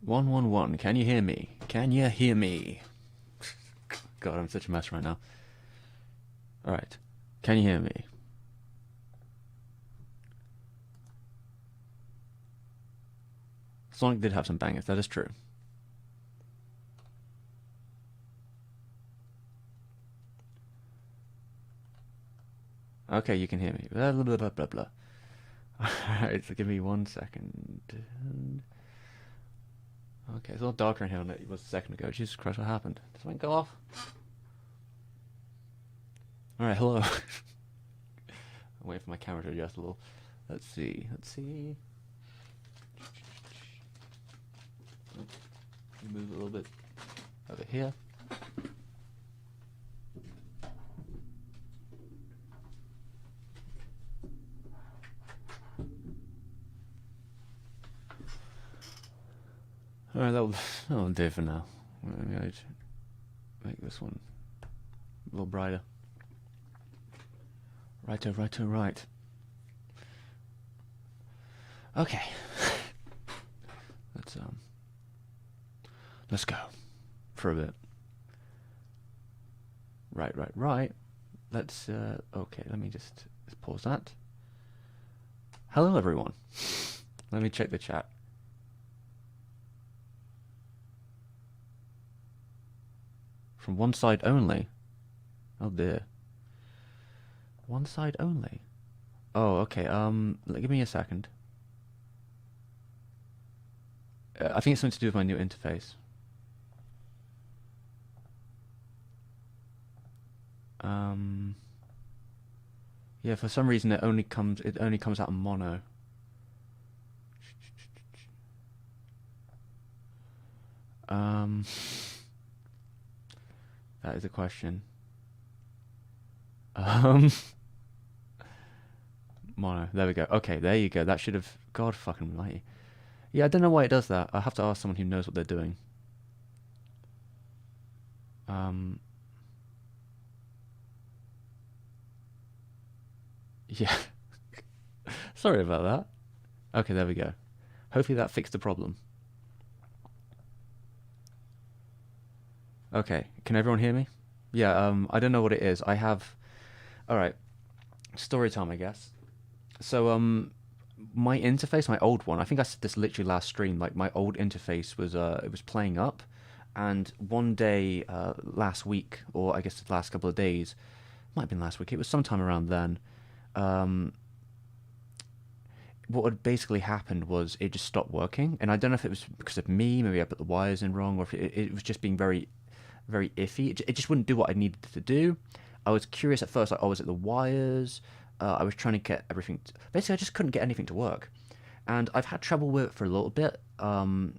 111, can you hear me? Can you hear me? God, I'm such a mess right now. Alright, can you hear me? Sonic did have some bangers, that is true. Okay, you can hear me. Blah, blah, blah, blah, blah, blah. Alright, so give me 1 second. Okay, it's a lot darker in here than it was a second ago. Jesus Christ, what happened? Did something go off? Alright, hello. I'm waiting for my camera to adjust a little. Let's see. Move a little bit over here. Alright, that'll do for now. Maybe I'd make this one a little brighter. Right. Okay. Let's go for a bit. Right. Okay, let me just pause that. Hello, everyone. Let me check the chat. From one side only? Oh dear. One side only? Oh, okay, give me a second. I think it's something to do with my new interface. Yeah, for some reason it only comes out in mono. That is a question. Mono. There we go. Okay, there you go. That should have. God fucking mighty. Yeah, I don't know why it does that. I have to ask someone who knows what they're doing. Yeah. Sorry about that. Okay, there we go. Hopefully that fixed the problem. Okay, can everyone hear me? Yeah, I don't know what it is. I have... Alright, story time, I guess. So, my interface, my old one, I think I said this literally last stream, like, my old interface was, it was playing up, and one day, last week, or I guess the last couple of days, might have been last week, it was sometime around then, what had basically happened was it just stopped working, and I don't know if it was because of me, maybe I put the wires in wrong, or if it was just being very very iffy. It just wouldn't do what I needed to do. I was curious at first, like, oh, was it the wires? I was trying to get everything. Basically, I just couldn't get anything to work. And I've had trouble with it for a little bit.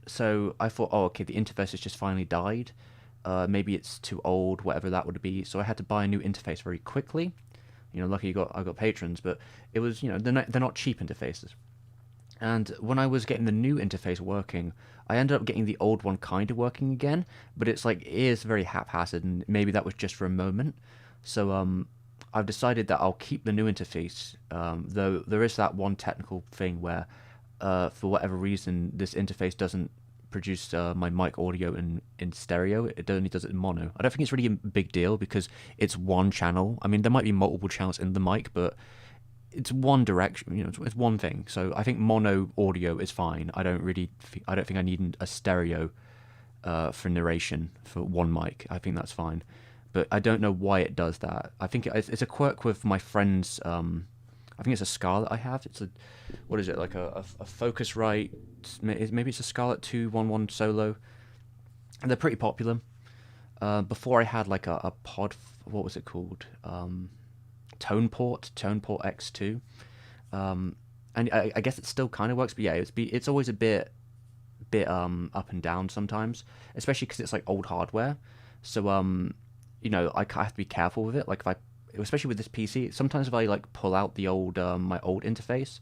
So I thought, oh, okay, the interface has just finally died. Maybe it's too old, whatever that would be. So I had to buy a new interface very quickly. You know, lucky I got patrons, but it was, you know, they're not cheap interfaces. And when I was getting the new interface working, I ended up getting the old one kind of working again, but it's like, it is very haphazard, and maybe that was just for a moment. So I've decided that I'll keep the new interface, though there is that one technical thing where, for whatever reason, this interface doesn't produce my mic audio in stereo. It only does it in mono. I don't think it's really a big deal because it's one channel. I mean, there might be multiple channels in the mic, but it's one direction, you know, it's one thing. So I think mono audio is fine. I don't think I need a stereo for narration for one mic. I think that's fine, but I don't know why it does that. I think it's a quirk with my friend's. I think it's a Scarlett I have. It's a, what is it, like a Focusrite? Maybe it's a Scarlett 211 Solo, and they're pretty popular. Before I had like a pod. What was it called? TonePort X2, and I guess it still kind of works, but yeah, it's always a bit up and down sometimes, especially because it's like old hardware. So you know, I have to be careful with it. Like if I, especially with this PC, sometimes if I like pull out the old my old interface,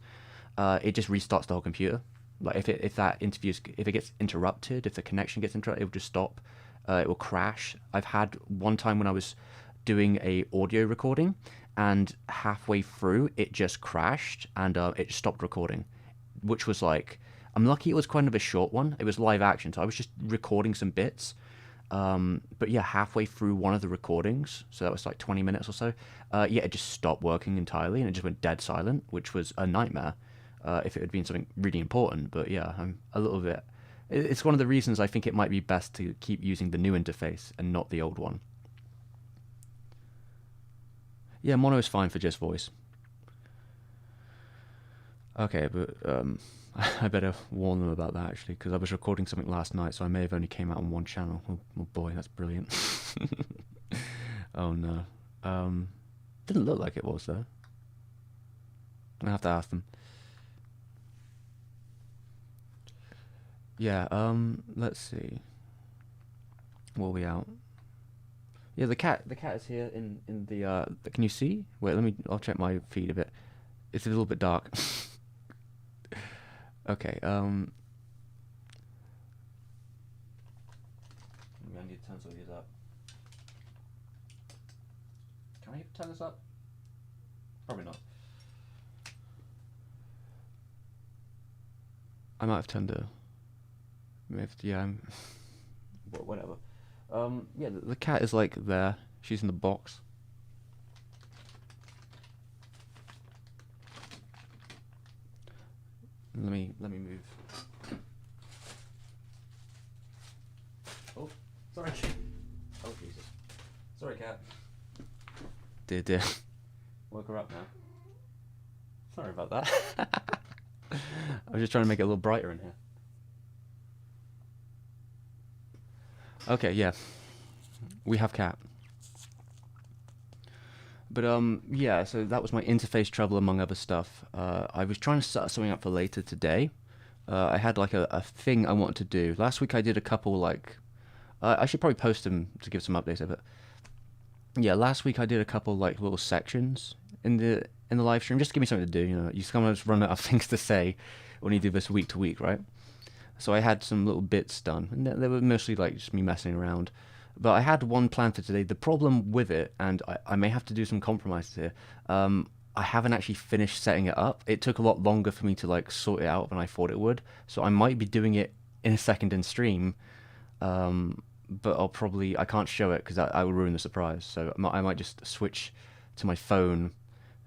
it just restarts the whole computer. Like if it gets interrupted, if the connection gets interrupted, it will just stop. It will crash. I've had one time when I was doing a audio recording, and halfway through it just crashed, and it just stopped recording, which was like, I'm lucky it was kind of a short one. It was live action, so I was just recording some bits. But yeah, halfway through one of the recordings, so that was like 20 minutes or so, yeah, it just stopped working entirely and it just went dead silent, which was a nightmare if it had been something really important. But yeah, I'm a little bit. It's one of the reasons I think it might be best to keep using the new interface and not the old one. Yeah, mono is fine for just voice. Okay, but I better warn them about that actually, because I was recording something last night, so I may have only came out on one channel. Oh boy, that's brilliant. Oh no. Didn't look like it was though. I have to ask them. Yeah. Let's see. What are we out? Yeah, the cat is here in the. Can you see? Wait, let me. I'll check my feed a bit. It's a little bit dark. Okay. Maybe I need to turn some of these up. Can I turn this up? Probably not. I might have turned the. Yeah. Whatever. Yeah. The cat is like there. She's in the box. Let me move. Oh, sorry. Oh Jesus. Sorry, cat. Dear. Woke her up now. Sorry about that. I was just trying to make it a little brighter in here. Okay, yeah. We have cat. But yeah, so that was my interface trouble among other stuff. I was trying to set something up for later today. I had like a thing I wanted to do. Last week I did a couple like I should probably post them to give some updates of it. Yeah, last week I did a couple like little sections in the live stream just to give me something to do. You know, you sometimes run out of things to say when you do this week to week, right? So I had some little bits done, and they were mostly like just me messing around. But I had one plan for today. The problem with it, and I may have to do some compromises here. I haven't actually finished setting it up. It took a lot longer for me to like sort it out than I thought it would. So I might be doing it in a second in stream, but I can't show it because I will ruin the surprise. So I might just switch to my phone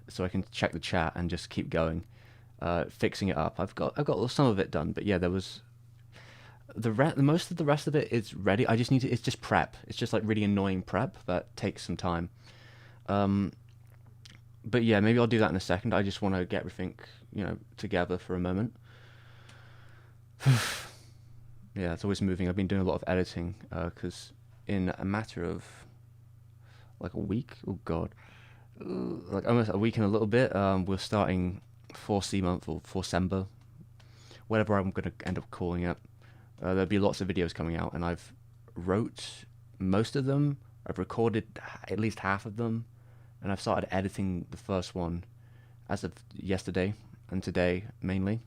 so I can check the chat and just keep going, fixing it up. I've got some of it done, but yeah, there was most of the rest of it is ready. I just need to. It's just prep. It's just like really annoying prep that takes some time. But yeah, maybe I'll do that in a second. I just want to get everything together for a moment. Yeah, it's always moving. I've been doing a lot of editing because in a matter of like a week, oh god, like almost a week and a little bit, we're starting 4C month or 4Sember, whatever I'm going to end up calling it. There'll be lots of videos coming out, and I've wrote most of them. I've recorded at least half of them, and I've started editing the first one as of yesterday and today mainly.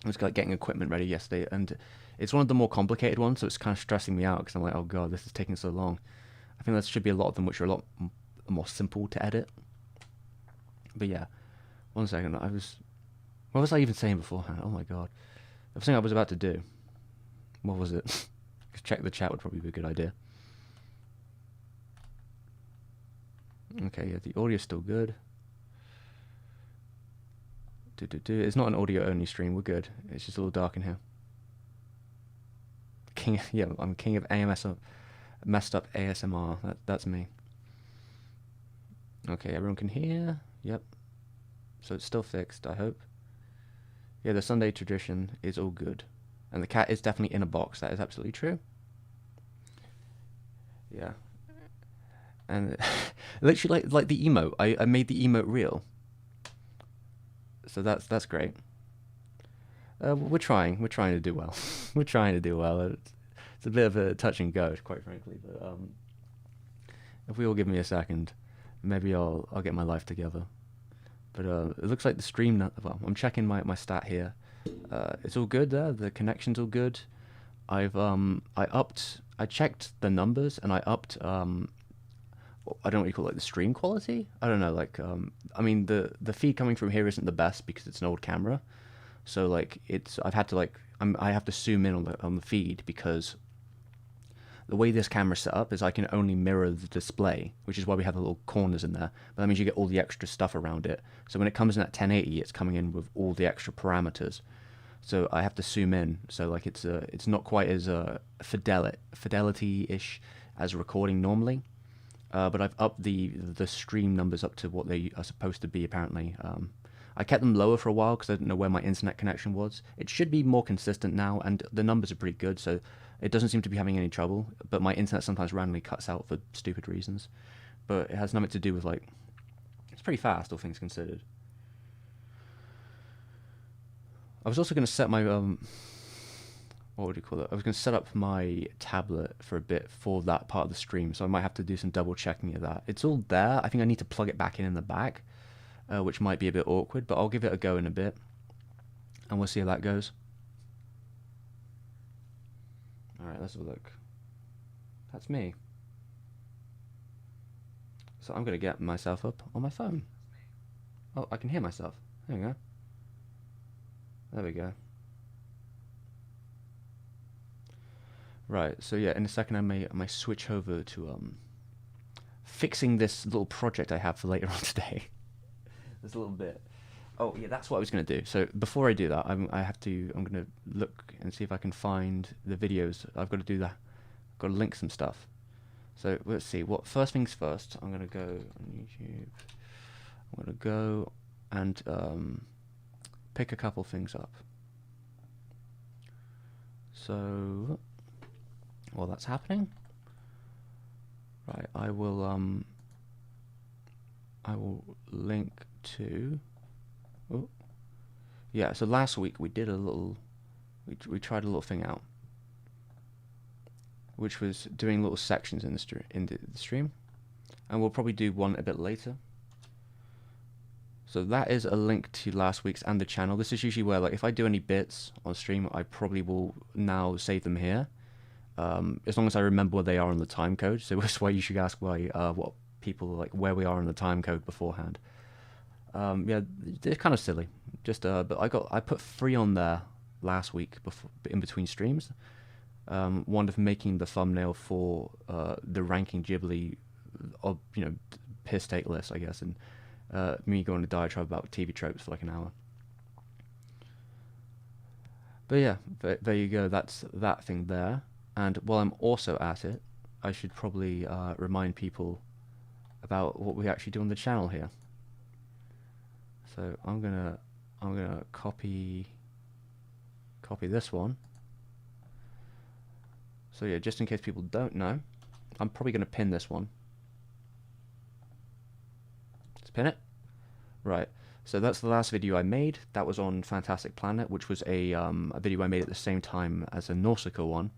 I was getting equipment ready yesterday, and it's one of the more complicated ones, so it's kind of stressing me out because I'm like, oh god, this is taking so long. I think there should be a lot of them which are a lot more simple to edit. But yeah, one second. What was I even saying beforehand? Oh my god, the thing I was about to do. What was it? Check the chat would probably be a good idea. Okay, yeah, the audio's still good. It's not an audio only stream. We're good. It's just a little dark in here. I'm king of messed up ASMR. That's me. Okay, everyone can hear. Yep. So it's still fixed, I hope. Yeah, the Sunday tradition is all good. And the cat is definitely in a box. That is absolutely true. Yeah. And literally like the emote. I made the emote real. So that's great. We're trying to do well. We're trying to do well. It's a bit of a touch and go, quite frankly. But if we all give me a second, maybe I'll get my life together. But it looks like the stream. Well, I'm checking my stat here. It's all good there. The connection's all good. I checked the numbers and I upped. I don't know what you call it, like the stream quality. I don't know. Like I mean the feed coming from here isn't the best because it's an old camera, So like I've had to like I have to zoom in on the feed because the way this camera's set up is I can only mirror the display, which is why we have the little corners in there. But that means you get all the extra stuff around it. So when it comes in at 1080, it's coming in with all the extra parameters. So I have to zoom in. So like it's not quite as fidelity-ish as a recording normally. But I've upped the stream numbers up to what they are supposed to be apparently. I kept them lower for a while because I didn't know where my internet connection was. It should be more consistent now, and the numbers are pretty good, so it doesn't seem to be having any trouble. But my internet sometimes randomly cuts out for stupid reasons. But it has nothing to do with like it's pretty fast, all things considered. I was also going to set my what would you call it? I was going to set up my tablet for a bit for that part of the stream, so I might have to do some double checking of that. It's all there. I think I need to plug it back in the back, which might be a bit awkward, but I'll give it a go in a bit, and we'll see how that goes. All right, let's have a look. That's me. So I'm going to get myself up on my phone. Oh, I can hear myself. There we go. There we go. Right, so yeah, in a second I may switch over to fixing this little project I have for later on today. This little bit. Oh yeah, that's what I was gonna do. So before I do that, I'm gonna look and see if I can find the videos. I've got to do that. I've got to link some stuff. So let's see. What first things first? I'm gonna go on YouTube. I'm gonna go and pick a couple things up. So while that's happening, right, I will link to. Oh, yeah. So last week we did a little. We tried a little thing out, which was doing little sections in the stream, and we'll probably do one a bit later. So that is a link to last week's and the channel. This is usually where, like, if I do any bits on stream, I probably will now save them here, as long as I remember where they are on the time code. So that's why you should ask why what people like where we are on the time code beforehand. Yeah, they're kind of silly. Just but I put 3 on there last week before in between streams. One of making the thumbnail for the ranking Ghibli, piss take list, I guess, and me going to diatribe about TV tropes for like an hour. But yeah, there you go. That's that thing there. And while I'm also at it, I should probably remind people about what we actually do on the channel here. So I'm gonna copy this one. So yeah, just in case people don't know, I'm probably gonna pin this one. Let's pin it. Right. So that's the last video I made. That was on Fantastic Planet, which was a video I made at the same time as a Nausicaa one.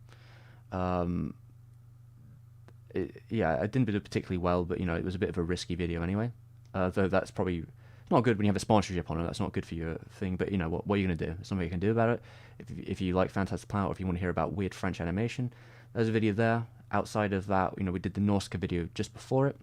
Yeah, I didn't do particularly well, but it was a bit of a risky video anyway. Though that's probably not good when you have a sponsorship on it. That's not good for your thing. But what are you gonna do? There's nothing you can do about it. If you like Fantastic Planet, or if you want to hear about weird French animation, there's a video there. Outside of that, we did the Nausicaa video just before it,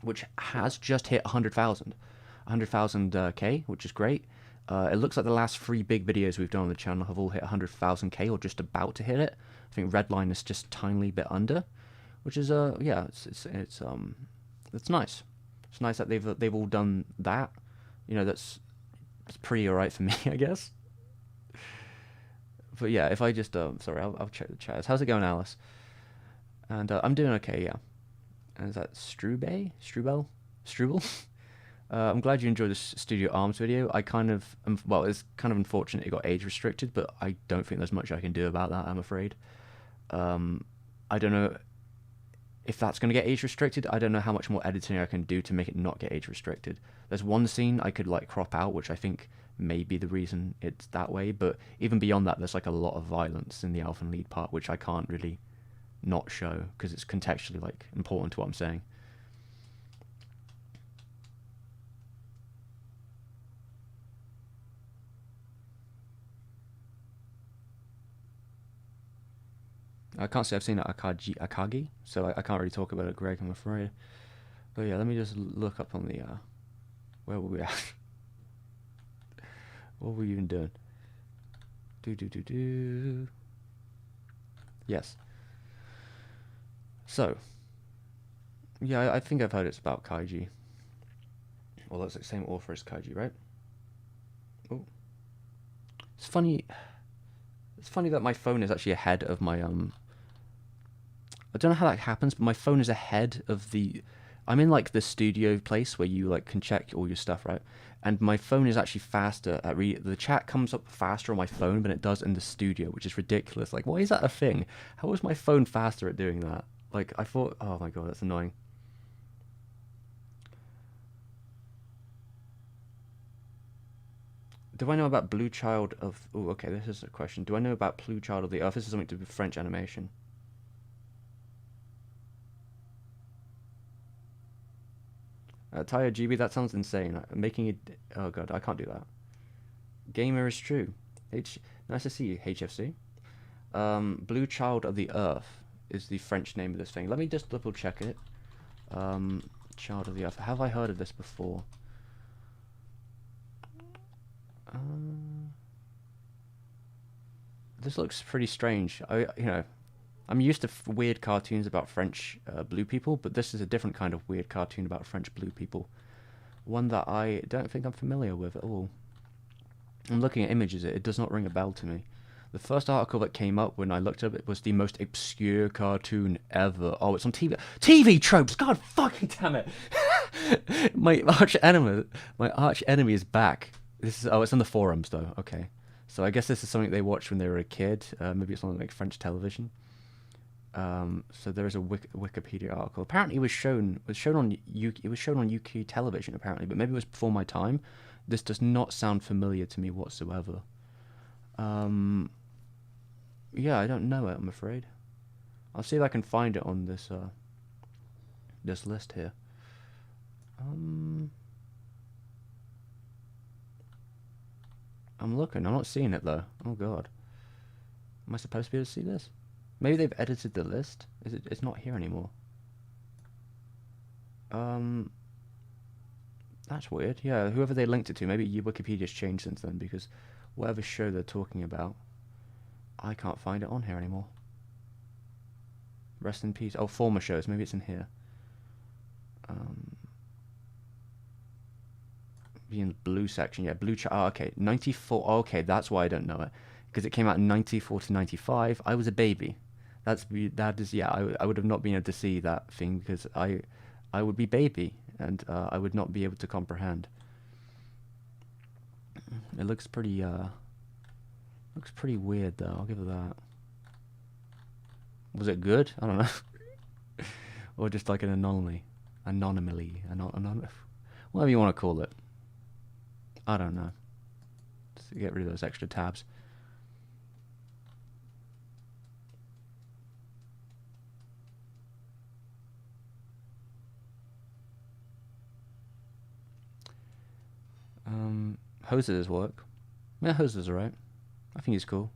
which has just hit 100,000K, which is great. It looks like the last 3 big videos we've done on the channel have all hit 100,000K or just about to hit it. I think Redline is just a tiny bit under, which is yeah, it's nice. It's nice that they've all done that. That's pretty alright for me, I guess. But yeah, if I just sorry, I'll check the chat. How's it going, Alice? And I'm doing okay, yeah. And is that Strubel? I'm glad you enjoyed this Studio Arms video. I kind of, well, it's kind of unfortunate it got age restricted, but I don't think there's much I can do about that, I'm afraid. I don't know if that's going to get age restricted. I don't know how much more editing I can do to make it not get age restricted. There's one scene I could like crop out, which I think may be the reason it's that way, but even beyond that, there's like a lot of violence in the Alphen Lied part, which I can't really not show because it's contextually like important to what I'm saying. I can't say I've seen Akagi, so I can't really talk about it, Greg, I'm afraid. But yeah, let me just look up on the, where were we at? What were we even doing? Do do do do. Yes. So, yeah, I think I've heard it's about Kaiji. Well, that's the same author as Kaiji, right? Oh, it's funny. It's funny that my phone is actually ahead of my I don't know how that happens, but my phone is ahead of the. I'm in like the studio place where you like can check all your stuff, right? And my phone is actually faster at the chat comes up faster on my phone than it does in the studio, which is ridiculous. Like, why is that a thing? How is my phone faster at doing that? Like, I thought, oh my god, that's annoying. Do I know about Blue Child of? Oh, okay, this is a question. Do I know about Blue Child of the Earth? This is something to do with French animation. Taya GB, that sounds insane. Making it. Oh god, I can't do that. Gamer is true. Nice to see you, HFC. Blue Child of the Earth is the French name of this thing. Let me just double check it. Child of the Earth. Have I heard of this before? This looks pretty strange. I'm used to weird cartoons about French blue people, but this is a different kind of weird cartoon about French blue people. One that I don't think I'm familiar with at all. I'm looking at images, it does not ring a bell to me. The first article that came up when I looked up it was the most obscure cartoon ever. Oh, it's on TV. TV tropes! God fucking damn it! My arch enemy is back. It's on the forums though. Okay, so I guess this is something they watched when they were a kid. Maybe it's on like French television. So there is a Wikipedia article. Apparently, it was shown on UK television. Apparently, but maybe it was before my time. This does not sound familiar to me whatsoever. Yeah, I don't know it. I'm afraid. I'll see if I can find it on this list here. I'm looking. I'm not seeing it though. Oh god. Am I supposed to be able to see this? Maybe they've edited the list. It's not here anymore. That's weird. Yeah, whoever they linked it to, maybe Wikipedia's changed since then because whatever show they're talking about, I can't find it on here anymore. Rest in peace. Oh, former shows. Maybe it's in here. Be in the blue section. Yeah, blue. Oh, okay. 94. Oh, okay, that's why I don't know it because it came out in 94 to 95. I was a baby. That is yeah. I would have not been able to see that thing because I would be baby and I would not be able to comprehend. It looks pretty weird though. I'll give it that. Was it good? I don't know. Or just like an anomaly, whatever you want to call it. I don't know. Just get rid of those extra tabs. Hoser's work. Yeah, Hoser's alright. I think he's cool.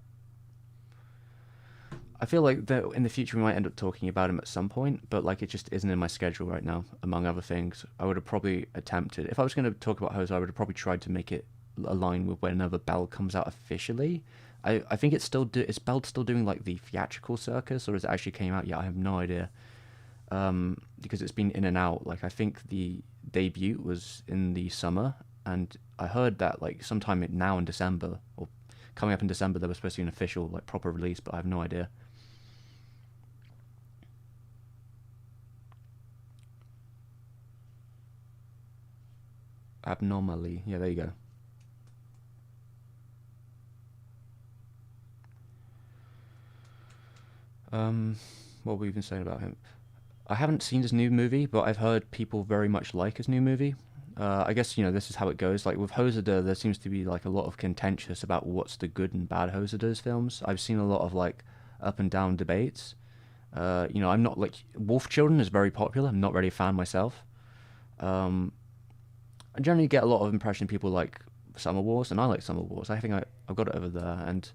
I feel like that in the future we might end up talking about him at some point, but like it just isn't in my schedule right now. Among other things, I would have probably attempted if I was going to talk about Hoser, I would have probably tried to make it align with whenever Belle comes out officially. I think it's is Belle still doing like the theatrical circus, or has it actually came out yet? I have no idea. Because it's been in and out. Like I think the debut was in the summer, and I heard that like sometime now in December or coming up in December there was supposed to be an official like proper release, but I have no idea. Abnormally, yeah, there you go. What were we even saying about him? I haven't seen his new movie, but I've heard people very much like his new movie. I guess this is how it goes. Like with Hosoda, there seems to be like a lot of contentious about what's the good and bad Hosoda's films. I've seen a lot of like up and down debates. I'm not like Wolf Children is very popular. I'm not really a fan myself. I generally get a lot of impression people like Summer Wars, and I like Summer Wars. I think I've got it over there, and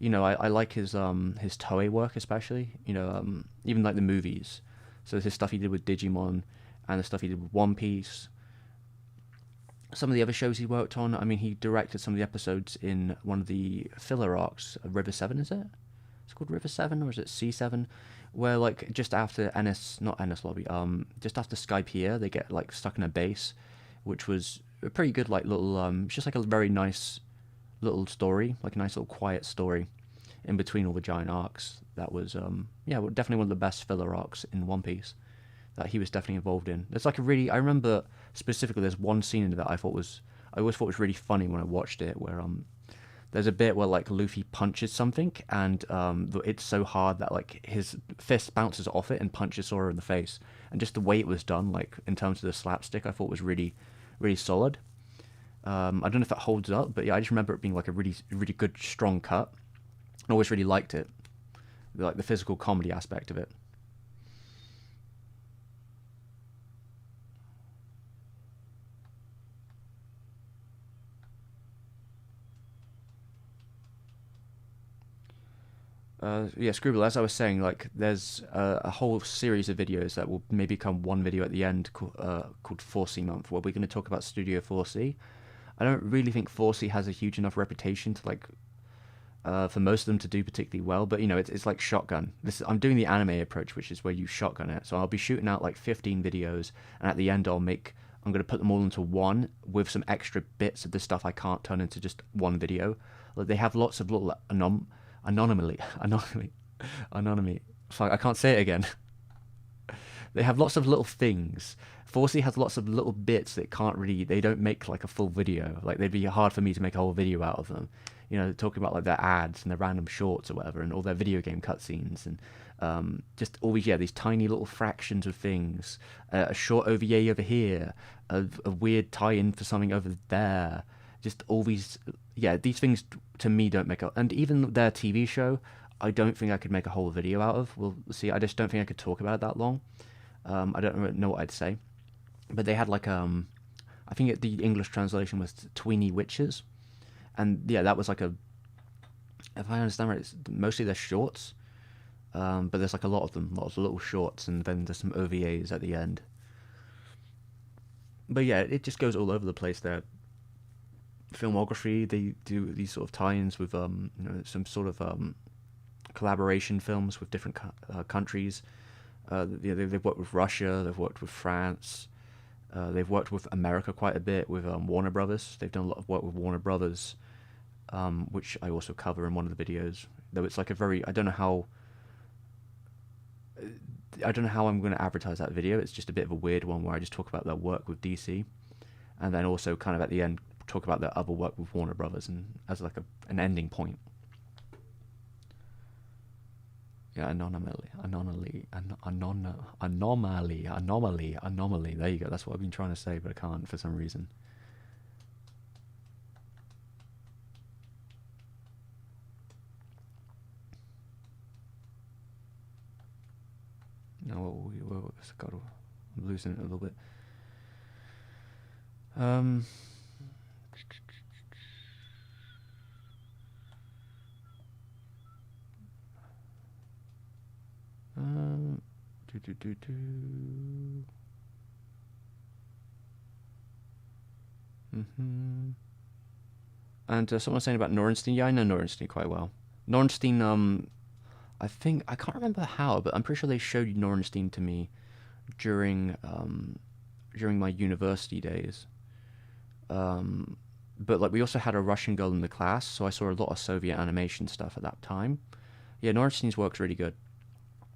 I like his Toei work especially. Even like the movies. So his stuff he did with Digimon, and the stuff he did with One Piece, Some of the other shows he worked on, I mean, he directed some of the episodes in one of the filler arcs of River 7, is it? It's called River 7, or is it C7? Where, like, just after not Ennis Lobby, just after Skypiea, they get, like, stuck in a base, which was a pretty good, like, little, it's just like a very nice little story, like a nice little quiet story in between all the giant arcs. That was, yeah, definitely one of the best filler arcs in One Piece that he was definitely involved in. It's like a really, I remember specifically there's one scene in it that I always thought was really funny when I watched it, where there's a bit where like Luffy punches something and it's so hard that like his fist bounces off it and punches Sora in the face, and just the way it was done, like in terms of the slapstick, I thought was really, really solid. I don't know if that holds up, but yeah, I just remember it being like a really, really good, strong cut. I always really liked it, like the physical comedy aspect of it. Yeah, Scribble, as I was saying, like there's a whole series of videos that will maybe come one video at the end called 4C Month, where we're going to talk about Studio 4C. I don't really think 4C has a huge enough reputation to like for most of them to do particularly well, but you know, it's like shotgun. I'm doing the anime approach, which is where you shotgun it. So I'll be shooting out like 15 videos, and at the end I'm going to put them all into one with some extra bits of the stuff I can't turn into just one video. Like they have lots of little anonymy. Fuck, I can't say it again. They have lots of little things. 4C has lots of little bits that they don't make like a full video. Like they'd be hard for me to make a whole video out of them. You know, talking about like their ads and their random shorts or whatever, and all their video game cutscenes, and just all these, yeah, these tiny little fractions of things. A short OVA over here, a weird tie-in for something over there. Just all these, yeah, these things to me don't make up. And even their TV show, I don't think I could make a whole video out of. We'll see. I just don't think I could talk about it that long. I don't know what I'd say, but they had like I think the English translation was Tweeny Witches, and yeah, that was like if I understand right, it's mostly they're shorts, but there's like a lot of them, lots of little shorts, and then there's some OVAs at the end. But yeah, it just goes all over the place. Their filmography, they do these sort of tie-ins with some sort of collaboration films with different countries. They've worked with Russia, they've worked with France, they've worked with America quite a bit with Warner Brothers. They've done a lot of work with Warner Brothers, which I also cover in one of the videos. Though it's like a very, I don't know how I'm going to advertise that video. It's just a bit of a weird one where I just talk about their work with DC, and then also kind of at the end talk about their other work with Warner Brothers, and as like an ending point. Yeah, anomaly. There you go. That's what I've been trying to say, but I can't for some reason. No, I'm losing it a little bit. Um, um, do do do do. Mm-hmm. And someone was saying about Norenstein. Yeah, I know Norenstein quite well. Norenstein, I think I can't remember how, but I'm pretty sure they showed Norenstein to me during my university days. But like we also had a Russian girl in the class, so I saw a lot of Soviet animation stuff at that time. Yeah, Norenstein's work's really good.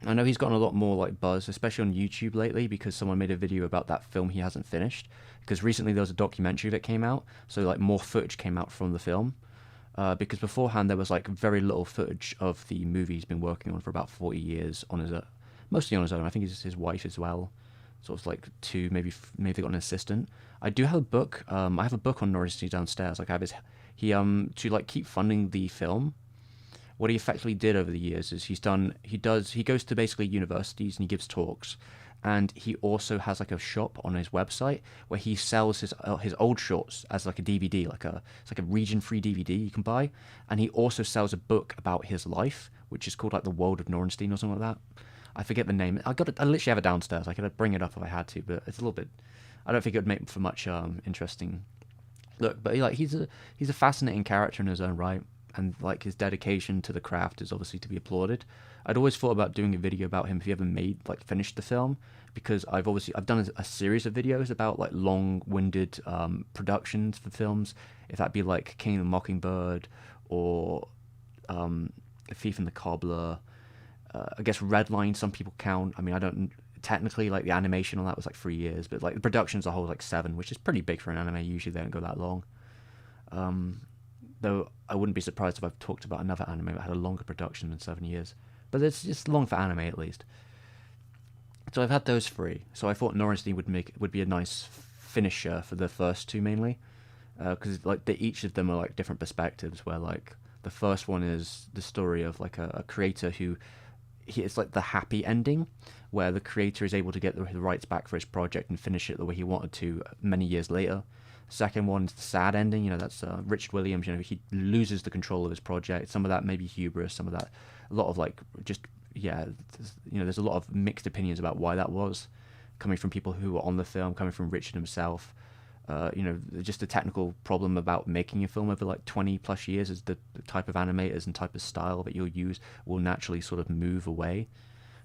I know he's gotten a lot more like buzz, especially on YouTube lately, because someone made a video about that film he hasn't finished. Because recently there was a documentary that came out, so like more footage came out from the film. Because beforehand there was like very little footage of the movie he's been working on for about 40 years on mostly on his own. I think it's his wife as well, sort of like two, maybe they got an assistant. I do have a book. I have a book on Norris downstairs. Like I have he to like keep funding the film. What he effectively did over the years is he goes to basically universities and he gives talks, and he also has like a shop on his website where he sells his old shorts as like a DVD, it's like a region free DVD you can buy, and he also sells a book about his life, which is called like The World of Norenstein or something like that. I forget the name. I literally have it downstairs. I could bring it up if I had to, but it's a little bit. I don't think it would make for much interesting Look, but like he's a fascinating character in his own right, and like his dedication to the craft is obviously to be applauded. I'd always thought about doing a video about him if he ever made like finished the film, because I've done a series of videos about like long-winded productions for films, if that be like King of the Mockingbird or The Thief and the Cobbler. I guess Redline some people count. I mean, I don't technically, like the animation on that was like 3 years, but like the production as a whole is like 7, which is pretty big for an anime. Usually they don't go that long. Though I wouldn't be surprised if I've talked about another anime that had a longer production than 7 years. But it's just long for anime at least. So I've had those 3. So I thought Norrenstein would be a nice finisher for the first 2 mainly, because like each of them are like different perspectives. Where like the first one is the story of like a creator who it's like the happy ending, where the creator is able to get the rights back for his project and finish it the way he wanted to many years later. Second one is the sad ending. That's Richard Williams. He loses the control of his project. Some of that may be hubris. Some of that, a lot of like just there's a lot of mixed opinions about why that was, coming from people who were on the film, coming from Richard himself. Just the technical problem about making a film over like 20 plus years is the type of animators and type of style that you'll use will naturally sort of move away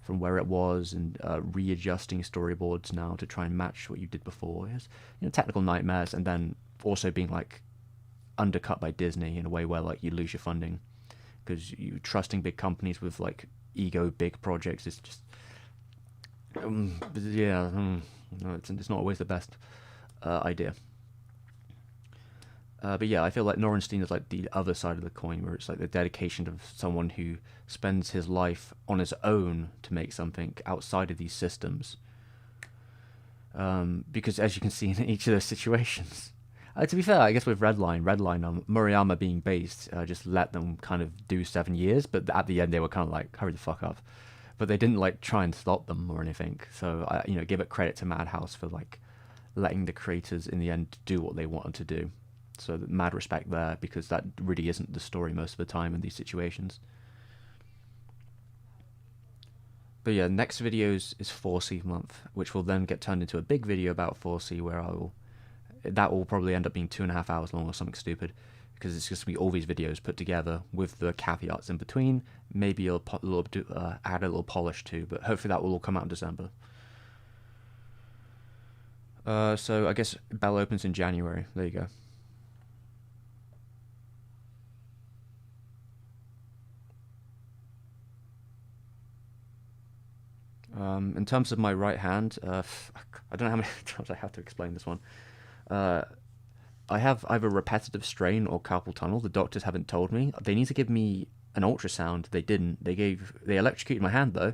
from where it was, and readjusting storyboards now to try and match what you did before. It's, technical nightmares, and then also being like undercut by Disney in a way where like you lose your funding because you trusting big companies with like ego big projects is just it's not always the best idea. But yeah, I feel like Norrenstein is like the other side of the coin, where it's like the dedication of someone who spends his life on his own to make something outside of these systems. Because as you can see in each of those situations, to be fair, I guess with Redline on Murayama being based, just let them kind of do 7 years, but at the end they were kind of like, hurry the fuck up. But they didn't like try and stop them or anything. So I, give it credit to Madhouse for like letting the creators in the end do what they wanted to do. So mad respect there, because that really isn't the story most of the time in these situations. But yeah, next video is 4C month, which will then get turned into a big video about 4C, where that will probably end up being 2.5 hours long or something stupid, because it's just going to be all these videos put together with the caveats in between. Maybe add a little polish too, but hopefully that will all come out in December. So I guess Bell opens in January. There you go. In terms of my right hand, I don't know how many times I have to explain this one. I have either repetitive strain or carpal tunnel. The doctors haven't told me. They need to give me an ultrasound. They didn't. They electrocuted my hand though.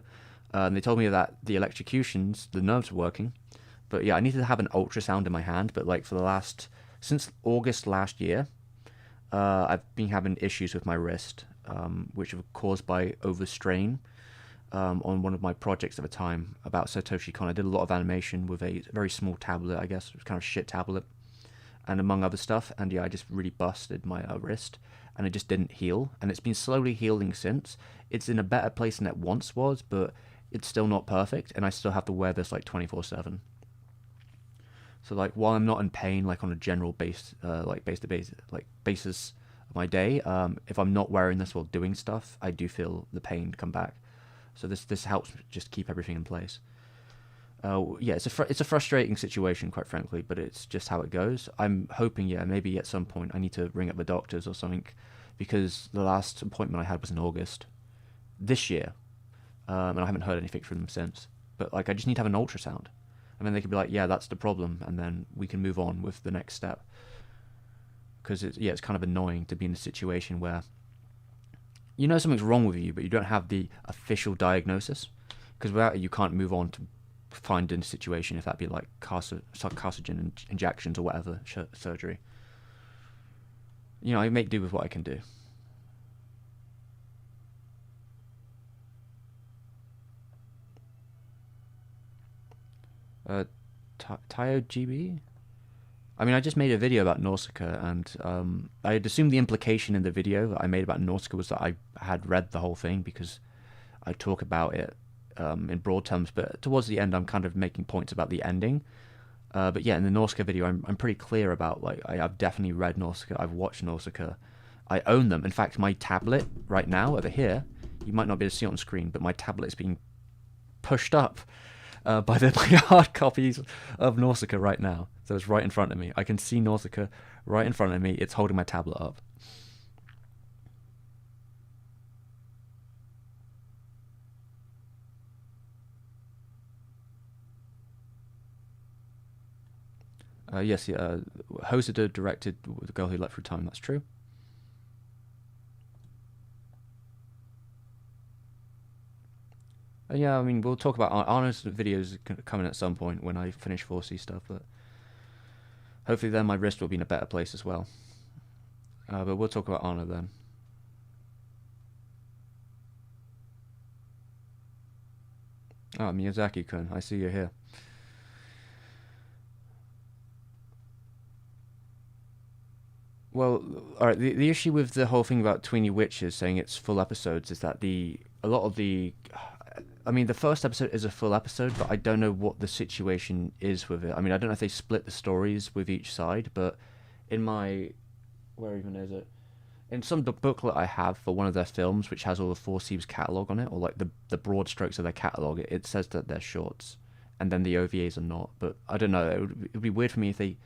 And they told me that the electrocutions, the nerves were working. But yeah, I needed to have an ultrasound in my hand. But like since August last year, I've been having issues with my wrist, which were caused by overstrain. On one of my projects at the time about Satoshi Kon. I did a lot of animation with a very small tablet, I guess. It was kind of a shit tablet, and among other stuff. And yeah, I just really busted my wrist, and it just didn't heal. And it's been slowly healing since. It's in a better place than it once was, but it's still not perfect, and I still have to wear this like 24/7. So like, while I'm not in pain, like on a general basis of my day, if I'm not wearing this while doing stuff, I do feel the pain come back. So this helps just keep everything in place. Yeah, it's a frustrating situation, quite frankly, but it's just how it goes. I'm hoping, maybe at some point I need to ring up the doctors or something, because the last appointment I had was in August this year, and I haven't heard anything from them since. But like, I just need to have an ultrasound, and then they can be like, yeah, that's the problem, and then we can move on with the next step. Because it's kind of annoying to be in a situation where something's wrong with you, but you don't have the official diagnosis, because without it, you can't move on to find a situation, if that be like carcinogen injections or whatever, surgery. I make do with what I can do. Tayo GB? I mean, I just made a video about Nausicaa, and I had assumed the implication in the video that I made about Nausicaa was that I had read the whole thing, because I talk about it in broad terms, but towards the end I'm kind of making points about the ending. But yeah, in the Nausicaa video, I'm pretty clear about like I've definitely read Nausicaa. I've watched Nausicaa. I own them. In fact, my tablet right now over here, you might not be able to see it on screen, but my tablet is being pushed up by the by hard copies of Nausicaa right now. So it's right in front of me. I can see Nausicaa right in front of me. It's holding my tablet up. Yes, yeah, Hosoda directed The Girl Who Leapt Through Time. That's true. Yeah, I mean, we'll talk about Arna's videos coming at some point when I finish 4C stuff, but hopefully then my wrist will be in a better place as well. But we'll talk about Arna then. Ah, Miyazaki-kun, I see you're here. Well, all right. The issue with the whole thing about Tweeny Witches saying it's full episodes is that a lot of the, I mean, the first episode is a full episode, but I don't know what the situation is with it. I mean, I don't know if they split the stories with each side, but in my, where even is it? In some booklet I have for one of their films, which has all the Four Seas catalog on it, or like the broad strokes of their catalog, it says that they're shorts, and then the OVAs are not. But I don't know. It would be weird for me if they,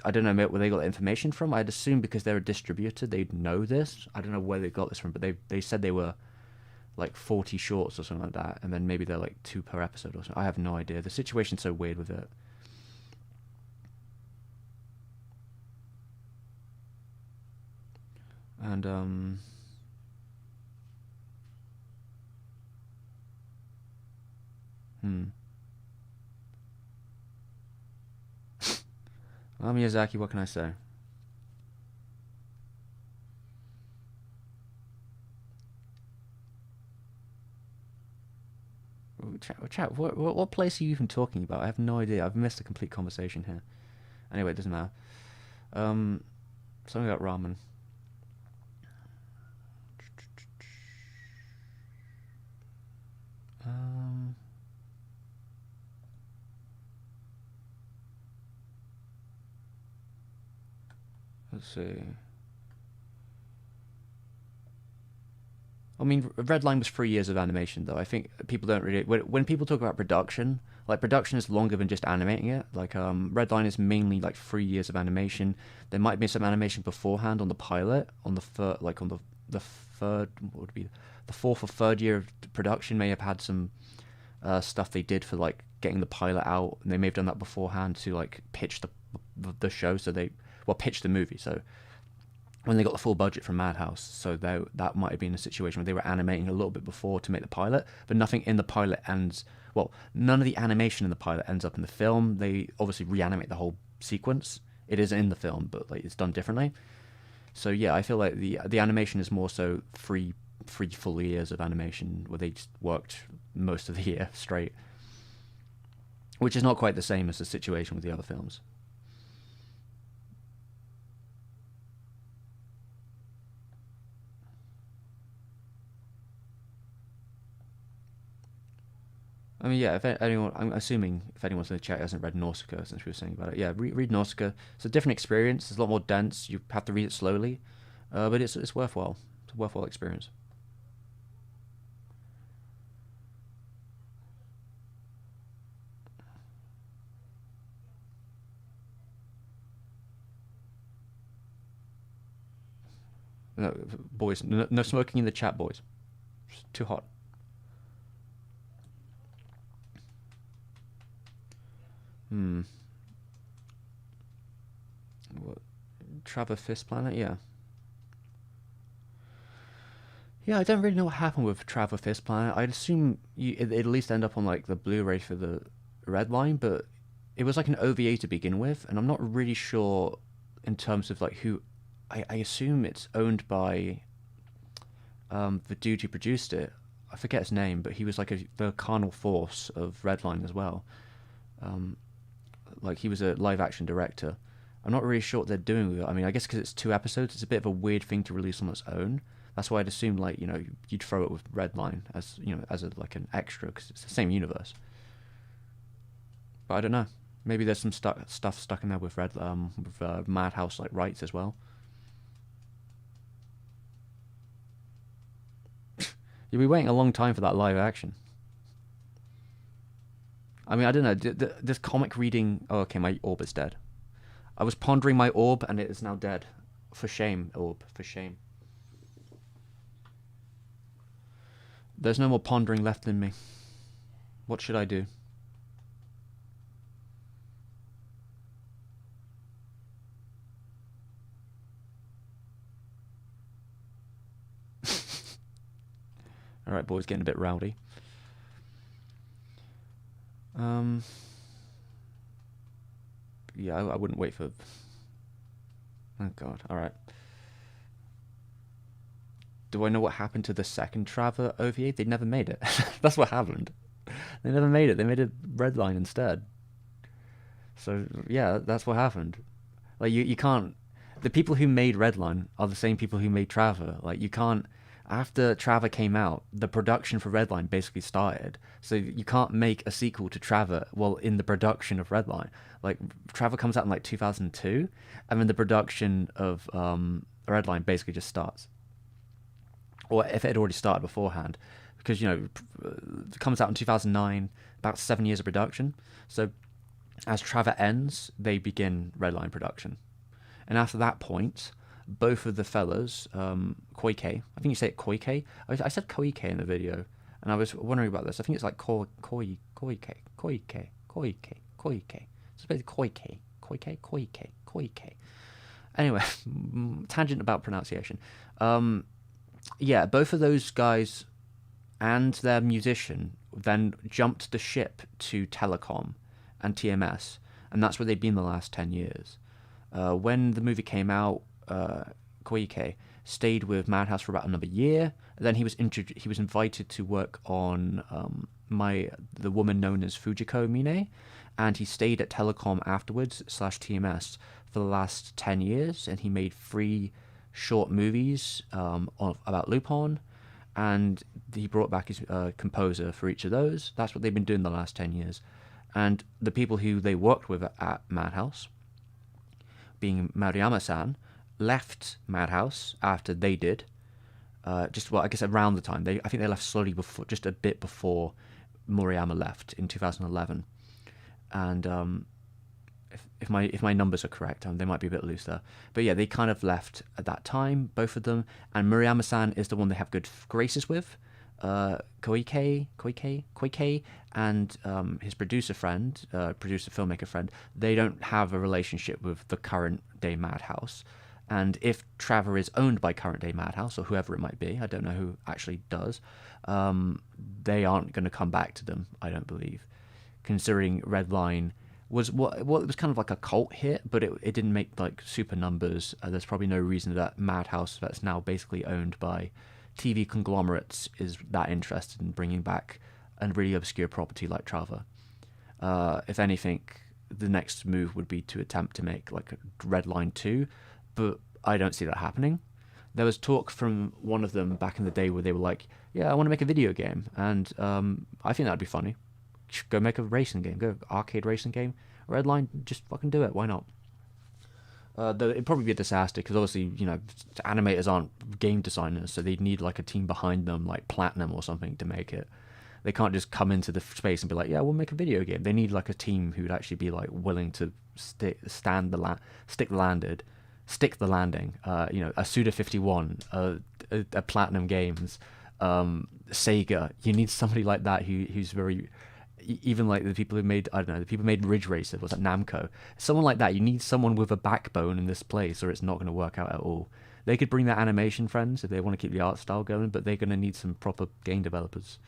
I don't know where they got the information from. I'd assume because they're a distributor, they'd know this. I don't know where they got this from, but they said they were like 40 shorts or something like that, and then maybe they're like 2 per episode or something. I have no idea. The situation's so weird with it. And hmm. Well, Miyazaki, what can I say? Chat, what place are you even talking about? I have no idea. I've missed a complete conversation here. Anyway, it doesn't matter. Um, Something about ramen. Um, let's see. I mean, Redline was 3 years of animation, though. I think people don't really when people talk about production, like production is longer than just animating it. Like Redline is mainly like 3 years of animation. There might be some animation beforehand on the pilot, on the third, like on the third, what would it be, the fourth or third year of production may have had some stuff they did for like getting the pilot out, and they may have done that beforehand to like pitch the show. So they pitch the movie. So when they got the full budget from Madhouse, so that might have been a situation where they were animating a little bit before to make the pilot, but nothing in the pilot ends. Well, none of the animation in the pilot ends up in the film. They obviously reanimate the whole sequence. It is in the film, but like it's done differently. So yeah, I feel like the animation is more so three full years of animation where they just worked most of the year straight, which is not quite the same as the situation with the other films. I mean, yeah. If anyone, I'm assuming if anyone's in the chat hasn't read Nausicaa since we were saying about it, yeah, read Nausicaa. It's a different experience. It's a lot more dense. You have to read it slowly, but it's worthwhile. It's a worthwhile experience. No, boys, no smoking in the chat, boys. It's too hot. Hmm. What? Traver Fist Planet? Yeah. Yeah, I don't really know what happened with Travel Fist Planet. I'd assume it'd at least end up on like the Blu-ray for the Red Line, but it was like an OVA to begin with, and I'm not really sure in terms of like who. I assume it's owned by the dude who produced it. I forget his name, but he was like the carnal force of Redline as well. Um, like he was a live action director. I'm not really sure what they're doing with it. I mean, I guess because it's 2 episodes, it's a bit of a weird thing to release on its own. That's why I'd assume like you'd throw it with Redline as as a like an extra because it's the same universe. But I don't know. Maybe there's some stuff stuck in there with Madhouse like rights as well. You'll be waiting a long time for that live action. I mean, I don't know. This comic reading. Oh, okay, my orb is dead. I was pondering my orb, and it is now dead. For shame, orb. For shame. There's no more pondering left in me. What should I do? Alright, boys, getting a bit rowdy. Yeah, I wouldn't wait for... Oh, God. Alright. Do I know what happened to the second Traver OVA? They never made it. That's what happened. They never made it. They made a Redline instead. So, yeah, that's what happened. Like, you can't... The people who made Redline are the same people who made Traver. Like, you can't... After Traver came out, the production for Redline basically started. So you can't make a sequel to Traver while in the production of Redline. Like, Traver comes out in, like, 2002, and then the production of Redline basically just starts. Or if it had already started beforehand. Because, you know, it comes out in 2009, about 7 years of production. So as Traver ends, they begin Redline production. And after that point, both of the fellas, Koike, I think you say it Koike. I said Koike in the video, and I was wondering about this. I think it's like Koike. So it's basically Koike. Anyway, tangent about pronunciation. Yeah, both of those guys and their musician then jumped the ship to Telecom and TMS, and that's where they've been the last 10 years. When the movie came out, Koike stayed with Madhouse for about another year. Then he was invited to work on the woman known as Fujiko Mine, and he stayed at Telecom afterwards / TMS for the last 10 years, and he made 3 short movies about Lupin, and he brought back his composer for each of those. That's what they've been doing the last 10 years. And the people who they worked with at Madhouse, being Maruyama-san, left Madhouse after they did. I guess around the time. I think they left slowly before, just a bit before Murayama left in 2011. And if my numbers are correct, they might be a bit loose there. But yeah, they kind of left at that time, both of them. And Murayama-san is the one they have good graces with. Koike, and his filmmaker friend, they don't have a relationship with the current day Madhouse. And if Traver is owned by current day Madhouse, or whoever it might be, I don't know who actually does, they aren't going to come back to them, I don't believe. Considering Redline was it was kind of like a cult hit, but it didn't make like super numbers. There's probably no reason that Madhouse, that's now basically owned by TV conglomerates, is that interested in bringing back a really obscure property like Traver. If anything, the next move would be to attempt to make like a Redline 2, but I don't see that happening. There was talk from one of them back in the day where they were like, yeah, I want to make a video game, and I think that'd be funny. Go make a racing game, go arcade racing game. Redline, just fucking do it, why not? It'd probably be a disaster, because obviously, you know, animators aren't game designers, so they'd need like a team behind them, like Platinum or something, to make it. They can't just come into the space and be like, yeah, we'll make a video game. They need like a team who'd actually be like willing to stick the landing. You know, a Suda51, a Platinum Games, Sega. You need somebody like that who's very... Even like the people who made, I don't know, the people who made Ridge Racer, was that Namco? Someone like that. You need someone with a backbone in this place, or it's not going to work out at all. They could bring their animation friends if they want to keep the art style going, but they're going to need some proper game developers.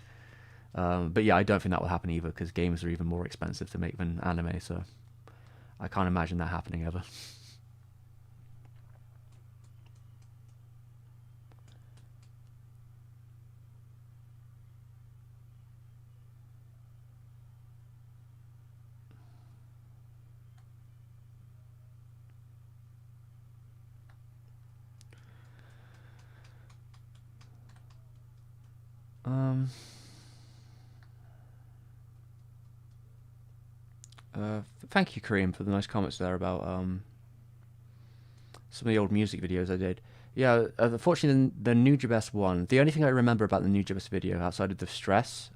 But yeah, I don't think that will happen either, because games are even more expensive to make than anime, so I can't imagine that happening ever. Thank you, Kareem, for the nice comments there about some of the old music videos I did. Yeah, unfortunately, the Nujabes one. The only thing I remember about the Nujabes video outside of the stress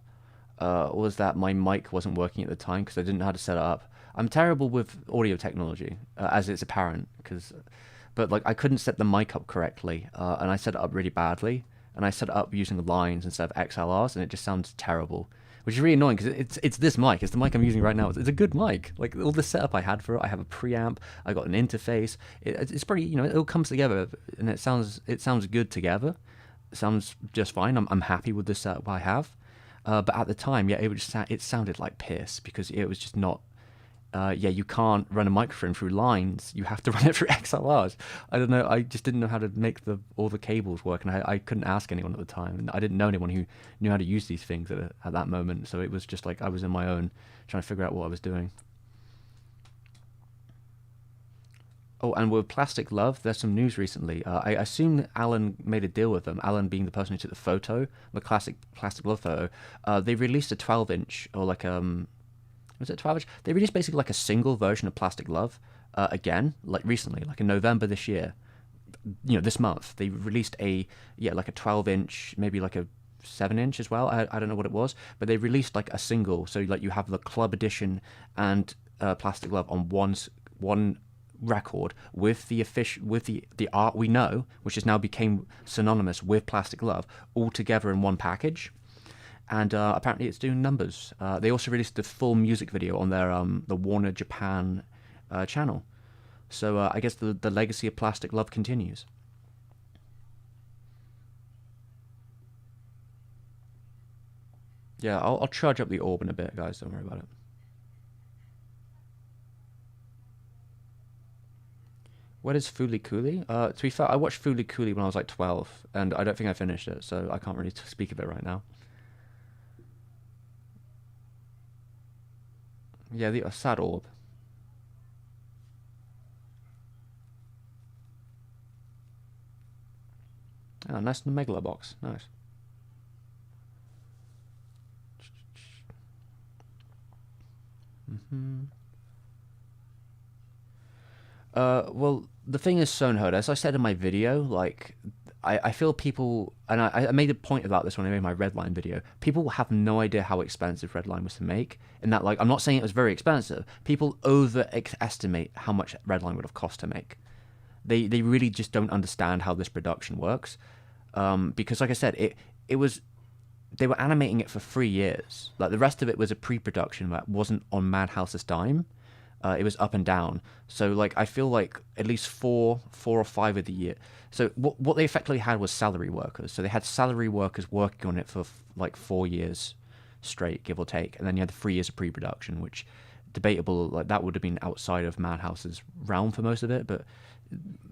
was that my mic wasn't working at the time because I didn't know how to set it up. I'm terrible with audio technology, as it's apparent, but like I couldn't set the mic up correctly, and I set it up really badly, and I set it up using lines instead of XLRs, and it just sounds terrible, which is really annoying because it's this mic, it's the mic I'm using right now. It's a good mic. Like all the setup I had for it, I have a preamp, I got an interface. It's pretty, it all comes together, and it sounds good together. It sounds just fine. I'm happy with the setup I have. But at the time, yeah, it sounded like piss because it was just not. Yeah, you can't run a microphone through lines. You have to run it through XLRs. I don't know. I just didn't know how to make all the cables work, and I couldn't ask anyone at the time, and I didn't know anyone who knew how to use these things at that moment. So it was just like I was in my own trying to figure out what I was doing. Oh, and with Plastic Love, there's some news recently. I assume Alan made a deal with them. Alan being the person who took the photo, the classic Plastic Love photo. They released a 12-inch or like was it 12-inch? They released basically like a single version of Plastic Love again, like recently, like in November this year. This month they released like a 12-inch, maybe like a 7-inch as well. I don't know what it was, but they released like a single. So like you have the club edition and Plastic Love on one record with the art we know, which has now became synonymous with Plastic Love, all together in one package. And apparently it's doing numbers. They also released the full music video on their the Warner Japan channel. So I guess the legacy of Plastic Love continues. Yeah, I'll charge up the orb in a bit, guys. Don't worry about it. What is Fooly Cooley? To be fair, I watched Fooly Cooley when I was like 12, and I don't think I finished it, so I can't really speak of it right now. Yeah, the sad orb. Oh, nice megalobox. Nice. Hmm. Well, the thing is, Sonherd, as I said in my video, like, I feel people, and I made a point about this when I made my Redline video. People have no idea how expensive Redline was to make, and that, like, I'm not saying it was very expensive. People overestimate how much Redline would have cost to make. They really just don't understand how this production works, because, like I said, it was they were animating it for 3 years. Like the rest of it was a pre-production that wasn't on Madhouse's dime. It was up and down. So like I feel like at least four or five of the year. So what they effectively had was salary workers. So they had salary workers working on it for like 4 years straight, give or take, and then you had the 3 years of pre-production, which debatable. Like that would have been outside of Madhouse's realm for most of it, but.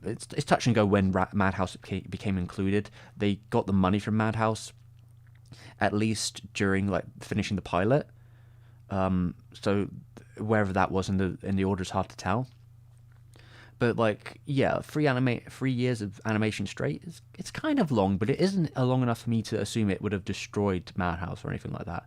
It's touch and go when Madhouse became included. They got the money from Madhouse, at least during like finishing the pilot. So wherever that was in the order is hard to tell. But like, yeah, 3 years of animation straight it's kind of long, but it isn't long enough for me to assume it would have destroyed Madhouse or anything like that.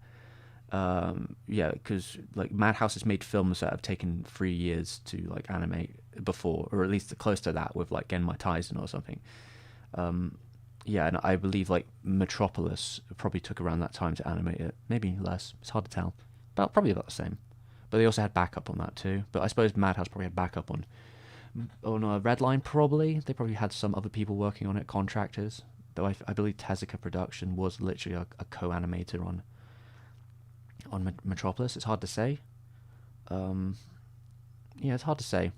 Yeah, because like Madhouse has made films that have taken 3 years to like animate before, or at least close to that with like Genmai Tyson or something. Yeah, and I believe like Metropolis probably took around that time to animate it, maybe less. It's hard to tell, but probably about the same. But they also had backup on that too. But I suppose Madhouse probably had backup on Redline. Probably they probably had some other people working on it, contractors. Though I believe Tezuka Production was literally a co-animator on Metropolis. It's hard to say. Yeah, it's hard to say.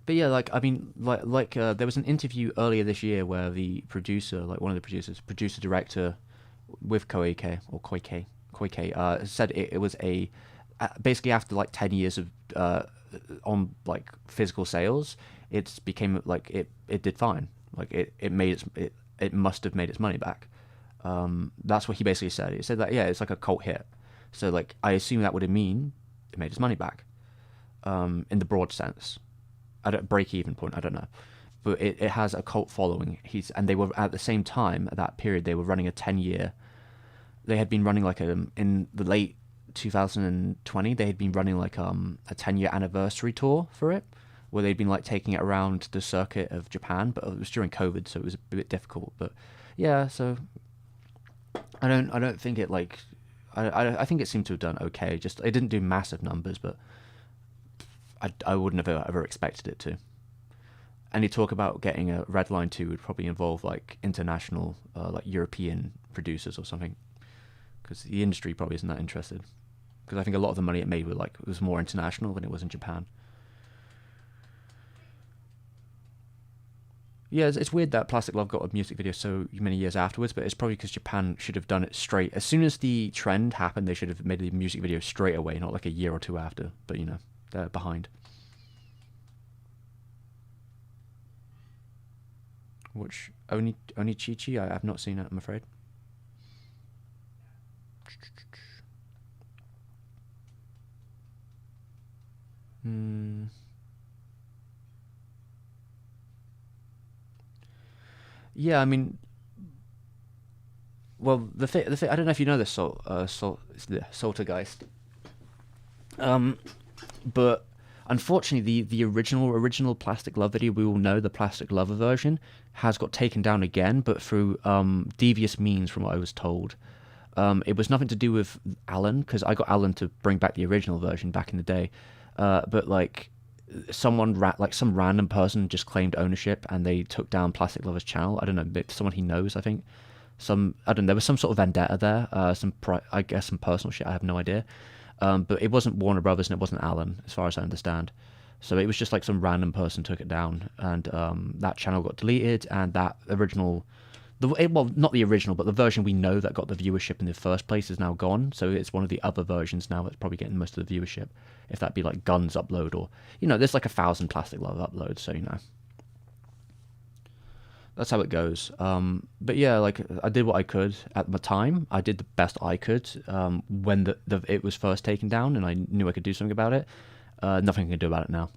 But yeah, like I mean, there was an interview earlier this year where the producer, like one of the producers, producer director with Koike, said it was basically after like 10 years of on like physical sales, it became like it did fine. Like it must have made its money back. That's what he basically said. He said that yeah, it's like a cult hit. So like I assume that would mean it made its money back. In the broad sense. Break even point, I don't know. But it has a cult following. And they were at the same time at that period they were running a 10-year. They had been running like in the late 2020, they had been running like a 10-year anniversary tour for it, where they'd been like taking it around the circuit of Japan, but it was during COVID, so it was a bit difficult. But yeah, so I don't think it like I think it seemed to have done okay. Just it didn't do massive numbers, but I wouldn't have ever expected it to. Any talk about getting a Redline 2 would probably involve like international, like European producers or something, because the industry probably isn't that interested. Because I think a lot of the money it made was more international than it was in Japan. Yeah, it's weird that Plastic Love got a music video so many years afterwards, but it's probably because Japan should have done it straight. As soon as the trend happened, they should have made the music video straight away, not like a year or two after. But you know, they're behind. Which only Chi-Chi? I've not seen it, I'm afraid. Hmm. Yeah, I mean, well, the thing, I don't know if you know this, Soltergeist. Um, but unfortunately, the original Plastic Love video, we all know the Plastic Lover version, has got taken down again, but through devious means, from what I was told. It was nothing to do with Alan, because I got Alan to bring back the original version back in the day. But like like some random person just claimed ownership and they took down Plastic Lover's channel. I don't know, someone he knows, I think. I don't know, there was some sort of vendetta there. I guess some personal shit. I have no idea. But it wasn't Warner Brothers and it wasn't Alan, as far as I understand. So it was just like some random person took it down, and that channel got deleted, and that original, well, not the original, but the version we know that got the viewership in the first place is now gone. So it's one of the other versions now that's probably getting most of the viewership. If that be like Guns upload, or there's like 1,000 Plastic Love uploads, so that's how it goes. But yeah, like I did what I could at the time. I did the best I could when it was first taken down, and I knew I could do something about it. Nothing I can do about it now.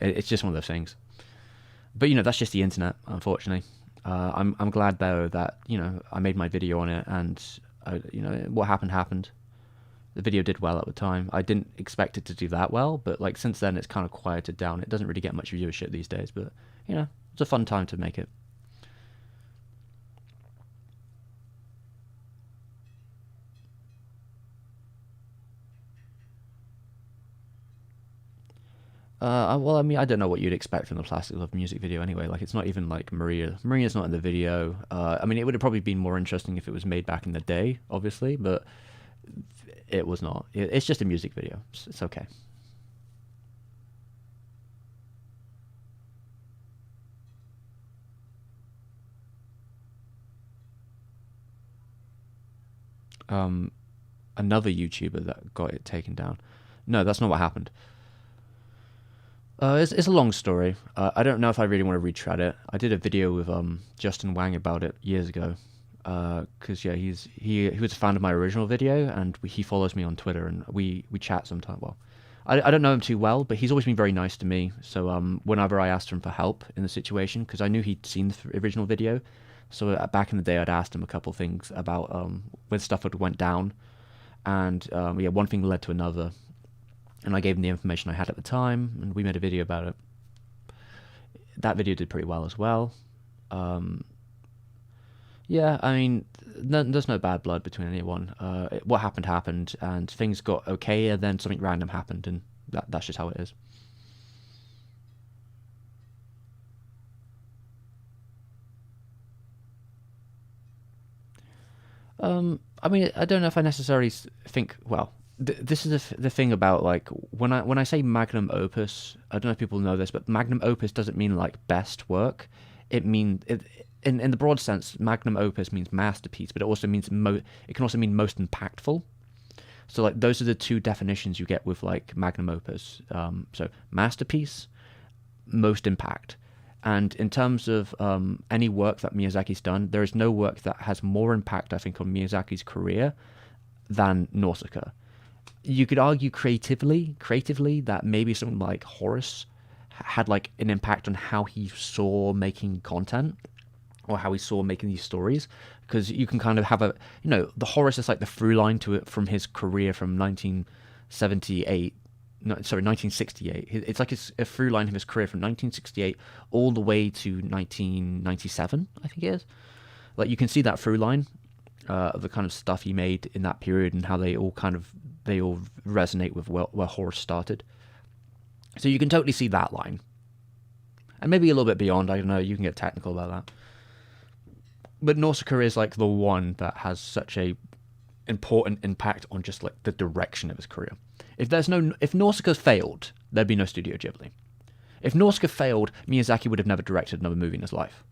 It's just one of those things. But that's just the internet, unfortunately. I'm glad though that I made my video on it, and what happened. The video did well at the time. I didn't expect it to do that well, but like since then it's kind of quieted down. It doesn't really get much viewership these days, but it's a fun time to make it. Well, I mean, I don't know what you'd expect from the Plastic Love music video anyway. Like, it's not even like Maria. Maria's not in the video. I mean, it would have probably been more interesting if it was made back in the day, obviously, but it was not. It's just a music video. It's okay. Um, Another YouTuber that got it taken down. No, that's not what happened. It's a long story. I don't know if I really want to retread it. I did a video with Justin Wang about it years ago. Because yeah, he was a fan of my original video, and he follows me on Twitter, and we chat sometimes. Well, I don't know him too well, but he's always been very nice to me. So whenever I asked him for help in the situation, because I knew he'd seen the original video, so back in the day I'd asked him a couple things about when stuff had went down, and yeah, one thing led to another, and I gave him the information I had at the time, and we made a video about it. That video did pretty well as well. Yeah, I mean, there's no bad blood between anyone. What happened, and things got okay, and then something random happened, and that's just how it is. I mean, I don't know if I necessarily think. Well, this is the thing about like when I say magnum opus. I don't know if people know this, but magnum opus doesn't mean like best work. It means in the broad sense, magnum opus means masterpiece, but it also means it can also mean most impactful. So like those are the two definitions you get with like magnum opus. So masterpiece, most impact. And in terms of any work that Miyazaki's done, there is no work that has more impact, I think, on Miyazaki's career than Nausicaa. You could argue creatively, that maybe something like Horus had like an impact on how he saw making content. or how he saw making these stories, because you can kind of have a, the horror is just like the through line to it from his career from 1978, no, sorry, 1968. It's like a through line of his career from 1968 all the way to 1997, I think it is. Like you can see that through line of the kind of stuff he made in that period and how they all resonate with where horror started. So you can totally see that line. And maybe a little bit beyond, I don't know, you can get technical about that. But Nausicaa is like the one that has such a important impact on just like the direction of his career. If Nausicaa failed, there'd be no Studio Ghibli. If Nausicaa failed, Miyazaki would have never directed another movie in his life.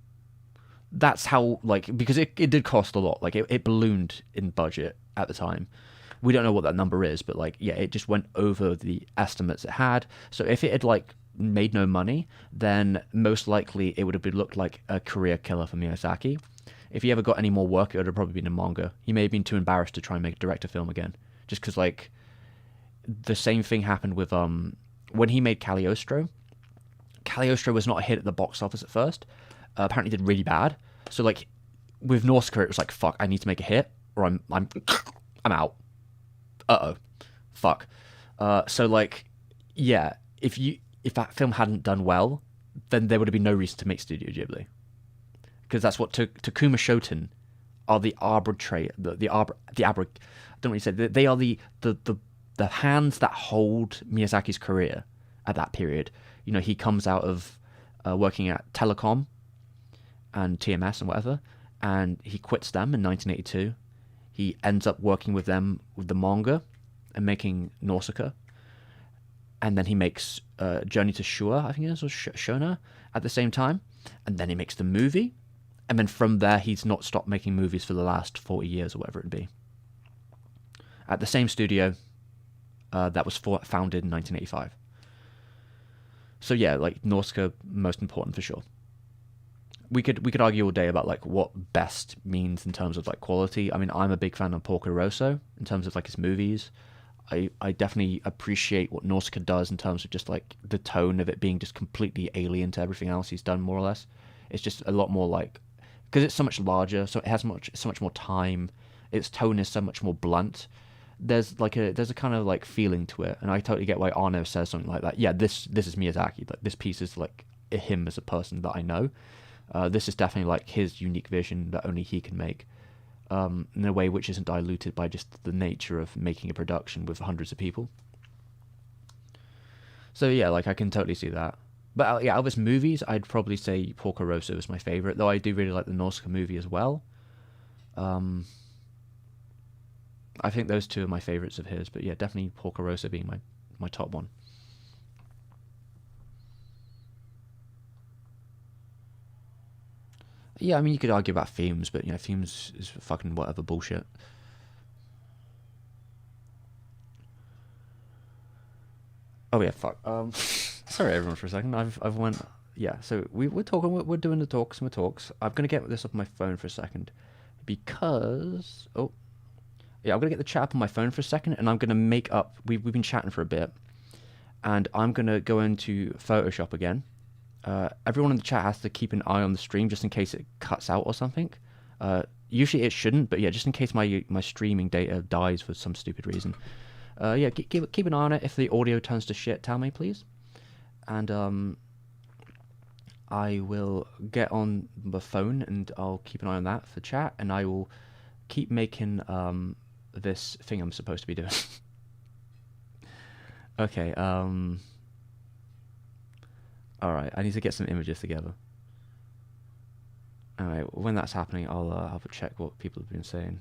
That's how, like, because it did cost a lot. Like, it ballooned in budget at the time. We don't know what that number is, but, like, yeah, it just went over the estimates it had. So if it had, like, made no money, then most likely it would have looked like a career killer for Miyazaki. If he ever got any more work, it would have probably been a manga. He may have been too embarrassed to try and make a director film again. Just because, like, the same thing happened with, when he made Cagliostro. Cagliostro was not a hit at the box office at first. Apparently did really bad. So, like, with Nausicaa, it was like, fuck, I need to make a hit, or I'm out. Uh-oh. Fuck. So, like, yeah, if that film hadn't done well, then there would have been no reason to make Studio Ghibli. Because that's what Takuma Shoten are the arbitrator, I don't really say, they are the hands that hold Miyazaki's career at that period. You know, he comes out of working at Telecom and TMS and whatever, and he quits them in 1982. He ends up working with them with the manga and making Nausicaa, and then he makes Journey to Shua, I think it is, or Shona, at the same time, and then he makes the movie, and then from there he's not stopped making movies for the last 40 years or whatever it'd be. At the same studio that was founded in 1985. So yeah, like Nausicaa, most important for sure. We could argue all day about like what best means in terms of like quality. I mean, I'm a big fan of Porco Rosso in terms of like his movies. I definitely appreciate what Nausicaa does in terms of just like the tone of it being just completely alien to everything else he's done, more or less. It's just a lot more like, because it's so much larger, so it has so much more time. Its tone is so much more blunt. There's a kind of like feeling to it, and I totally get why Arno says something like that. Yeah, this is Miyazaki. Like this piece is like him as a person that I know. This is definitely like his unique vision that only he can make, in a way which isn't diluted by just the nature of making a production with hundreds of people. So yeah, like I can totally see that. But yeah, out of his movies, I'd probably say Porco Rosso is my favorite, though I do really like the Nausicaa movie as well. I think those two are my favorites of his, but yeah, definitely Porco Rosso being my top one. Yeah, I mean, you could argue about themes, but, themes is fucking whatever bullshit. Oh, yeah, fuck. Sorry, everyone, for a second. I've went... Yeah, so we're talking, we're doing the talks and the talks. I'm going to get this up on my phone for a second, because... Oh. Yeah, I'm going to get the chat up on my phone for a second, and I'm going to make up... We've been chatting for a bit, and I'm going to go into Photoshop again. Everyone in the chat has to keep an eye on the stream just in case it cuts out or something. Usually it shouldn't, but yeah, just in case my streaming data dies for some stupid reason. Yeah, keep an eye on it. If the audio turns to shit, tell me, please. And I will get on the phone and I'll keep an eye on that for chat, and I will keep making this thing I'm supposed to be doing. Okay, alright, I need to get some images together. Alright, when that's happening, I'll have a check what people have been saying.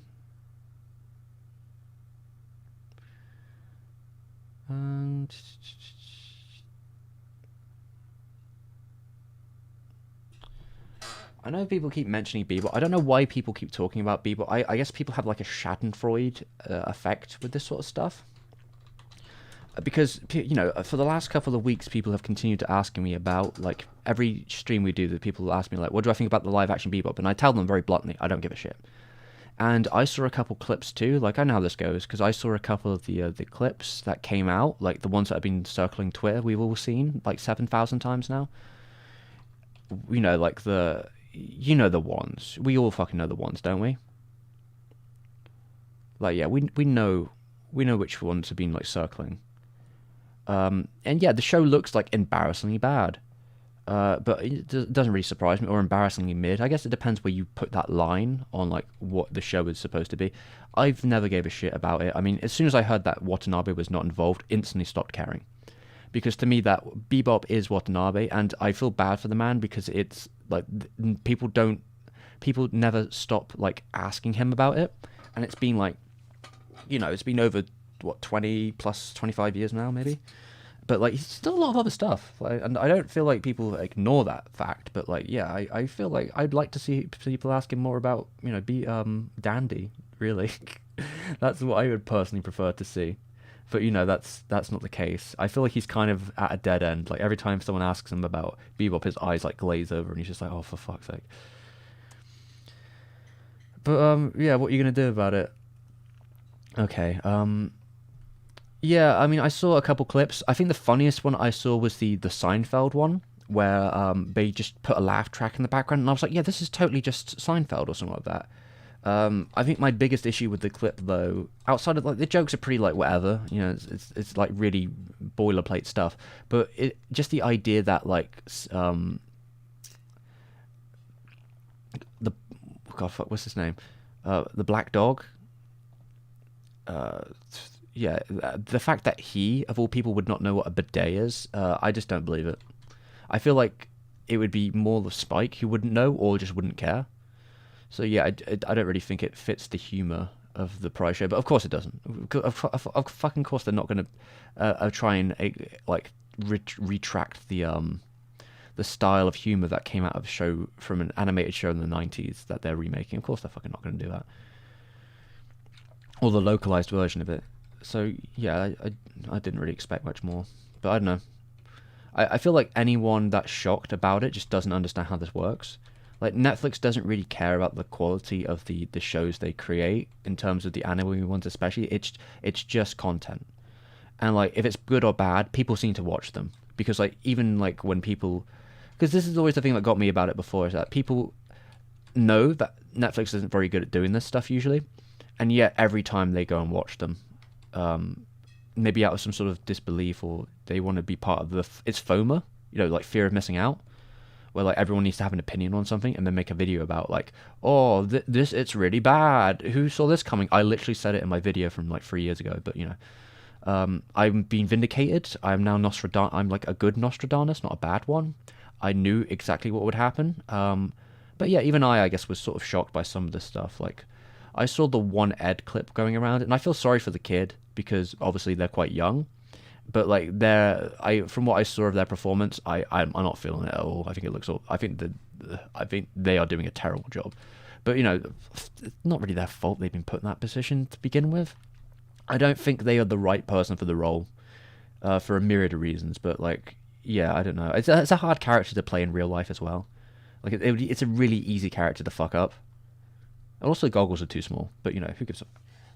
I know people keep mentioning Bebop. I don't know why people keep talking about Bebop. I guess people have like a Schadenfreude effect with this sort of stuff. Because, for the last couple of weeks, people have continued to ask me about, like, every stream we do, the people ask me, like, what do I think about the live-action Bebop? And I tell them very bluntly, I don't give a shit. And I saw a couple clips, too. Like, I know how this goes, because I saw a couple of the clips that came out, like, the ones that have been circling Twitter, we've all seen, like, 7,000 times now. Like, you know the ones. We all fucking know the ones, don't we? Like, yeah, we know which ones have been like circling. And yeah, the show looks like embarrassingly bad. But it doesn't really surprise me, or embarrassingly mid. I guess it depends where you put that line on like what the show is supposed to be. I've never gave a shit about it. I mean, as soon as I heard that Watanabe was not involved, instantly stopped caring. Because to me, that Bebop is Watanabe, and I feel bad for the man because it's like people never stop like asking him about it, and it's been like, it's been over what 20 plus 25 years now, maybe. But like, he's still a lot of other stuff, like, and I don't feel like people ignore that fact. But like, yeah, I feel like I'd like to see people asking more about be Dandy. Really, that's what I would personally prefer to see. But that's not the case. I feel like he's kind of at a dead end. Like every time someone asks him about Bebop, his eyes like glaze over, and he's just like, "Oh, for fuck's sake." But yeah, what are you gonna do about it? Okay. Yeah, I mean, I saw a couple clips. I think the funniest one I saw was the Seinfeld one, where they just put a laugh track in the background, and I was like, yeah, this is totally just Seinfeld or something like that. I think my biggest issue with the clip, though, outside of like the jokes are pretty like whatever, it's like really boilerplate stuff, but it just the idea that like the God fuck what's his name, the black dog, uh, yeah, the fact that he of all people would not know what a bidet is, I just don't believe it. I feel like it would be more the Spike who wouldn't know or just wouldn't care. So yeah, I don't really think it fits the humor of the Price show, but of course it doesn't. Of fucking course they're not gonna try and like retract the style of humor that came out of a show from an animated show in the '90s that they're remaking. Of course they're fucking not gonna do that, or the localized version of it. So yeah, I didn't really expect much more, but I don't know. I feel like anyone that's shocked about it just doesn't understand how this works. Like Netflix doesn't really care about the quality of the shows they create in terms of the anime ones, especially. It's just content, and like if it's good or bad, people seem to watch them because like even like when people, because this is always the thing that got me about it before is that people know that Netflix isn't very good at doing this stuff usually, and yet every time they go and watch them, maybe out of some sort of disbelief or they want to be part of it's FOMA, like fear of missing out, where like everyone needs to have an opinion on something and then make a video about like, oh, this it's really bad. Who saw this coming? I literally said it in my video from like 3 years ago, but I'm being vindicated. I'm now Nostradamus. I'm like a good Nostradamus, not a bad one. I knew exactly what would happen. But yeah, even I guess, was sort of shocked by some of this stuff. Like, I saw the one Ed clip going around, and I feel sorry for the kid because obviously they're quite young. But like from what I saw of their performance, I'm not feeling it at all. I think it looks all. I think they are doing a terrible job. But it's not really their fault they've been put in that position to begin with. I don't think they are the right person for the role, for a myriad of reasons. But like, yeah, I don't know. It's a hard character to play in real life as well. Like it's a really easy character to fuck up. And also, goggles are too small. But who gives a?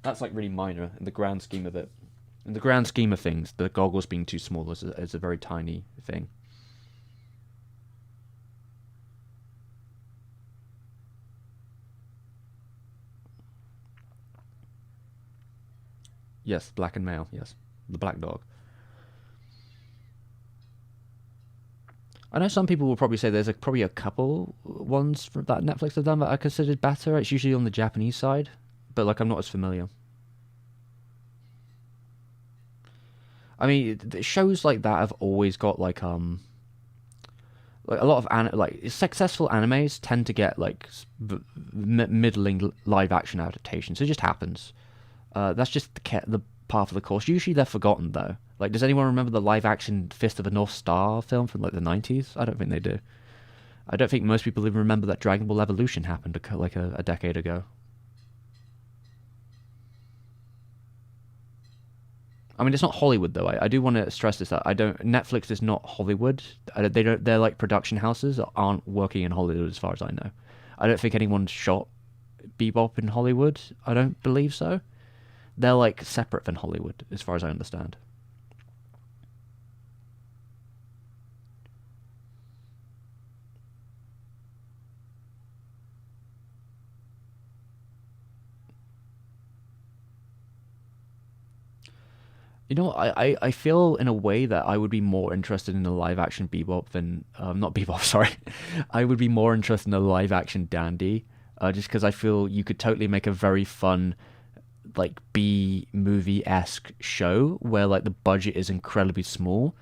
That's like really minor in the grand scheme of it. In the grand scheme of things, the goggles being too small is a very tiny thing. Yes, black and male. Yes, the black dog. I know some people will probably say there's probably a couple ones from that Netflix have done that are considered better. It's usually on the Japanese side, but like I'm not as familiar. I mean, shows like that have always got like a lot of like successful animes tend to get like middling live action adaptations. It just happens. That's just the part of the course. Usually they're forgotten though. Like, does anyone remember the live action Fist of the North Star film from like the '90s? I don't think they do. I don't think most people even remember that Dragon Ball Evolution happened like a decade ago. I mean, it's not Hollywood though. I do want to stress this, that I don't. Netflix is not Hollywood. They don't. They're like production houses that aren't working in Hollywood, as far as I know. I don't think anyone shot Bebop in Hollywood. I don't believe so. They're like separate from Hollywood, as far as I understand. You know, I feel in a way that I would be more interested in a live action Bebop than not Bebop, sorry. I would be more interested in a live action Dandy, just because I feel you could totally make a very fun like B movie esque show where like the budget is incredibly small,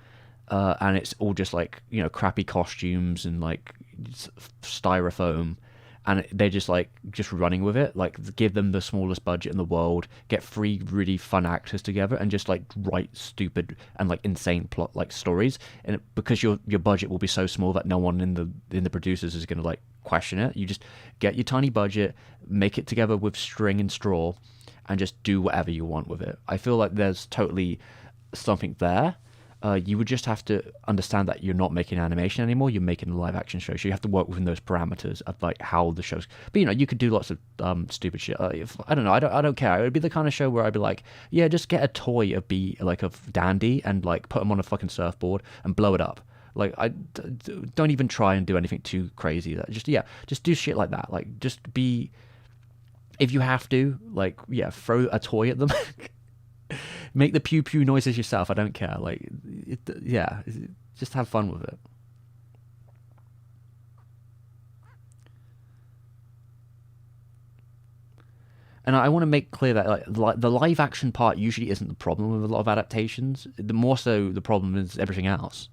and it's all just like crappy costumes and like styrofoam, and they're just like just running with it. Like give them the smallest budget in the world, get three really fun actors together, and just like write stupid and like insane plot like stories. And because your budget will be so small that no one in the producers is gonna like question it. You just get your tiny budget, make it together with string and straw, and just do whatever you want with it. I feel like there's totally something there. You would just have to understand that you're not making animation anymore. You're making a live action show, so you have to work within those parameters of like how the show's. But you could do lots of stupid shit. If, I don't know. I don't care. It would be the kind of show where I'd be like, yeah, just get a toy of Dandy and like put him on a fucking surfboard and blow it up. Like don't even try and do anything too crazy. Just do shit like that. Like just be, if you have to, like throw a toy at them. Make the pew pew noises yourself. I don't care. Like, just have fun with it. And I want to make clear that like the live action part usually isn't the problem with a lot of adaptations. The more so the problem is everything else.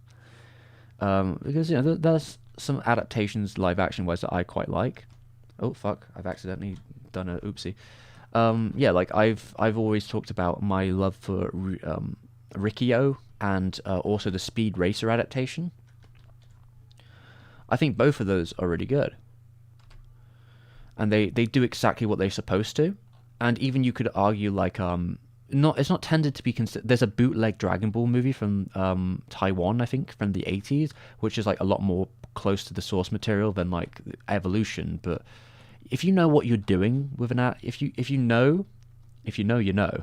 Because there's some adaptations live action wise that I quite like. Oh fuck! I've accidentally done a oopsie. Like I've always talked about my love for Rikio and also the Speed Racer adaptation. I think both of those are really good, and they do exactly what they're supposed to. And even you could argue like not it's not tended to be considered. There's a bootleg Dragon Ball movie from Taiwan, I think, from the 80s, which is like a lot more close to the source material than like Evolution, but if you know what you're doing with an app, if you know, you know.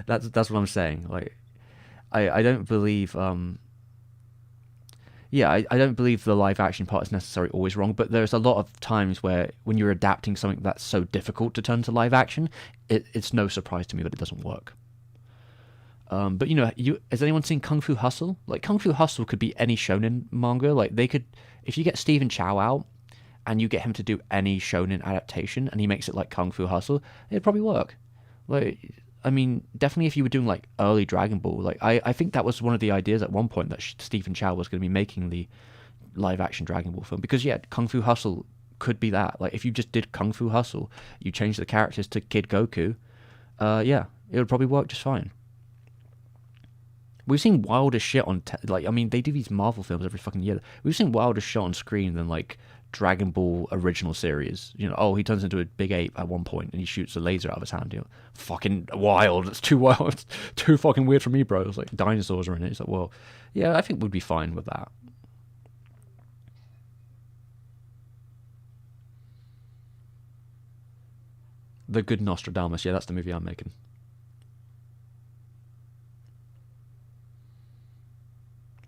That's what I'm saying. Like, I don't believe I don't believe the live action part is necessarily always wrong, but there's a lot of times where when you're adapting something that's so difficult to turn to live action, it's no surprise to me that it doesn't work. But has anyone seen Kung Fu Hustle? Like Kung Fu Hustle could be any shonen manga. Like they could, if you get Stephen Chow out and you get him to do any shonen adaptation and he makes it like Kung Fu Hustle, it'd probably work. Like, I mean, definitely if you were doing like early Dragon Ball, like I think that was one of the ideas at one point that Stephen Chow was going to be making the live action Dragon Ball film, because Kung Fu Hustle could be that. Like if you just did Kung Fu Hustle, you changed the characters to Kid Goku, it would probably work just fine. We've seen wilder shit on I mean, they do these Marvel films every fucking year. We've seen wilder shit on screen than like Dragon Ball original series. He turns into a big ape at one point and he shoots a laser out of his hand. Fucking wild. It's too wild. It's too fucking weird for me, bro. It's like dinosaurs are in it. It's like, well, yeah, I think we'd be fine with that. The Good Nostradamus. Yeah, that's the movie I'm making.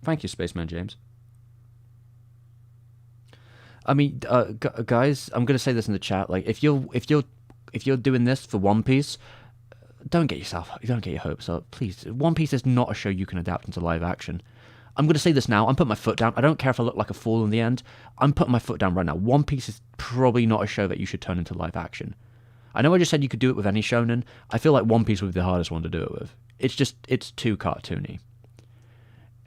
Thank you, Spaceman James. I mean, guys, I'm gonna say this in the chat. Like, if you're doing this for One Piece, don't get your hopes up, please. One Piece is not a show you can adapt into live action. I'm gonna say this now. I'm putting my foot down. I don't care if I look like a fool in the end. I'm putting my foot down right now. One Piece is probably not a show that you should turn into live action. I know I just said you could do it with any shonen. I feel like One Piece would be the hardest one to do it with. It's too cartoony.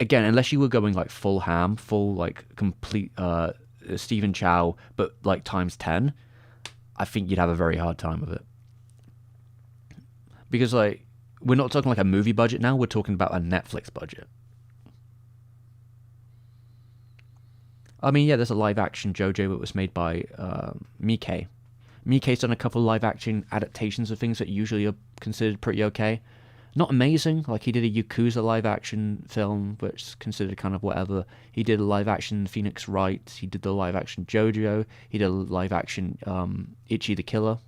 Again, unless you were going like full ham, full like complete Stephen Chow, but like times 10, I think you'd have a very hard time with it. Because like we're not talking like a movie budget now, we're talking about a Netflix budget. I mean, yeah, there's a live action JoJo that was made by Miike. Miike's done a couple of live action adaptations of things that usually are considered pretty okay. Not amazing, like he did a Yakuza live action film, which is considered kind of whatever. He did a live action Phoenix Wright. He did the live action JoJo. He did a live action Ichi the Killer.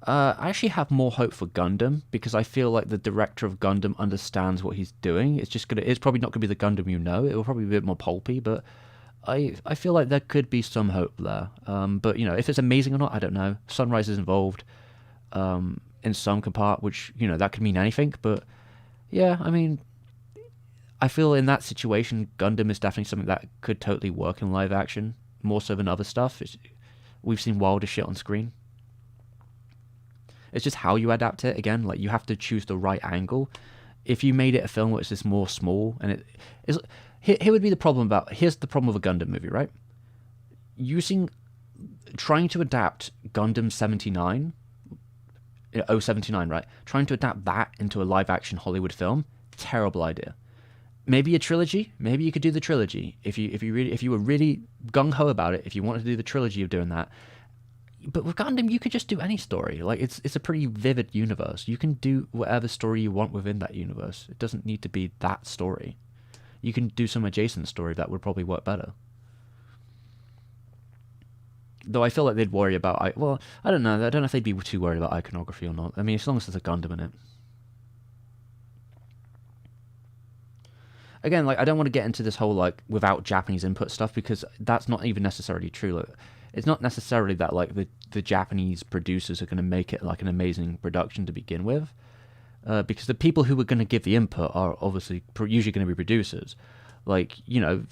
I actually have more hope for Gundam because I feel like the director of Gundam understands what he's doing. It's probably not gonna be the Gundam you know. It will probably be a bit more pulpy, but I feel like there could be some hope there. But you know, if it's amazing or not, I don't know. Sunrise is involved in some part, which you know that could mean anything. But yeah, I mean, I feel in that situation, Gundam is definitely something that could totally work in live action, more so than other stuff. We've seen wilder shit on screen. It's just how you adapt it. Again, like you have to choose the right angle. If you made it a film which is more small, and it is, here would be the problem about. Here's the problem with a Gundam movie, right? Trying to adapt Gundam 79, 079, right? Trying to adapt that into a live action Hollywood film, terrible idea. Maybe a trilogy. Maybe you could do the trilogy if you were really gung ho about it. If you wanted to do the trilogy of doing that, but with Gundam, you could just do any story. Like it's a pretty vivid universe. You can do whatever story you want within that universe. It doesn't need to be that story. You can do some adjacent story that would probably work better. Though I feel like they'd worry about I don't know. I don't know if they'd be too worried about iconography or not. I mean, as long as there's a Gundam in it. Again, like I don't want to get into this whole like without Japanese input stuff because that's not even necessarily true. Like, it's not necessarily that like the Japanese producers are going to make it like an amazing production to begin with, because the people who are going to give the input are obviously usually going to be producers. Like you know,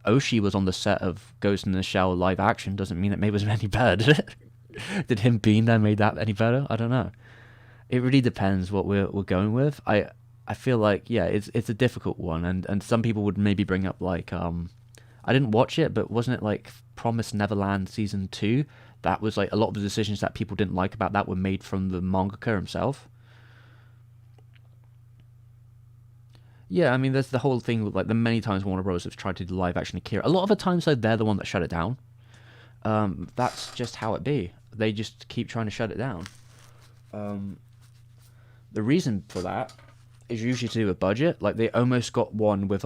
Oshii was on the set of Ghost in the Shell live action doesn't mean it made it any better, did it? Did him being there made that any better? I don't know. It really depends what we're going with. I feel like yeah, it's a difficult one, and some people would maybe bring up like I didn't watch it, but wasn't it like Promised Neverland season 2? That was like a lot of the decisions that people didn't like about that were made from the mangaka himself. Yeah, I mean, there's the whole thing with like the many times Warner Bros. Have tried to do live action Akira. A lot of the times though, they're the one that shut it down. That's just how it be. They just keep trying to shut it down. The reason for that is usually to do with budget. Like they almost got one with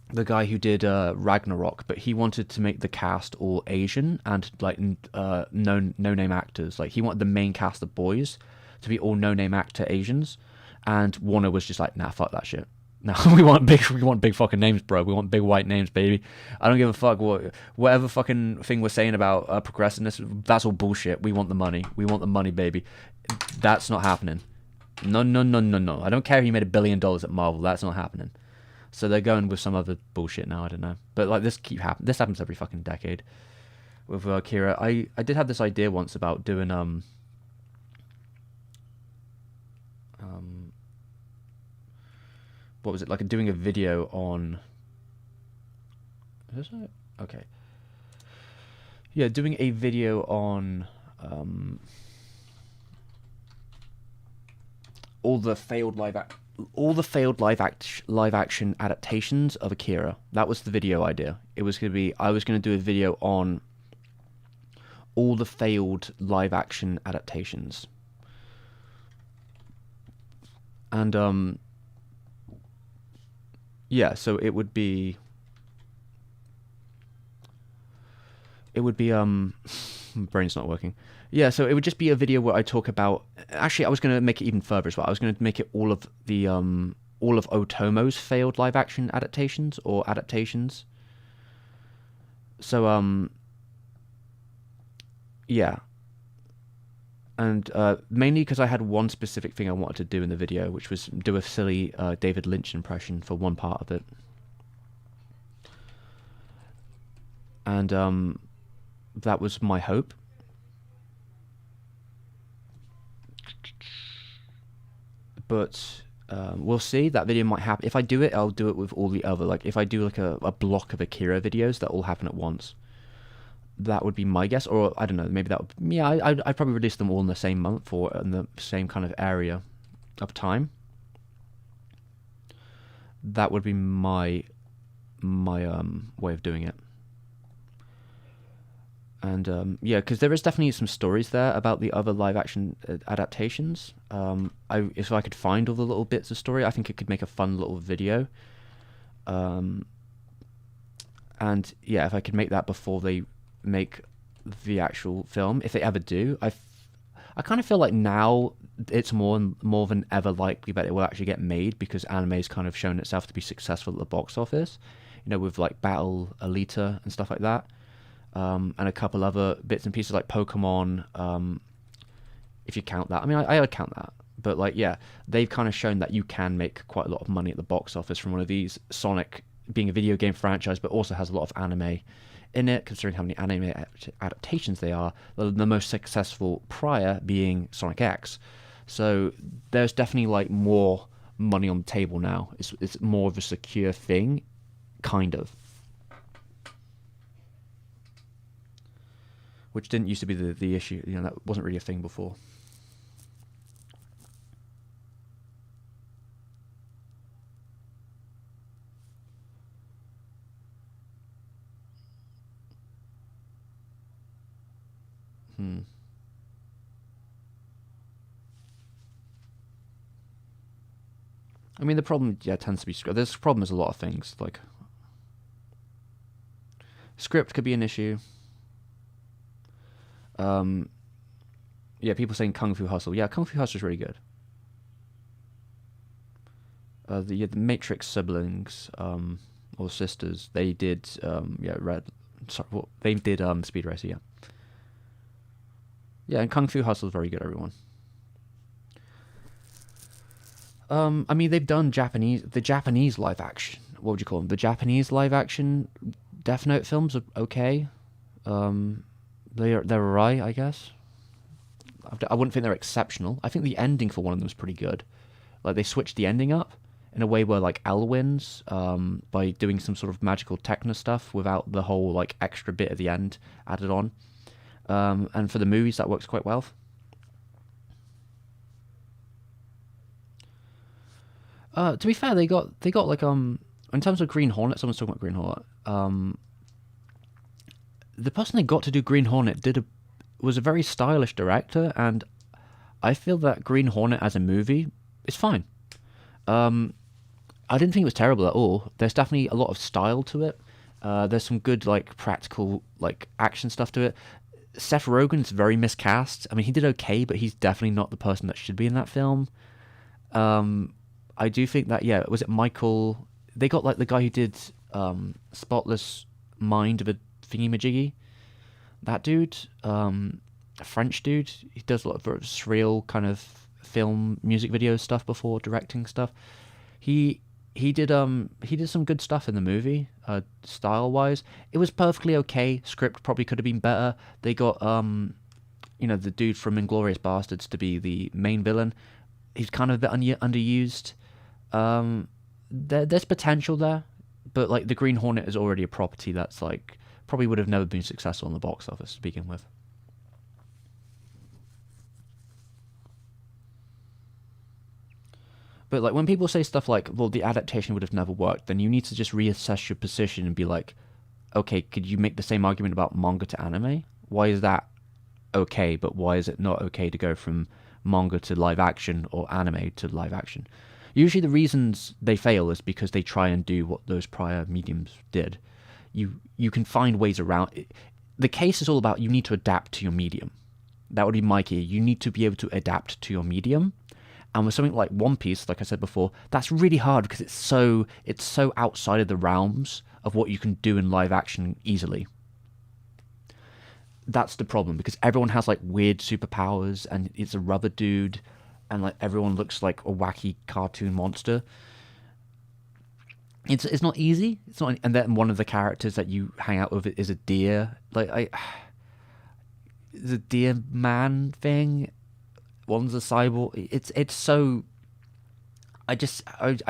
the guy who did Ragnarok, but he wanted to make the cast all Asian and like no name actors. Like he wanted the main cast of boys to be all no name actor Asians, and Warner was just like, nah, fuck that shit. No, we want big fucking names, bro. We want big white names, baby. I don't give a fuck whatever fucking thing we're saying about progressiveness. That's all bullshit. We want the money. We want the money, baby. That's not happening. No. I don't care if you made $1 billion at Marvel. That's not happening. So they're going with some other bullshit now. I don't know. But like this This happens every fucking decade with Akira. I did have this idea once about doing what was it, like doing a video on, is it? Okay. Yeah, doing a video on all the failed live action adaptations of Akira. That was the video idea. I was going to do a video on all the failed live action adaptations. And yeah, so it would be my brain's not working. Yeah, so it would just be a video where I talk about. Actually, I was going to make it even further as well. I was going to make it all of Otomo's failed live action adaptations or adaptations. So yeah, and mainly because I had one specific thing I wanted to do in the video, which was do a silly David Lynch impression for one part of it, and that was my hope. But we'll see. That video might happen. If I do it, I'll do it with all the other. Like, if I do like a block of Akira videos that all happen at once, that would be my guess. Or I don't know. Maybe that would. Yeah, I'd probably release them all in the same month or in the same kind of area of time. That would be my way of doing it. And yeah, because there is definitely some stories there about the other live action adaptations. If I could find all the little bits of story, I think it could make a fun little video. And yeah, if I could make that before they make the actual film, if they ever do, I kind of feel like now it's more than ever likely that it will actually get made because anime's kind of shown itself to be successful at the box office. with like Battle Alita and stuff like that, and a couple other bits and pieces like Pokemon. If you count that, I mean, I would count that. But like, yeah, they've kind of shown that you can make quite a lot of money at the box office from one of these. Sonic being a video game franchise, but also has a lot of anime in it, considering how many anime adaptations they are. The most successful prior being Sonic X. So there's definitely like more money on the table now. It's more of a secure thing, kind of. Which didn't used to be the issue. That wasn't really a thing before. Hmm. I mean, the problem, yeah, tends to be script. There's a problem with a lot of things. Like, script could be an issue. Um, yeah, people saying Kung Fu Hustle. Yeah, Kung Fu Hustle is really good. The Matrix siblings, or sisters, they did, Red. Sorry, well, they did Speed Racer. Yeah, yeah, and Kung Fu Hustle is very good. Everyone. I mean, they've done the Japanese live action. What would you call them? The Japanese live action Death Note films are okay. Um, they're alright, I guess. I wouldn't think they're exceptional. I think the ending for one of them is pretty good. Like they switched the ending up in a way where like L wins by doing some sort of magical techno stuff without the whole like extra bit at the end added on. And for the movies, that works quite well. To be fair, they got like in terms of Green Hornet. Someone's talking about Green Hornet. The person they got to do Green Hornet was a very stylish director, and I feel that Green Hornet as a movie is fine. I didn't think it was terrible at all. There's definitely a lot of style to it. There's some good like practical like action stuff to it. Seth Rogen's very miscast. I mean, he did okay, but he's definitely not the person that should be in that film. I do think that, yeah, was it Michael? They got like the guy who did Spotless Mind of a Thingy-majiggy. That dude, a French dude. He does a lot of surreal kind of film, music video stuff before directing stuff. He he did some good stuff in the movie, style wise. It was perfectly okay. Script probably could have been better. They got the dude from Inglourious Bastards to be the main villain. He's kind of a bit underused. There's potential there, but like the Green Hornet is already a property that's like probably would have never been successful in the box office to begin with. But like when people say stuff like, "Well, the adaptation would have never worked," then you need to just reassess your position and be like, "Okay, could you make the same argument about manga to anime? Why is that okay, but why is it not okay to go from manga to live action or anime to live action?" Usually, the reasons they fail is because they try and do what those prior mediums did. You can find ways around it. The case is all about you need to adapt to your medium. That would be my key. You need to be able to adapt to your medium. And with something like One Piece, like I said before, that's really hard because it's so outside of the realms of what you can do in live action easily. That's the problem because everyone has like weird superpowers and it's a rubber dude and like everyone looks like a wacky cartoon monster. It's not easy. It's not, and then one of the characters that you hang out with is a deer. The deer man thing. One's a cyborg. It's so. I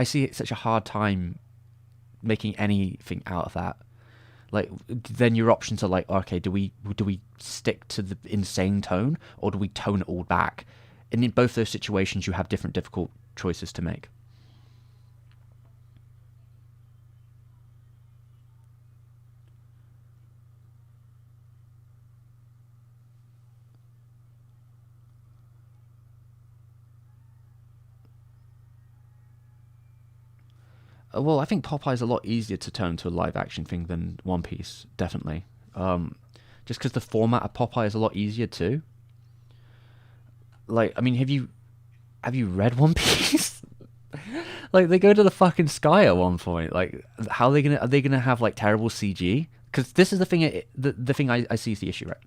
see such a hard time making anything out of that. Like then your options are like, okay, do we stick to the insane tone or do we tone it all back? And in both those situations, you have different difficult choices to make. Well, I think Popeye's a lot easier to turn into a live action thing than One Piece, definitely. Just because the format of Popeye is a lot easier too. Like, I mean, have you read One Piece? Like they go to the fucking sky at one point. Like how are they gonna have like terrible CG? Because this is the thing. The thing I see is the issue, right?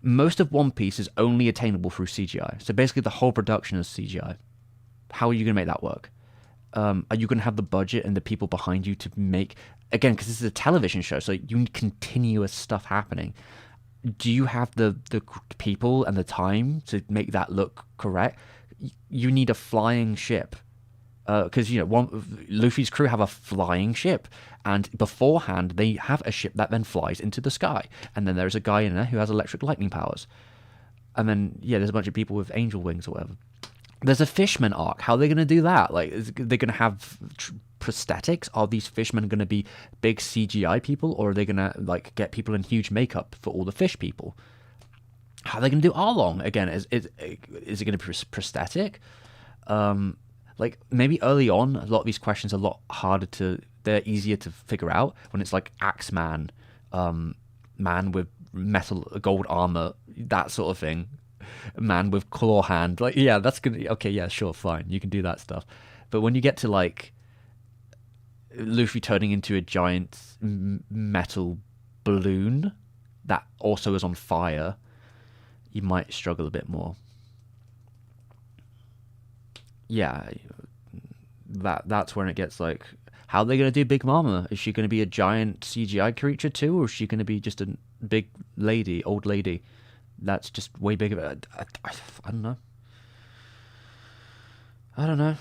Most of One Piece is only attainable through CGI. So basically, the whole production is CGI. How are you gonna make that work? Are you gonna have the budget and the people behind you to make again? Because this is a television show, so you need continuous stuff happening. Do you have the people and the time to make that look correct? You need a flying ship because you know Luffy's crew have a flying ship, and beforehand they have a ship that then flies into the sky, and then there's a guy in there who has electric lightning powers, and then yeah, there's a bunch of people with angel wings or whatever. There's a fishman arc. How are they going to do that? Like, they're going to have prosthetics? Are these fishmen going to be big CGI people, or are they going to like get people in huge makeup for all the fish people? How are they going to do Arlong again? Is it going to be prosthetic? Like maybe early on, a lot of these questions are a lot harder to. They're easier to figure out when it's like Axeman, man with metal gold armor, that sort of thing. Man with claw hand, like yeah, that's gonna okay, yeah, sure, fine, you can do that stuff. But when you get to like Luffy turning into a giant metal balloon that also is on fire, you might struggle a bit more. Yeah, that's when it gets like, how are they gonna do Big Mama? Is she gonna be a giant CGI creature too, or is she gonna be just a big lady, old lady? That's just way bigger. I don't know. I don't know.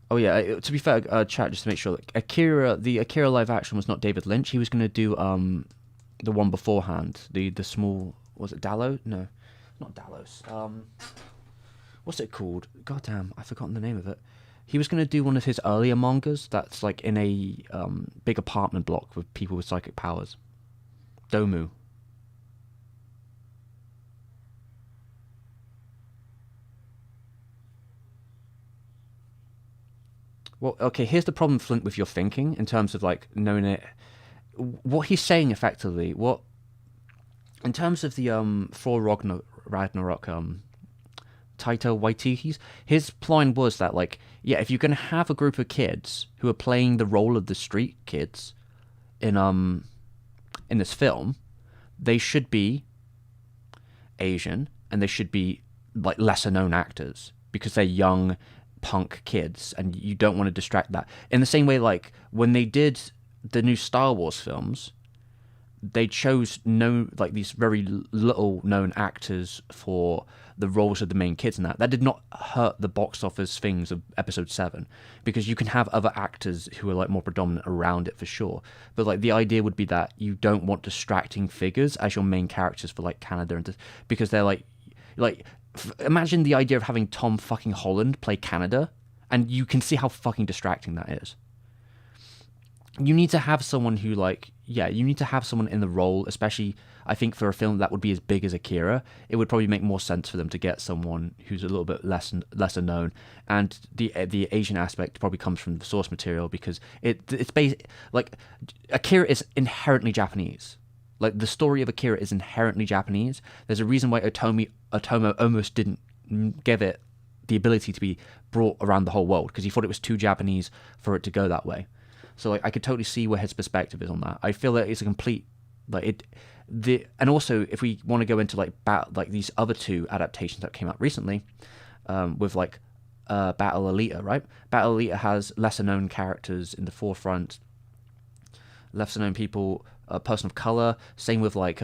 Oh yeah. To be fair, chat just to make sure. Like, the Akira live action was not David Lynch. He was gonna do the one beforehand. The small, was it Dallos? No, not Dallos. What's it called? God damn, I've forgotten the name of it. He was going to do one of his earlier mangas that's like in a big apartment block with people with psychic powers. Domu. Well, okay, here's the problem, Flint, with your thinking in terms of like knowing it. What he's saying effectively, what in terms of the Thor Ragnarok Taito Waititi's, his plan was that like, yeah, if you're gonna have a group of kids who are playing the role of the street kids in this film, they should be Asian and they should be like lesser known actors because they're young punk kids and you don't want to distract that. In the same way, like when they did the new Star Wars films, they chose no like these very little known actors for the roles of the main kids, and that did not hurt the box office things of episode 7 because you can have other actors who are like more predominant around it for sure, but like the idea would be that you don't want distracting figures as your main characters for like Canada and because they're like imagine the idea of having Tom fucking Holland play Canada, and you can see how fucking distracting that is. You need to have someone who like, yeah, you need to have someone in the role, especially I think for a film that would be as big as Akira, it would probably make more sense for them to get someone who's a little bit lesser known, and the Asian aspect probably comes from the source material because it's based like Akira is inherently Japanese. Like the story of Akira is inherently Japanese. There's a reason why Otomo almost didn't give it the ability to be brought around the whole world because he thought it was too Japanese for it to go that way. So like I could totally see where his perspective is on that. I feel that it's a complete like it and also if we want to go into like these other two adaptations that came out recently, with like Battle Alita, right? Battle Alita has lesser known characters in the forefront, lesser known people, a person of color. Same with like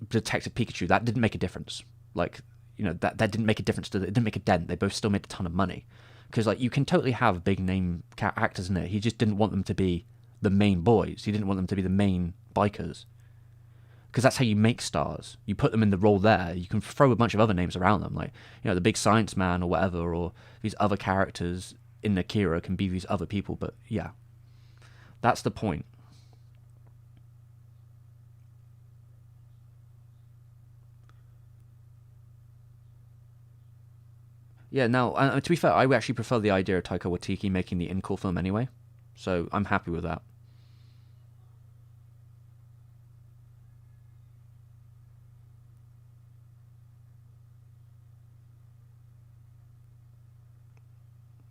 Detective Pikachu. That didn't make a difference. Like you know that didn't make a difference it didn't make a dent. They both still made a ton of money. Because like you can totally have big name actors in it. He just didn't want them to be the main boys. He didn't want them to be the main bikers. Because that's how you make stars. You put them in the role there. You can throw a bunch of other names around them, like you know the big science man or whatever, or these other characters in Akira can be these other people. But yeah, that's the point. Yeah, now, to be fair, I actually prefer the idea of Taika Waititi making the in-call film anyway, so I'm happy with that.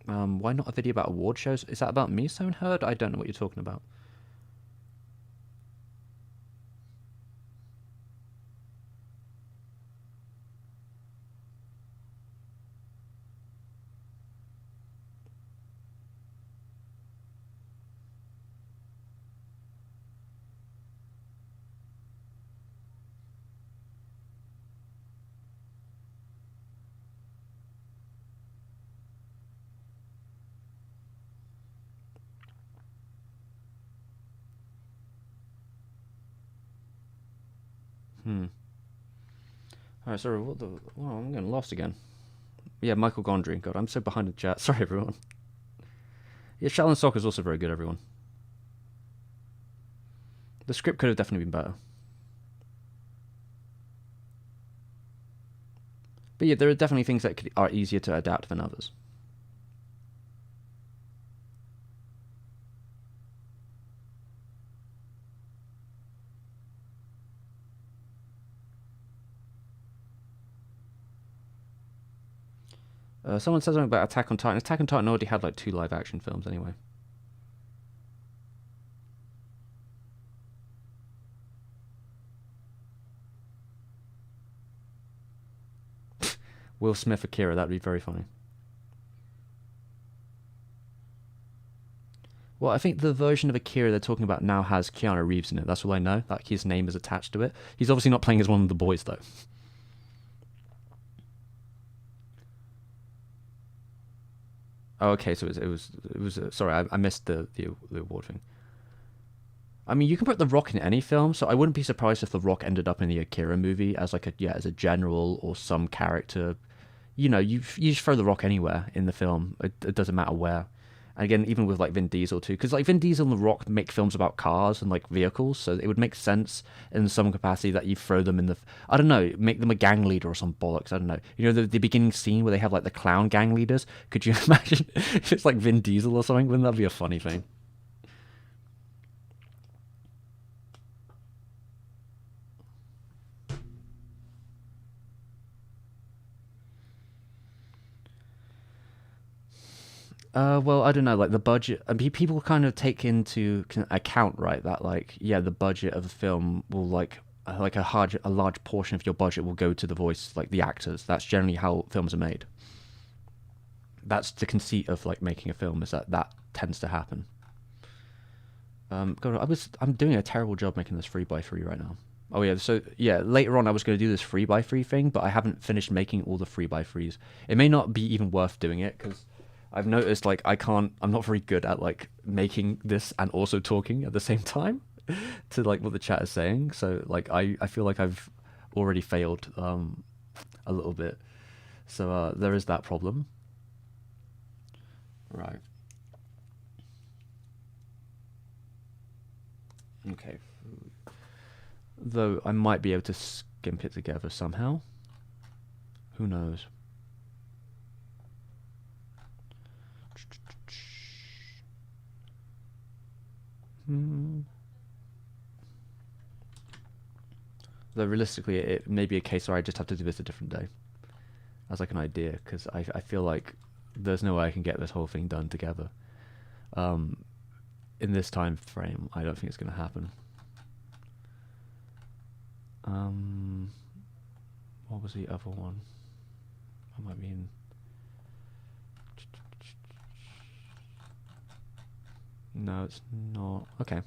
Why not a video about award shows? Is that about me, Stone Herd? I don't know what you're talking about. Hmm. All right, sorry. What the? Oh, I'm getting lost again. Yeah, Michael Gondry. God, I'm so behind the chat. Sorry, everyone. Yeah, Shaolin Soccer is also very good, everyone. The script could have definitely been better. But yeah, there are definitely things that are easier to adapt than others. Someone says something about Attack on Titan. Attack on Titan already had like 2 live-action films anyway. Will Smith Akira, that'd be very funny. Well, I think the version of Akira they're talking about now has Keanu Reeves in it. That's all I know. Like his name is attached to it. He's obviously not playing as one of the boys though. Oh, okay, so it was. Sorry, I missed the award thing. I mean, you can put The Rock in any film, so I wouldn't be surprised if The Rock ended up in the Akira movie as like a yeah as a general or some character. You just throw The Rock anywhere in the film. It doesn't matter where. And again, even with like Vin Diesel too, because like Vin Diesel and The Rock make films about cars and like vehicles, so it would make sense in some capacity that you throw them in the. I don't know, make them a gang leader or some bollocks. I don't know. The beginning scene where they have like the clown gang leaders. Could you imagine if it's like Vin Diesel or something? Wouldn't that be a funny thing? Well, I don't know, like the budget. I mean, people kind of take into account, right, that like, yeah, the budget of the film will like a large portion of your budget will go to the voice, like the actors. That's generally how films are made. That's the conceit of like making a film is that tends to happen. God, I'm doing a terrible job making this 3x3 right now. Oh yeah, so yeah, later on I was going to do this 3x3 thing, but I haven't finished making all the 3x3s. It may not be even worth doing it because I've noticed like I'm not very good at like making this and also talking at the same time to like what the chat is saying. So like I feel like I've already failed a little bit. So there is that problem. Right. Okay. Though I might be able to skimp it together somehow. Who knows? Hmm. Though realistically, it may be a case where I just have to do this a different day as like an idea because I feel like there's no way I can get this whole thing done together. Um, in this time frame, I don't think it's going to happen. Um, what was the other one? I might be in. No, it's not. Okay.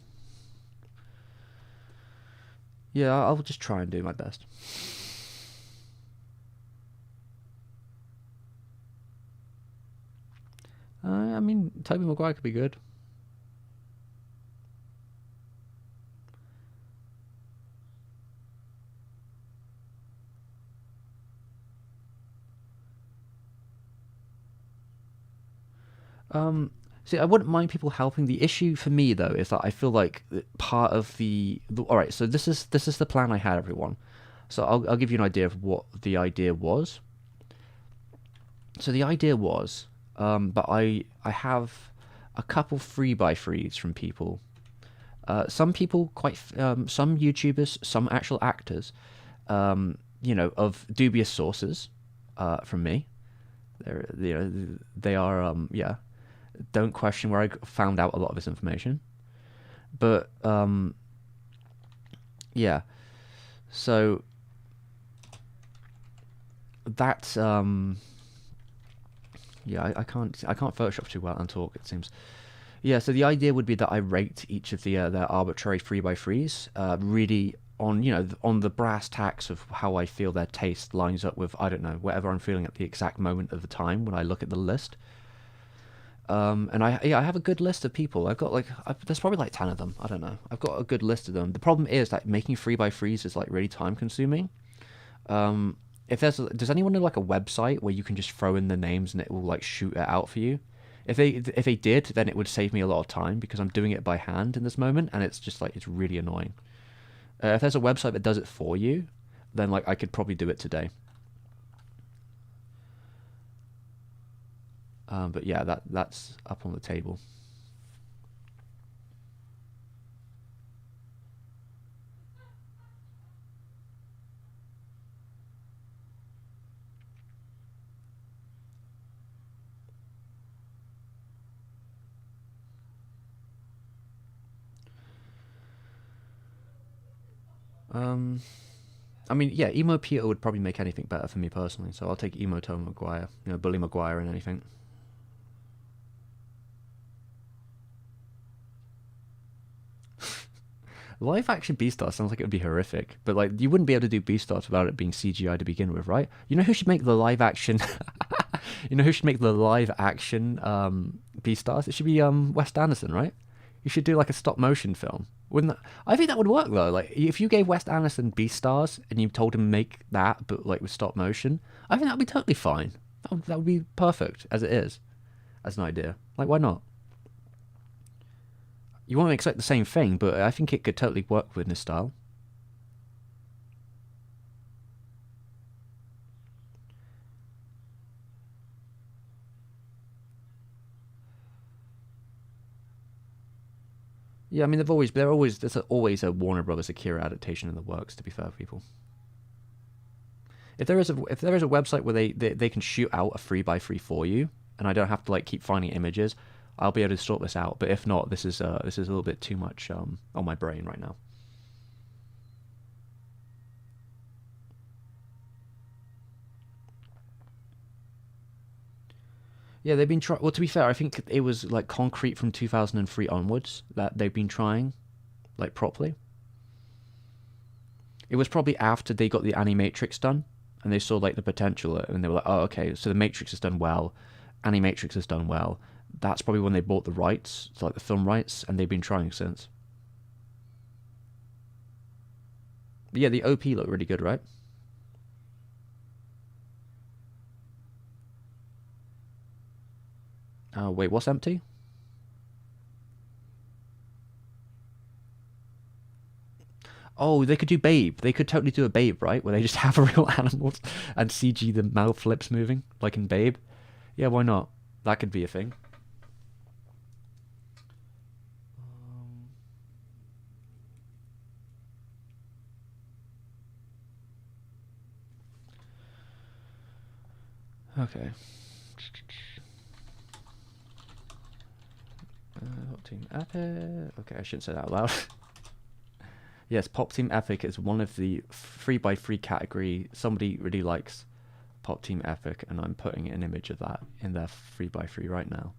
Yeah, I'll just try and do my best. I mean, Tobey Maguire could be good. Um, See, I wouldn't mind people helping. The issue for me though is that I feel like part of all right. So this is the plan I had, everyone. So I'll give you an idea of what the idea was. So the idea was, but I have a couple free by frees from people. Some people some YouTubers, some actual actors, of dubious sources, from me. They are, yeah. Don't question where I found out a lot of this information, but yeah. So that yeah, I can't Photoshop too well and talk. It seems. Yeah, so the idea would be that I rate each of their arbitrary 3x3s, really on on the brass tacks of how I feel their taste lines up with, I don't know, whatever I'm feeling at the exact moment of the time when I look at the list. And I have a good list of people. There's probably like 10 of them. I don't know. I've got a good list of them. The problem is that making 3x3s is like really time consuming. If does anyone know like a website where you can just throw in the names and it will like shoot it out for you? If they did, then it would save me a lot of time because I'm doing it by hand in this moment, and it's just like it's really annoying. If there's a website that does it for you, then like I could probably do it today. But yeah, that's up on the table. Um, I mean, yeah, Emo Peter would probably make anything better for me personally, so I'll take Emo Tone Maguire, Bully Maguire and anything. Live action Beastars sounds like it would be horrific, but like you wouldn't be able to do Beastars without it being CGI to begin with, right? You know who should make the live action? You know who should make the live action Beastars? It should be Wes Anderson, right? You should do like a stop motion film. Wouldn't that? I think that would work though. Like if you gave Wes Anderson Beastars and you told him make that, but like with stop motion, I think that'd be totally fine. That would be perfect as it is, as an idea. Like why not? You want to expect the same thing, but I think it could totally work with this style. Yeah, I mean, there's always a Warner Brothers Akira adaptation in the works. To be fair, people, if there is a website where they can shoot out a 3x3 for you, and I don't have to like keep finding images, I'll be able to sort this out. But if not, this is a little bit too much on my brain right now. Yeah, they've been trying. Well, to be fair, I think it was like Concrete from 2003 onwards that they've been trying, like properly. It was probably after they got the Animatrix done, and they saw like the potential, and they were like, oh, okay, so the Matrix has done well, Animatrix has done well. That's probably when they bought the rights, so like the film rights, and they've been trying since. But yeah, the OP looked really good, right? Wait, what's empty? Oh, they could do Babe. They could totally do a Babe, right? Where they just have real animals and CG the mouth lips moving, like in Babe. Yeah, why not? That could be a thing. Okay. Pop Team Epic. Okay, I shouldn't say that out loud. Yes, Pop Team Epic is one of the 3x3 category. Somebody really likes Pop Team Epic, and I'm putting an image of that in their 3x3 right now.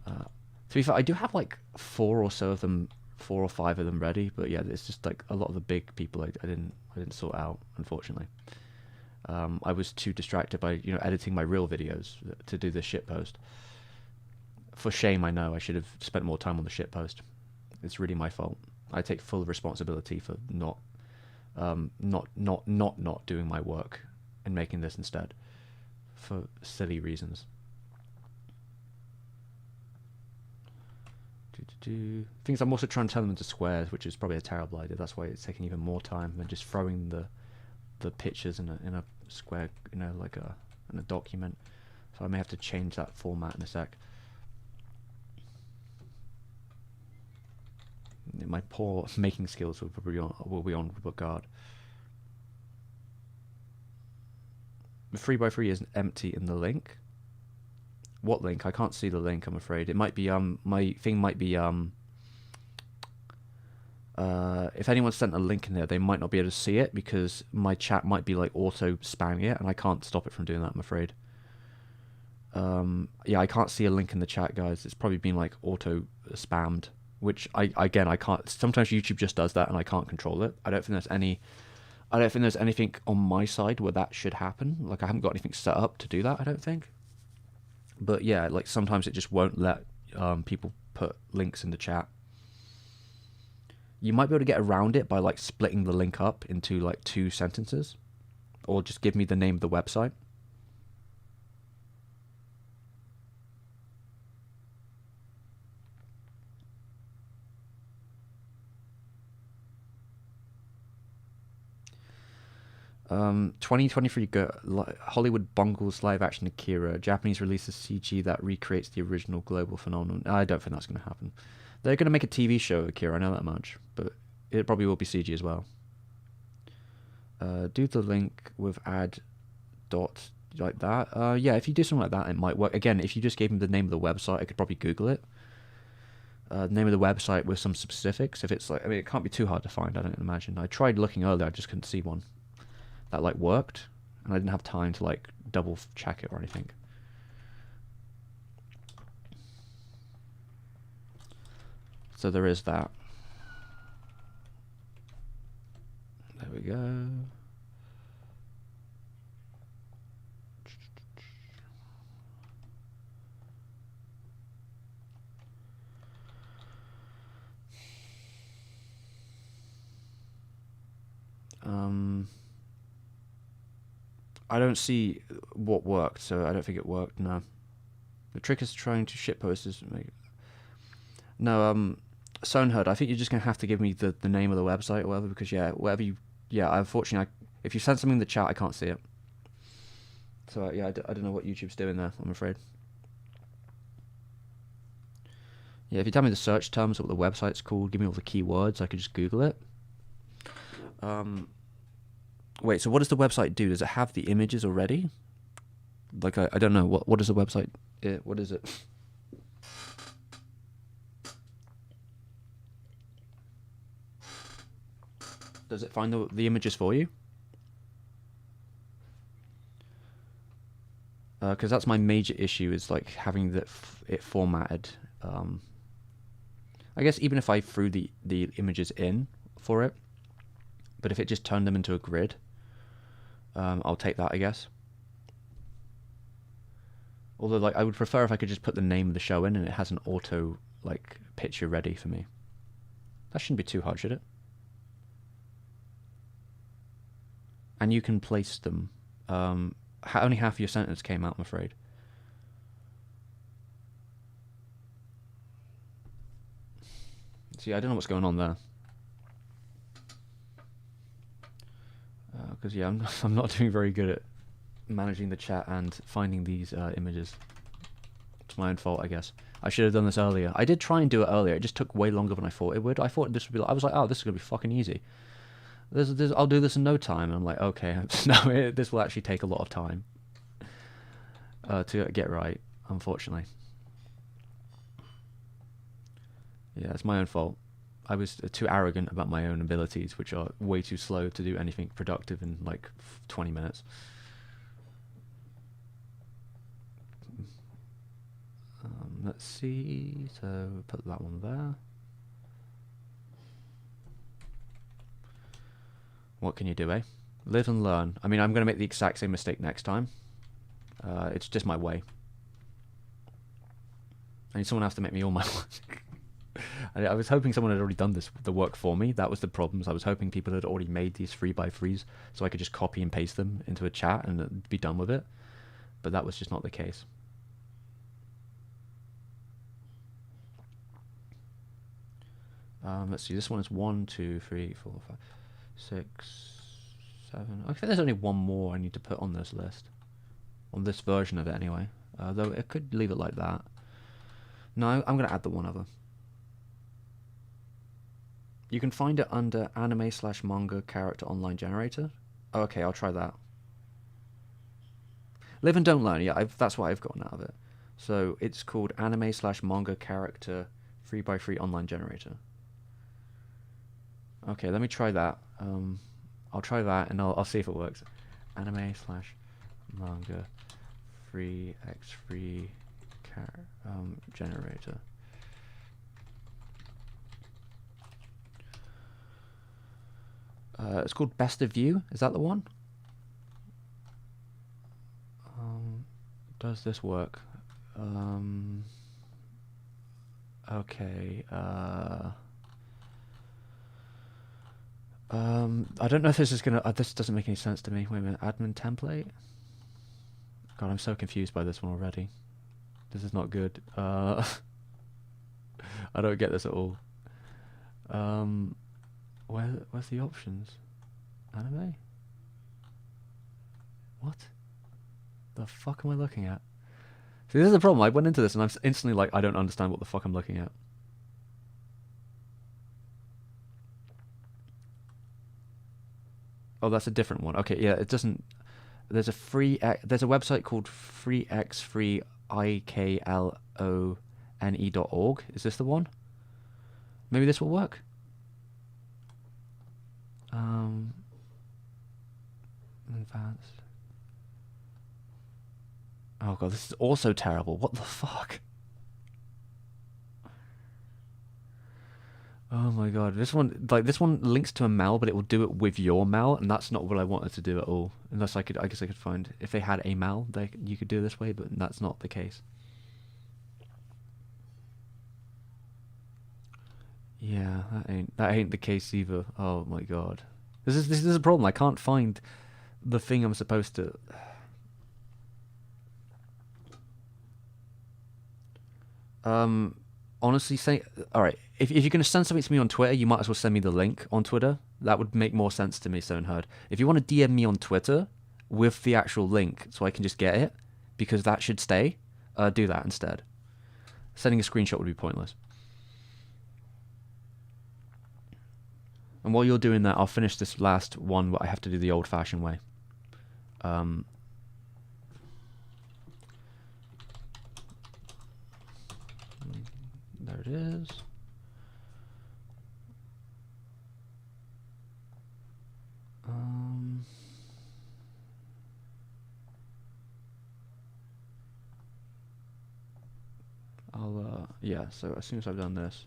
To be fair, I do have like four or so of them, 4 or 5 of them ready, but yeah, it's just like a lot of the big people I didn't sort out, unfortunately. I was too distracted by editing my real videos to do the shit post. For shame, I know I should have spent more time on the shit post. It's really my fault. I take full responsibility for not doing my work and making this instead for silly reasons. Things I'm also trying to turn them into squares, which is probably a terrible idea. That's why it's taking even more time than just throwing the pictures in a square, like a and a document. So I may have to change that format in a sec. My poor making skills will be on regard. The 3x3 is empty in the link. What link? I can't see the link, I'm afraid. It might be my thing might be if anyone sent a link in there, they might not be able to see it because my chat might be like auto spamming it, and I can't stop it from doing that, I'm afraid. Yeah, I can't see a link in the chat, guys. It's probably been like auto spammed, which I can't. Sometimes YouTube just does that, and I can't control it. I don't think there's anything on my side where that should happen. Like, I haven't got anything set up to do that, I don't think. But yeah, like sometimes it just won't let people put links in the chat. You might be able to get around it by like splitting the link up into like 2 sentences, or just give me the name of the website. 2023 Hollywood bungles live action Akira. Japanese releases CG that recreates the original global phenomenon. I don't think that's going to happen. They're going to make a TV show of Akira, I know that much, but it probably will be CG as well. Do the link with add dot like that. Yeah, if you do something like that, it might work. Again, if you just gave him the name of the website, I could probably Google it. Name of the website with some specifics. If it's like, I mean, it can't be too hard to find, I don't imagine. I tried looking earlier, I just couldn't see one that like worked, and I didn't have time to like double check it or anything. So there is that. There we go. I don't see what worked, so I don't think it worked, no. The trick is trying to shit posters. No, Soneherd, I think you're just going to have to give me the name of the website or whatever, because, yeah, whatever you... Yeah, unfortunately, if you send something in the chat, I can't see it. So, yeah, I don't know what YouTube's doing there, I'm afraid. Yeah, if you tell me the search terms, what the website's called, give me all the keywords, I could just Google it. Wait, so what does the website do? Does it have the images already? Like, I don't know. What is the website? What is it? Does it find the images for you? Because that's my major issue, is like having it formatted. I guess even if I threw the images in for it, but if it just turned them into a grid, I'll take that, I guess. Although, like, I would prefer if I could just put the name of the show in and it has an auto, like, picture ready for me. That shouldn't be too hard, should it? And you can place them. Only half of your sentence came out, I'm afraid. See, I don't know what's going on there. Because, yeah, I'm not doing very good at managing the chat and finding these images. It's my own fault, I guess. I should have done this earlier. I did try and do it earlier. It just took way longer than I thought it would. I thought this would be like, I was like, oh, this is going to be fucking easy. I'll do this in no time. And I'm like, okay, no, this will actually take a lot of time to get right, unfortunately. Yeah, it's my own fault. I was too arrogant about my own abilities, which are way too slow to do anything productive in like 20 minutes. Let's see, so put that one there. What can you do, eh? Live and learn. I mean, I'm going to make the exact same mistake next time. It's just my way. I need someone else to make me all my work. I was hoping someone had already done the work for me. That was the problem. I was hoping people had already made these 3x3s so I could just copy and paste them into a chat and be done with it. But that was just not the case. Let's see. This one is 1, 2, 3, 4, 5, 6, 7. I think there's only one more I need to put on this list. on this version of it anyway. Though it could leave it like that. No, I'm gonna add the one other. You can find it under anime/manga character online generator. Oh, okay, I'll try that. Live and don't learn. Yeah, that's what I've gotten out of it. So it's called anime/manga character 3x3 online generator. Okay, let me try that. I'll try that and I'll see if it works. Anime/manga 3x3 generator. It's called Best of View. Is that the one? Does this work? Okay. I don't know if this is gonna. This doesn't make any sense to me. Wait a minute. Admin template. God, I'm so confused by this one already. This is not good. I don't get this at all. Where's the options? Anime? What? The fuck am I looking at? See, this is the problem. I went into this and I'm instantly like, I don't understand what the fuck I'm looking at. Oh, that's a different one. Okay, yeah, it doesn't. There's a there's a website called freex3iklone.org. Is this the one? Maybe this will work. Advanced. Oh god, this is also terrible. What the fuck? Oh my god, this one links to a Mal, but it will do it with your Mal, and that's not what I wanted to do at all. Unless I guess I could find if they had a Mal, you could do it this way, but that's not the case. Yeah, that ain't the case either. Oh my god, this is a problem. I can't find the thing I'm supposed to. Honestly, say all right. If you're gonna send something to me on Twitter, you might as well send me the link on Twitter. That would make more sense to me, Stoneheard. If you want to DM me on Twitter with the actual link, so I can just get it, because that should stay. Do that instead. Sending a screenshot would be pointless. And while you're doing that, I'll finish this last one, but I have to do the old-fashioned way. There it is. Yeah, so as soon as I've done this.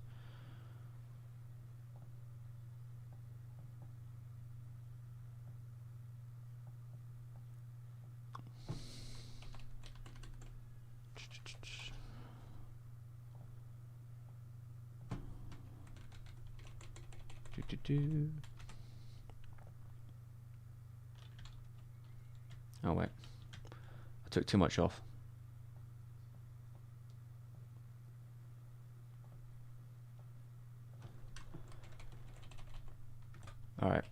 Oh wait, I took too much off. All right.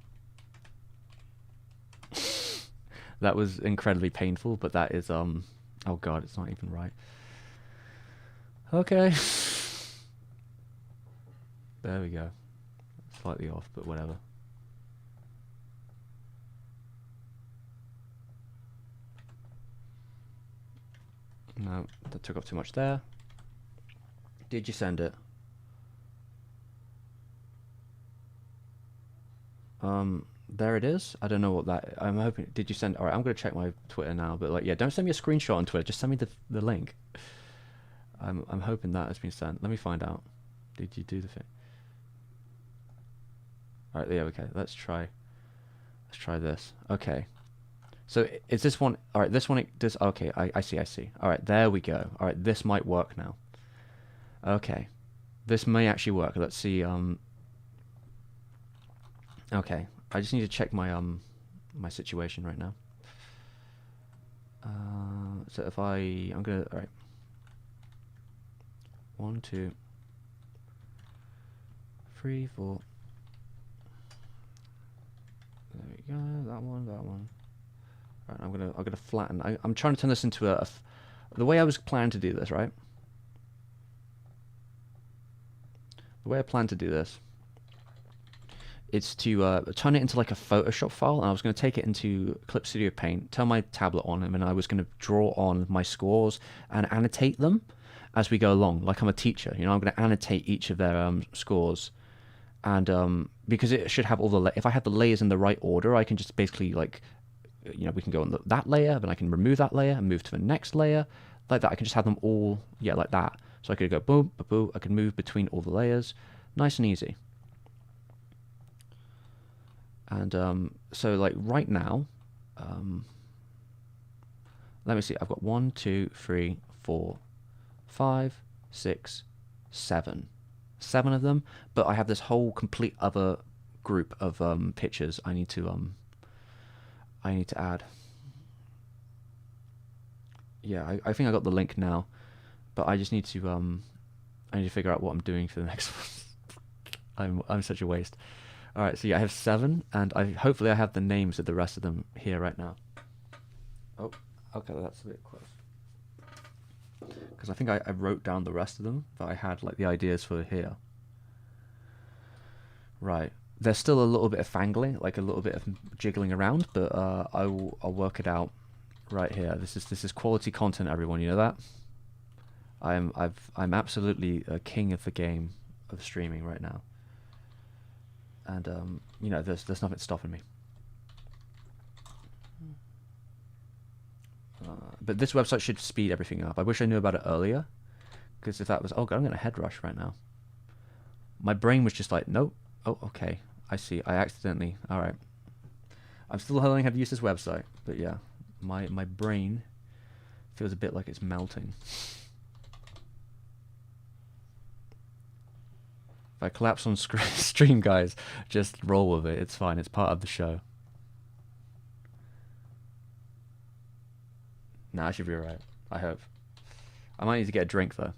That was incredibly painful, but that is oh god, it's not even right. Okay. There we go. Slightly off, but whatever. No, that took up too much there. Did you send it? There it is. I don't know what that. I'm hoping. Did you send? All right, I'm gonna check my Twitter now. But like, yeah, don't send me a screenshot on Twitter. Just send me the link. I'm hoping that has been sent. Let me find out. Did you do the thing? All right, yeah, okay. Let's try this. Okay. So is this one? All right, this one it does. Okay, I see. All right, there we go. All right, this might work now. Okay, this may actually work. Let's see. Okay, I just need to check my my situation right now. So if I'm gonna. All right. 1, 2, 3, 4. There we go. That one. Right, I'm gonna flatten. I'm trying to turn this into the way I was planning to do this, right? The way I plan to do this is to turn it into like a Photoshop file, and I was going to take it into Clip Studio Paint, turn my tablet on, and then I was going to draw on my scores and annotate them as we go along, like I'm a teacher. You know, I'm going to annotate each of their scores, and because it should have all the if I have the layers in the right order, I can just basically like, you know, we can go on that layer, then I can remove that layer and move to the next layer, like that. I can just have them all, yeah, like that. So I could go boom, boom, boom. I could move between all the layers, nice and easy. And so like right now, let me see. I've got 1, 2, 3, 4, 5, 6, 7, 7 of them. But I have this whole complete other group of pictures I need to add. Yeah, I think I got the link now, but I just need to I need to figure out what I'm doing for the next one. I'm such a waste. All right, so yeah, I have 7, and hopefully I have the names of the rest of them here right now. Oh, okay, that's a bit close. Because I think I wrote down the rest of them, but I had like the ideas for here. Right, there's still a little bit of fangling, like a little bit of jiggling around, but I'll work it out right here. This is quality content, everyone. You know that? I'm absolutely a king of the game of streaming right now. And you know, there's nothing stopping me. But this website should speed everything up. I wish I knew about it earlier, because if that was, oh god, I'm gonna head rush right now. My brain was just like, nope. Oh, okay, I see. I accidentally. All right. I'm still learning how to use this website, but yeah, my brain feels a bit like it's melting. If I collapse on stream, guys, just roll with it. It's fine. It's part of the show. Nah, I should be alright. I hope. I might need to get a drink, though.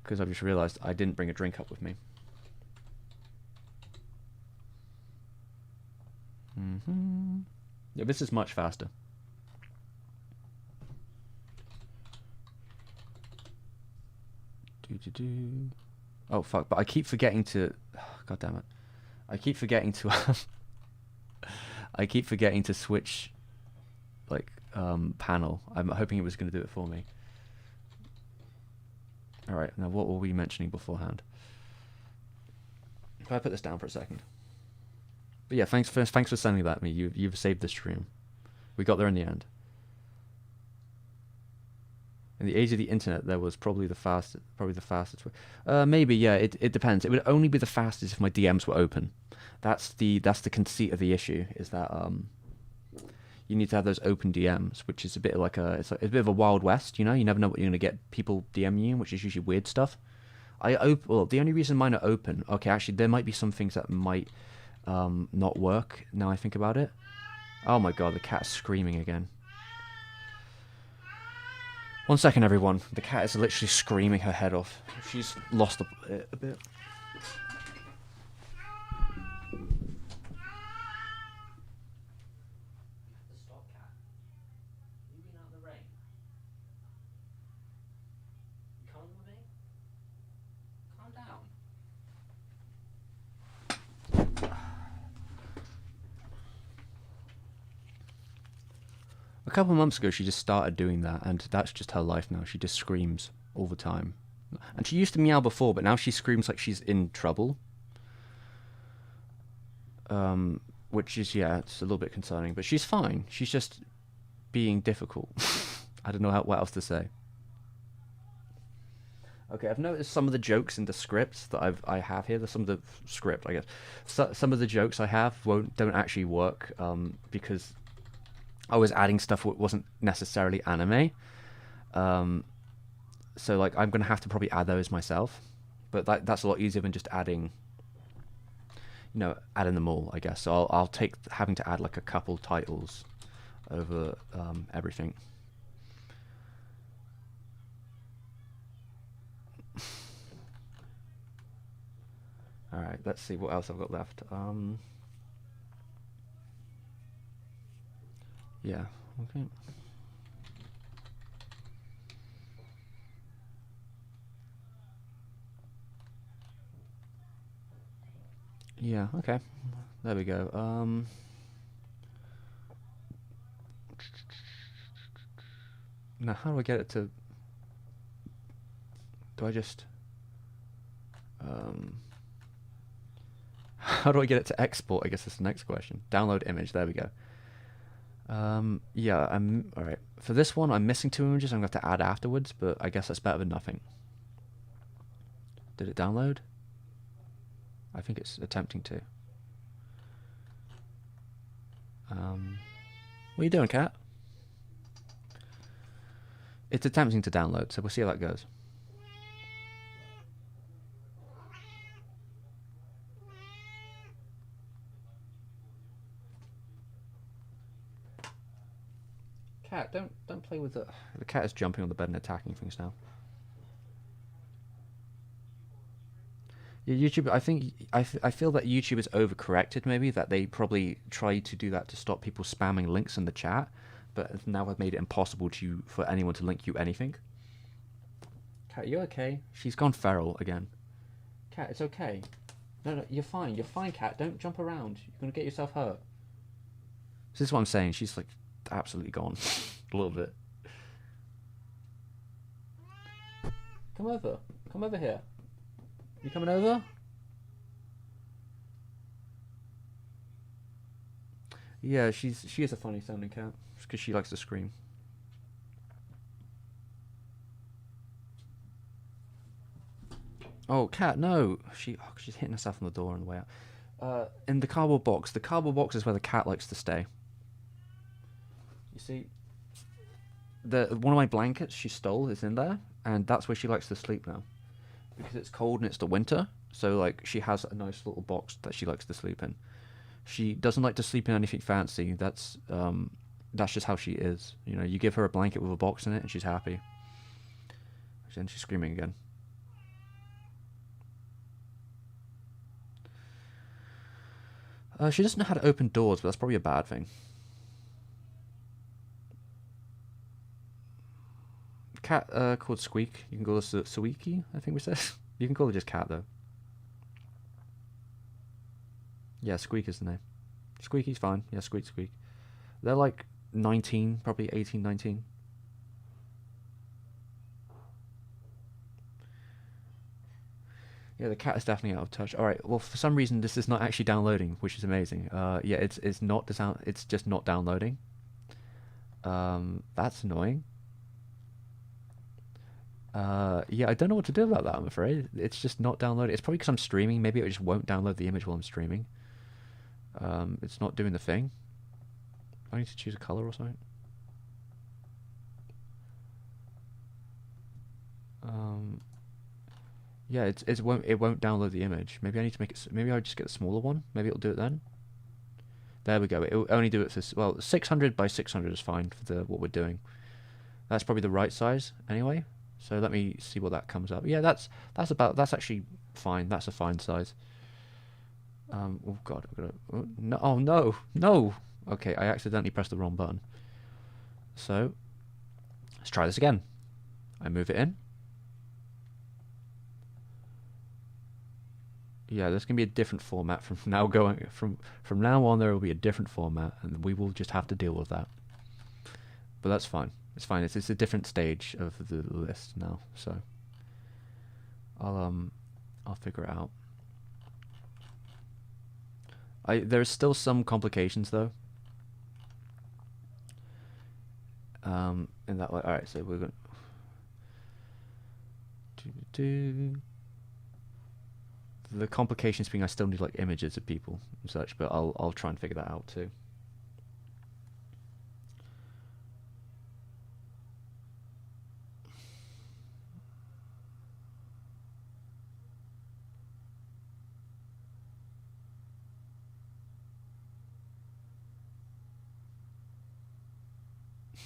Because I've just realised I didn't bring a drink up with me. Yeah, this is much faster. Oh, fuck. But I keep forgetting to... God damn it. I keep forgetting to... I keep forgetting to switch, like, panel. I'm hoping it was going to do it for me. Alright, now what were we mentioning beforehand? If I put this down for a second. But yeah, thanks for sending that to me. You've saved the stream. We got there in the end. In the age of the internet, there was probably the fastest way. Maybe, yeah. It depends. It would only be the fastest if my DMs were open. That's the conceit of the issue. Is that you need to have those open DMs, which is a bit like it's a bit of a wild west. You know, you never know what you're gonna get people DM you, which is usually weird stuff. Well, the only reason mine are open. Okay, actually, there might be some things that might not work. Now I think about it. Oh my god, the cat's screaming again. 1 second, everyone. The cat is literally screaming her head off. She's lost a bit. Stop, cat. You been out in the rain? You coming with me? Calm down. A couple of months ago, she just started doing that, and that's just her life now. She just screams all the time. And she used to meow before, but now she screams like she's in trouble. Which is, yeah, it's a little bit concerning. But she's fine. She's just being difficult. I don't know what else to say. Okay, I've noticed some of the jokes in the scripts that I have here. There's some of the script, I guess. Some of the jokes I have don't actually work because I was adding stuff that wasn't necessarily anime. So like I'm gonna have to probably add those myself, but that's a lot easier than just adding, you know, adding them all, I guess. So I'll take having to add like a couple titles over everything. All right, let's see what else I've got left. Yeah. Okay. Yeah. Okay. There we go. Now how do I get it to? Do I just? How do I get it to export? I guess that's the next question. Download image. There we go. Yeah. I'm all right. For this one, I'm missing 2 images. I'm gonna have to add afterwards, but I guess that's better than nothing. Did it download? I think it's attempting to. What are you doing, cat? It's attempting to download, so we'll see how that goes. Cat, don't play with the. The cat is jumping on the bed and attacking things now. Yeah, YouTube. I think I feel that YouTube is overcorrected. Maybe that they probably tried to do that to stop people spamming links in the chat, but now have made it impossible for anyone to link you anything. Cat, you okay? She's gone feral again. Cat, it's okay. No, you're fine. You're fine, cat. Don't jump around. You're gonna get yourself hurt. This is what I'm saying. She's like absolutely gone. A little bit. Come over. Come over here. You coming over? Yeah, she is a funny sounding cat because she likes to scream. Oh, cat, no! She's hitting herself on the door on the way out. In the cardboard box. The cardboard box is where the cat likes to stay. You see, one of my blankets she stole is in there, and that's where she likes to sleep now, because it's cold and it's the winter. So like she has a nice little box that she likes to sleep in. She doesn't like to sleep in anything fancy. That's just how she is. You know, you give her a blanket with a box in it, and she's happy. And she's screaming again. She doesn't know how to open doors, but that's probably a bad thing. Cat called Squeak. You can call her Squeaky, I think we said. You can call her just Cat, though. Yeah, Squeak is the name. Squeaky's fine. Yeah, Squeak. They're like 19, probably 18, 19. Yeah, the cat is definitely out of touch. All right. Well, for some reason, this is not actually downloading, which is amazing. Yeah, it's not it's just not downloading. That's annoying. Yeah, I don't know what to do about that, I'm afraid. It's just not downloading. It's probably because I'm streaming. Maybe it just won't download the image while I'm streaming. It's not doing the thing. I need to choose a color or something. Yeah, it won't download the image. Maybe I need to make it. Maybe I'll just get a smaller one. Maybe it'll do it then. There we go. It'll only do it for 600 by 600 is fine for what we're doing. That's probably the right size anyway. So let me see what that comes up. Yeah, that's actually fine. That's a fine size. Oh god, no! Oh no! Okay, I accidentally pressed the wrong button. So let's try this again. I move it in. Yeah, there's gonna be a different format from now on. There will be a different format, and we will just have to deal with that. But that's fine. It's fine. It's a different stage of the list now, so I'll figure it out. There's still some complications though. In that way. All right, so we're going. The complications being I still need like images of people and such, but I'll try and figure that out too.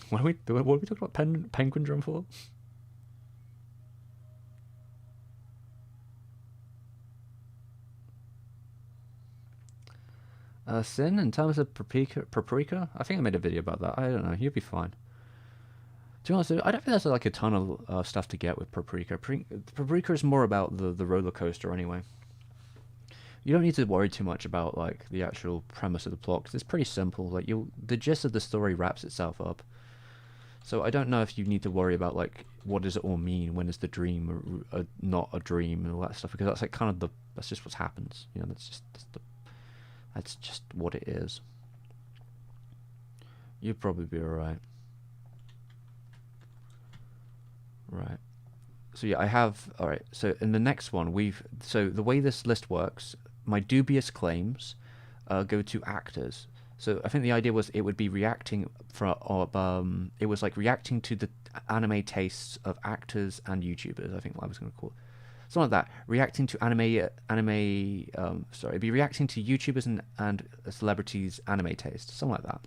What are we talking about penguin drum for? Sin, in terms of paprika, I think I made a video about that. I don't know. You'll be fine. To be honest, I don't think there's like a ton of stuff to get with paprika. Paprika is more about the roller coaster anyway. You don't need to worry too much about like the actual premise of the plot because it's pretty simple. Like the gist of the story wraps itself up. So I don't know if you need to worry about like what does it all mean, when is the dream or not a dream and all that stuff, because that's like kind of that's just what happens. You know, that's just what it is. You'll probably be alright. Right. So yeah, I have. All right. So in the next one, so the way this list works, my dubious claims go to actors. So I think the idea was it would be reacting it was like reacting to the anime tastes of actors and YouTubers. I think what I was going to call it. Something like that. Reacting to it'd be reacting to YouTubers and celebrities' anime taste. Something like that.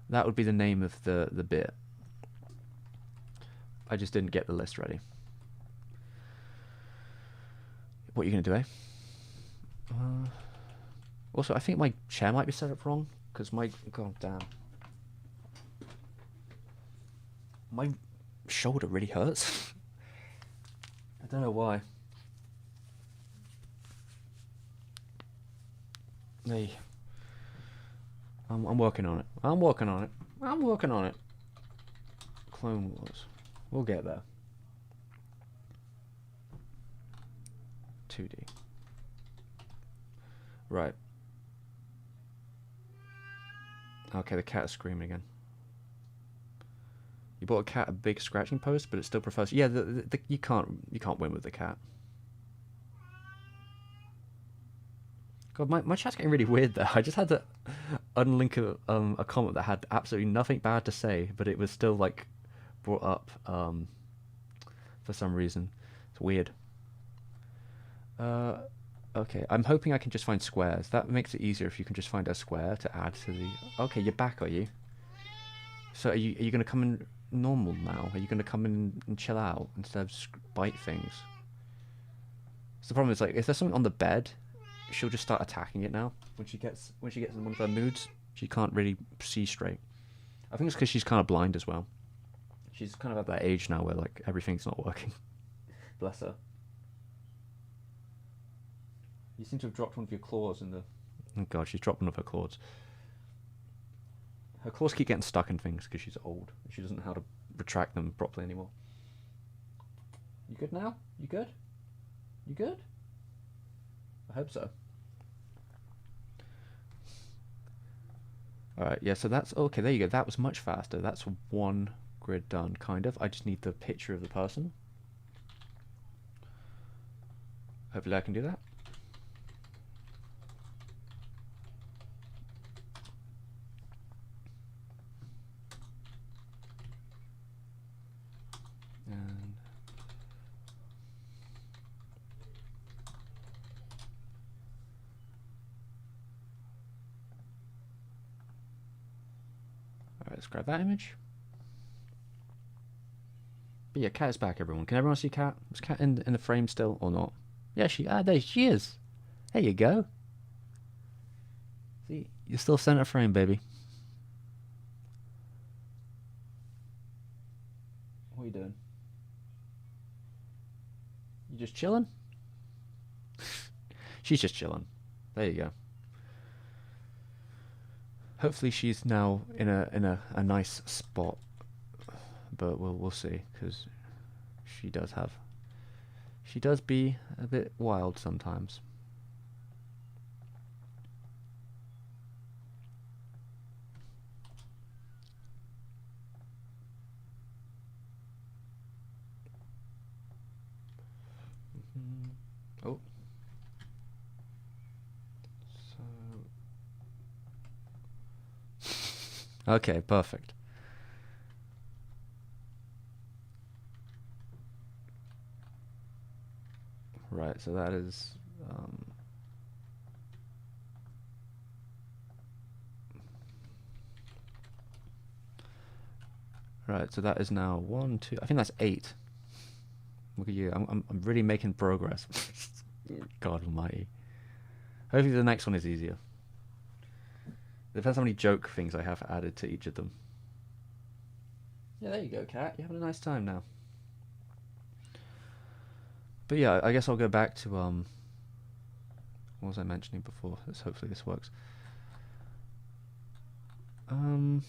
That would be the name of the bit. I just didn't get the list ready. What are you going to do, eh? Also, I think my chair might be set up wrong. Because god damn. My shoulder really hurts. I don't know why. Hey. I'm working on it. I'm working on it. I'm working on it. Clone Wars. We'll get there. 2D. Right. Okay, the cat is screaming again. You bought a cat a big scratching post, but it still prefers. Yeah, you can't win with the cat. God, my chat's getting really weird there. I just had to unlink a comment that had absolutely nothing bad to say, but it was still like brought up for some reason. It's weird. Okay, I'm hoping I can just find squares. That makes it easier if you can just find a square to add to the... Okay, you're back, are you? So are you going to come in normal now? Are you going to come in and chill out instead of bite things? So the problem is, like, if there's something on the bed, she'll just start attacking it now. When she gets in one of her moods, she can't really see straight. I think it's because she's kind of blind as well. She's kind of at that age now where, like, everything's not working. Bless her. You seem to have dropped one of your claws in the... Oh god, she's dropped one of her claws. Her claws keep getting stuck in things because she's old. She doesn't know how to retract them properly anymore. You good now? You good? You good? I hope so. Alright, yeah, so that's... Okay, there you go. That was much faster. That's one grid done, kind of. I just need the picture of the person. Hopefully I can do that. Let's grab that image. But yeah, Cat is back, everyone. Can everyone see Cat? Is Cat in the frame still or not? Yeah, there she is. There you go. See, you're still center frame, baby. What are you doing? You just chilling? She's just chilling. There you go. Hopefully she's now in a nice spot, but we'll see, because she does be a bit wild sometimes. Oh. Okay, perfect. Right, so that is... Right, so that is now 1, 2... I think that's 8. Look at you, I'm really making progress. God almighty. Hopefully the next one is easier. Depends how many joke things I have added to each of them. Yeah, there you go, cat. You're having a nice time now. But yeah, I guess I'll go back to what was I mentioning before? Hopefully this works. Um.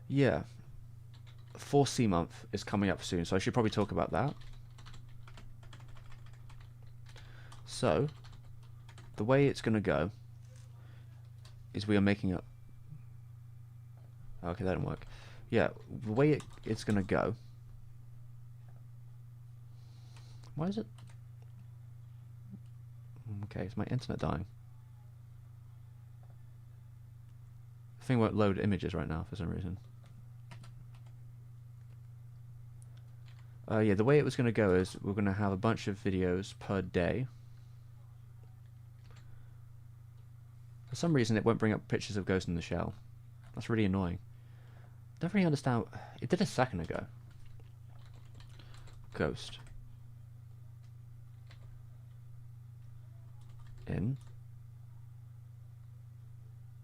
Yeah, 4C month is coming up soon, so I should probably talk about that. So, the way it's going to go is we are making up. Okay, that didn't work. Yeah, the way it's going to go. Why is it? Okay, is my internet dying? The thing won't load images right now for some reason. Yeah, the way it was going to go is we're going to have a bunch of videos per day. For some reason, it won't bring up pictures of Ghost in the Shell. That's really annoying. Don't really understand. It did a second ago. Ghost. In.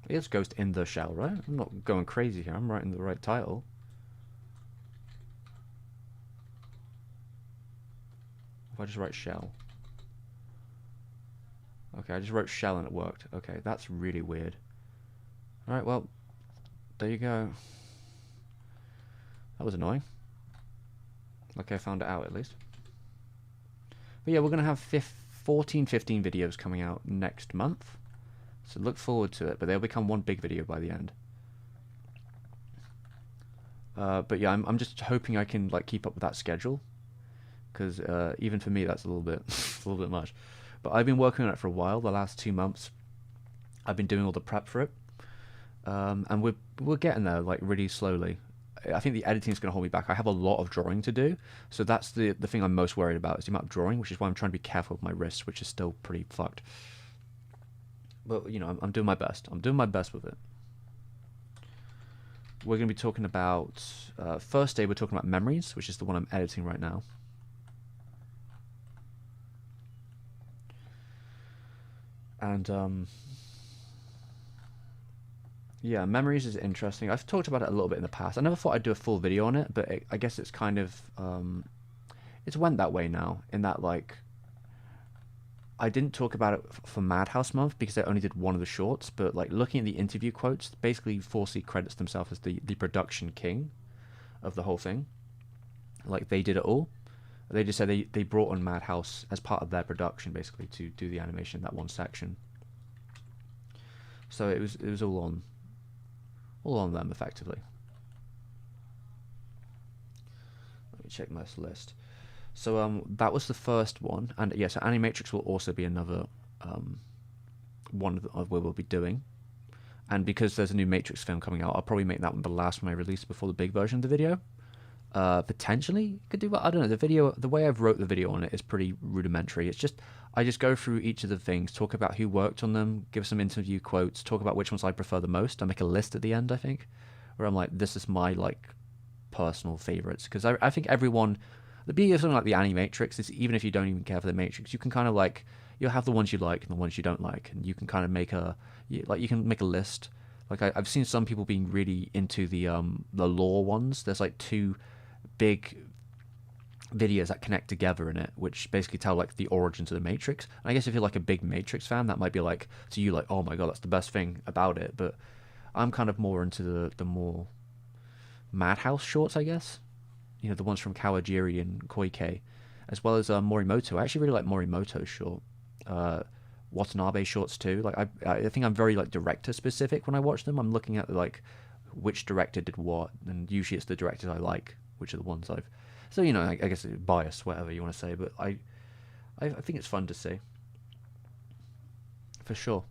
It's Ghost in the Shell, right? I'm not going crazy here. I'm writing the right title. If I just write Shell. Okay, I just wrote Shell and it worked. Okay, that's really weird. Alright, well, there you go. That was annoying. Okay, I found it out at least. But yeah, we're going to have 14, 15 videos coming out next month. So look forward to it, but they'll become one big video by the end. But yeah, I'm just hoping I can like keep up with that schedule, because even for me that's a little bit a little bit much. But I've been working on it for a while. The last 2 months, I've been doing all the prep for it, and we're getting there like really slowly. I think the editing is going to hold me back. I have a lot of drawing to do, so that's the thing I'm most worried about is the amount of drawing, which is why I'm trying to be careful with my wrists, which is still pretty fucked. But you know, I'm doing my best. I'm doing my best with it. We're going to be talking about first day. We're talking about memories, which is the one I'm editing right now. And yeah, memories is interesting. I've talked about it a little bit in the past. I never thought I'd do a full video on it, but I guess it's kind of it's went that way now. In that like I didn't talk about it for Madhouse Month because I only did one of the shorts, but like looking at the interview quotes, basically 4C credits themselves as the production king of the whole thing. Like they did it all. They just said they brought on Madhouse as part of their production basically to do the animation in that one section. So it was all on them effectively. Let me check my list. So that was the first one, and yeah, so Animatrix will also be another one of where we'll be doing. And because there's a new Matrix film coming out, I'll probably make that one the last one I release before the big version of the video. Potentially could do, but I don't know. The way I've wrote the video on it is pretty rudimentary. It's just I just go through each of the things, talk about who worked on them, give some interview quotes, talk about which ones I prefer the most. I make a list at the end, I think, where I'm like, this is my like personal favorites, because I think everyone. The beauty of something like the Animatrix is even if you don't even care for the Matrix, you can kind of like you'll have the ones you like and the ones you don't like, and you can kind of make you can make a list. Like I've seen some people being really into the lore ones. There's like 2 big videos that connect together in it, which basically tell like the origins of the Matrix. And I guess if you're like a big Matrix fan, that might be like to you like, oh my god, that's the best thing about it. But I'm kind of more into the more Madhouse shorts, I guess. You know, the ones from Kawajiri and Koike, as well as Morimoto. I actually really like Morimoto's short. Watanabe shorts too. Like I think I'm very like director specific when I watch them. I'm looking at like which director did what, and usually it's the directors I like, which are the ones I've. So you know, I guess it's bias, whatever you want to say, but I think it's fun to see, for sure.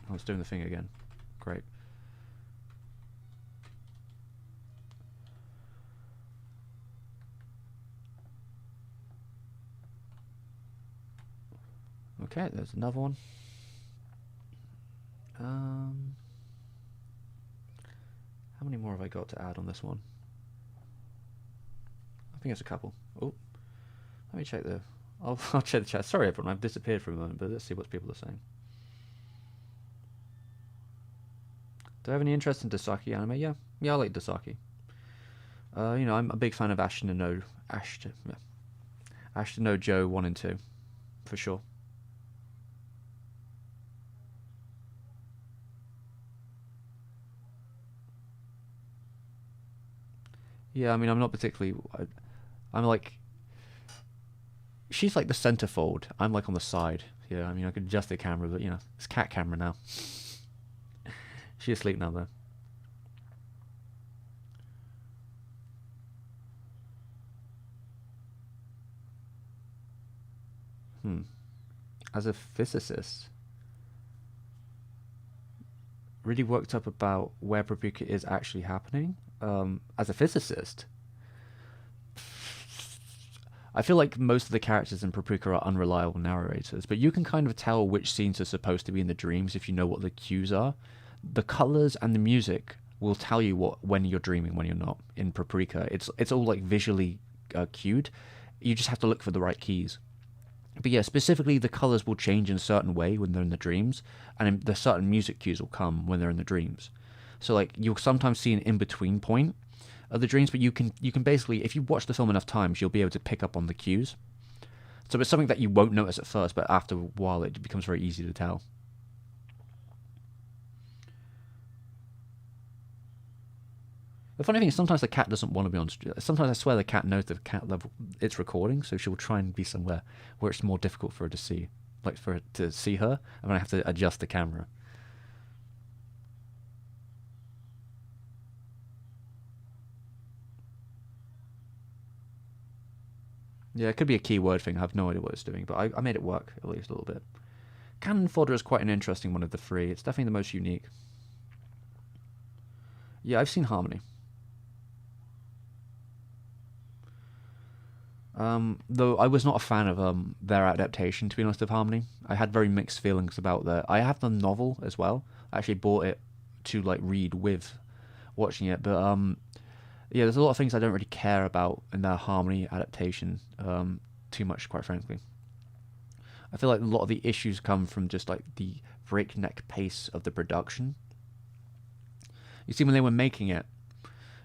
I was doing the thing again. Great. Okay, there's another one. got to add on this one? I think it's a couple. Oh, let me check the. I'll check the chat. Sorry, everyone, I've disappeared for a moment, but let's see what people are saying. Do I have any interest in Dasaki anime? Yeah, I like Dasaki. I'm a big fan of Ashton no Joe 1 and 2, for sure. Yeah, I mean, I'm not particularly. I'm like. She's like the centerfold. I'm like on the side. Yeah, I mean, I could adjust the camera, but it's cat camera now. She's asleep now, though. Hmm. As a physicist, really worked up about where Paprika is actually happening. As a physicist, I feel like most of the characters in Paprika are unreliable narrators, but you can kind of tell which scenes are supposed to be in the dreams if you know what the cues are. The colors and the music will tell you when you're dreaming, when you're not. In Paprika, it's all like visually cued. You just have to look for the right keys. But yeah, specifically, the colors will change in a certain way when they're in the dreams, and the certain music cues will come when they're in the dreams. So like you'll sometimes see an in between point of the dreams, but you can basically, if you watch the film enough times, you'll be able to pick up on the cues. So it's something that you won't notice at first, but after a while, it becomes very easy to tell. The funny thing is, sometimes the cat doesn't want to be on. Sometimes I swear the cat knows the cat level it's recording, so she'll try and be somewhere where it's more difficult for her to see, like for her to see her, and then I have to adjust the camera. Yeah, it could be a keyword thing. I have no idea what it's doing, but I made it work at least a little bit. Cannon fodder is quite an interesting one of the three. It's definitely the most unique. Yeah, I've seen Harmony. Though I was not a fan of their adaptation, to be honest, of Harmony. I had very mixed feelings about that. I have the novel as well. I actually bought it to like read with watching it, but yeah, there's a lot of things I don't really care about in their Harmony adaptation too much, quite frankly. I feel like a lot of the issues come from just like the breakneck pace of the production. You see, when they were making it,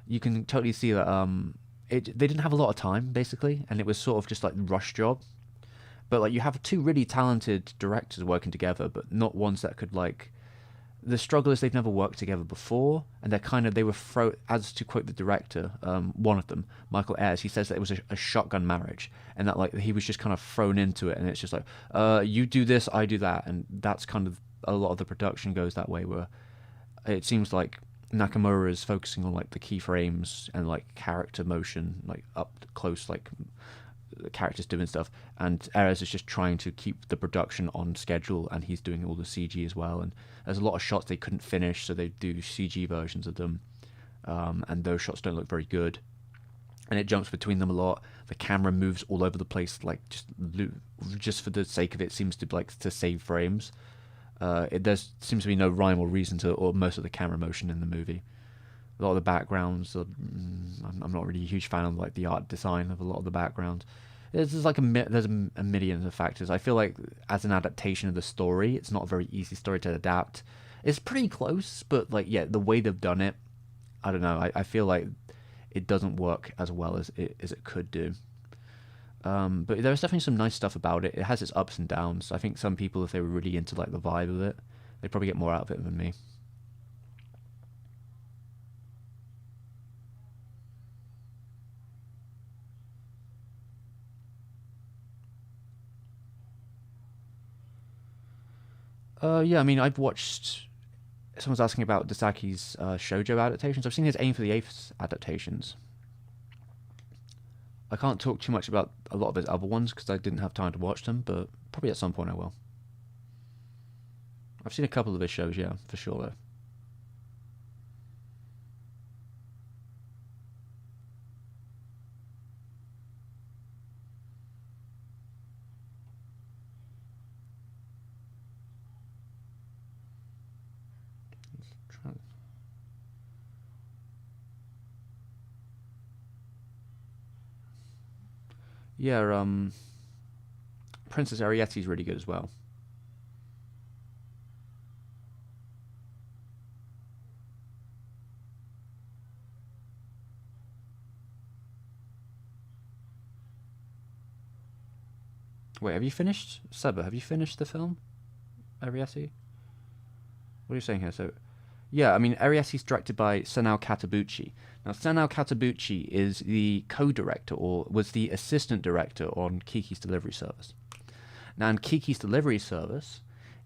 you can totally see that they didn't have a lot of time basically, and it was sort of just like rush job. But like you have two really talented directors working together, but not ones that could like. The struggle is they've never worked together before, and they were as to quote the director, one of them, Michael Ayers, he says that it was a shotgun marriage, and that like he was just kind of thrown into it, and it's just like, you do this, I do that, and that's kind of a lot of the production goes that way, where it seems like Nakamura is focusing on like the keyframes and like character motion, like up close, like the characters doing stuff, and Ayers is just trying to keep the production on schedule, and he's doing all the CG as well. And there's a lot of shots they couldn't finish, so they do CG versions of them, and those shots don't look very good. And it jumps between them a lot. The camera moves all over the place, like just for the sake of it, seems to like to save frames. There seems to be no rhyme or reason to or most of the camera motion in the movie. A lot of the backgrounds, I'm not really a huge fan of like the art design of a lot of the backgrounds. There's like there's a million of factors. I feel like as an adaptation of the story, it's not a very easy story to adapt. It's pretty close, but like yeah, the way they've done it, I don't know. I feel like it doesn't work as well as it could do. But there's definitely some nice stuff about it. It has its ups and downs. I think some people, if they were really into like the vibe of it, they'd probably get more out of it than me. Yeah, I mean, I've watched. Someone's asking about Dasaki's shoujo adaptations. I've seen his Aim for the Apes adaptations. I can't talk too much about a lot of his other ones because I didn't have time to watch them, but probably at some point I will. I've seen a couple of his shows, yeah, for sure. Though. Yeah, Princess Ariette's really good as well. Wait, have you finished Seba? Have you finished the film Ariete? What are you saying here? So, yeah, I mean, Ariette's directed by Senao Katabuchi. Now, Senao Katabuchi is the co-director, or was the assistant director on Kiki's Delivery Service. Now, in Kiki's Delivery Service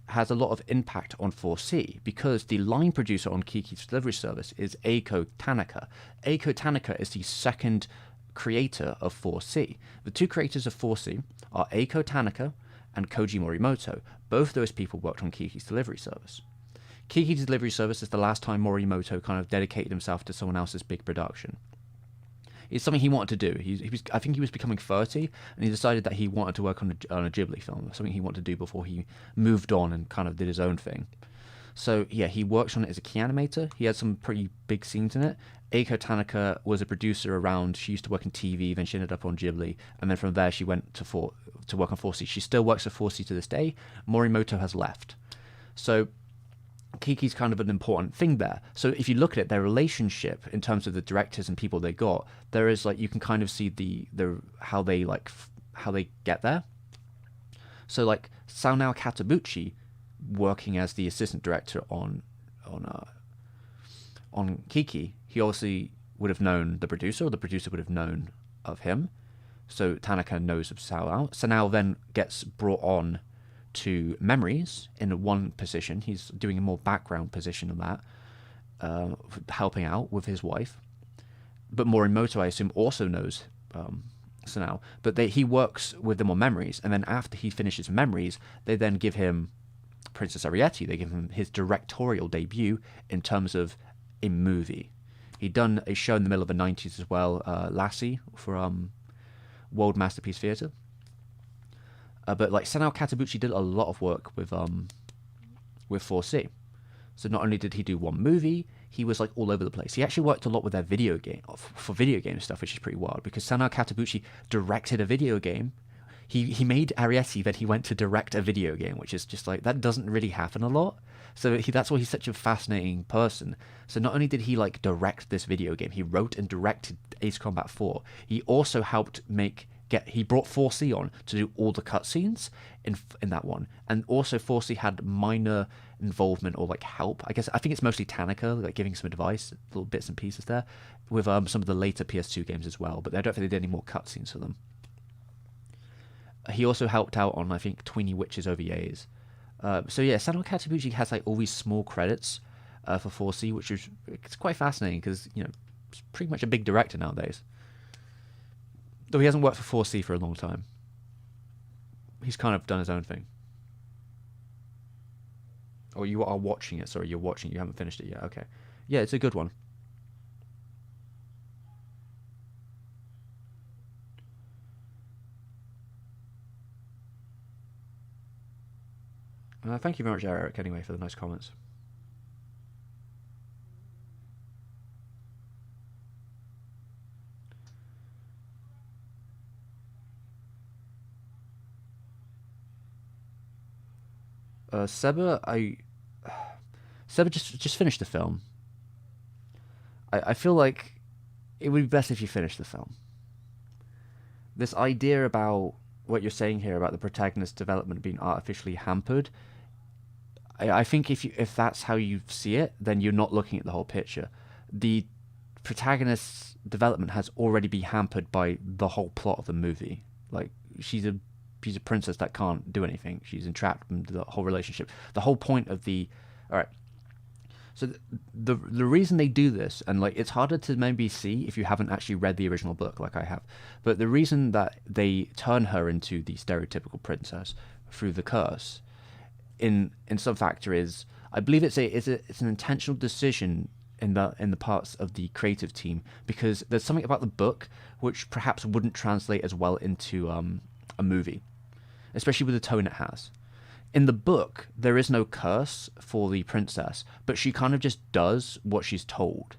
has a lot of impact on 4C because the line producer on Kiki's Delivery Service is Eiko Tanaka. Eiko Tanaka is the second creator of 4C. The two creators of 4C are Eiko Tanaka and Koji Morimoto. Both those people worked on Kiki's Delivery Service. Kiki's Delivery Service is the last time Morimoto kind of dedicated himself to someone else's big production. It's something he wanted to do. I think he was becoming 30, and he decided that he wanted to work on a Ghibli film, something he wanted to do before he moved on and kind of did his own thing. So yeah, he worked on it as a key animator. He had some pretty big scenes in it. Eiko Tanaka was a producer around. She used to work in TV, then she ended up on Ghibli, and then from there she went to work on 4C. She still works at 4C to this day. Morimoto has left. So Kiki's kind of an important thing there. So if you look at it, their relationship in terms of the directors and people they got, there is like you can kind of see the how they get there. So like Sanao Katabuchi working as the assistant director on Kiki, he obviously would have known the producer, or the producer would have known of him. So Tanaka knows of Sanao. Sanao then gets brought on to Memories in one position. He's doing a more background position of that, helping out with his wife. But Morimoto, I assume, also knows Sanao. But he works with them on Memories, and then after he finishes Memories, they then give him Princess Ariete. They give him his directorial debut in terms of a movie. He'd done a show in the middle of the 90s as well, Lassie, for World Masterpiece Theatre. But like Sanao Katabuchi did a lot of work with 4C. So not only did he do one movie, he was like all over the place. He actually worked a lot with their video game stuff, which is pretty wild because Sanao Katabuchi directed a video game. He made Ariete, then he went to direct a video game, which is just like that doesn't really happen a lot. So that's why he's such a fascinating person. So not only did he like direct this video game, he wrote and directed Ace Combat 4. He also helped he brought 4C on to do all the cutscenes in that one, and also 4C had minor involvement or like help. I think it's mostly Tanaka like giving some advice, little bits and pieces there, with some of the later PS2 games as well. But I don't think they did any more cutscenes for them. He also helped out on I think Tweeny Witches OVAs. So yeah, Sanao Katabuchi has like all these small credits for 4C, which is it's quite fascinating because he's pretty much a big director nowadays. Though he hasn't worked for 4C for a long time. He's kind of done his own thing. Oh, you are watching it. Sorry, you're watching. You haven't finished it yet. Okay. Yeah, it's a good one. Thank you very much, Eric, anyway, for the nice comments. Seba, Seba just finished the film. I feel like it would be best if you finished the film. This idea about what you're saying here about the protagonist's development being artificially hampered, I think if that's how you see it, then you're not looking at the whole picture. The protagonist's development has already been hampered by the whole plot of the movie. Like she's a princess that can't do anything. She's entrapped in the whole relationship. The whole point of all right. So the reason they do this, and like it's harder to maybe see if you haven't actually read the original book like I have, but the reason that they turn her into the stereotypical princess through the curse, in some factor is I believe it's an intentional decision in the parts of the creative team because there's something about the book which perhaps wouldn't translate as well into a movie, especially with the tone it has. In the book, there is no curse for the princess, but she kind of just does what she's told,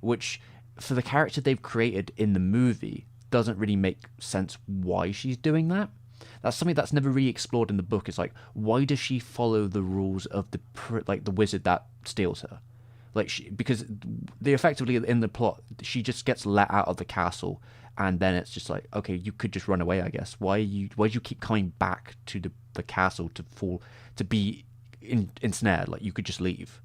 which for the character they've created in the movie, doesn't really make sense why she's doing that. That's something that's never really explored in the book. It's like, why does she follow the rules of the wizard that steals her? Like, because they effectively in the plot, she just gets let out of the castle, and then it's just like, okay, you could just run away, I guess. Why do you keep coming back to the castle to be ensnared? Like, you could just leave.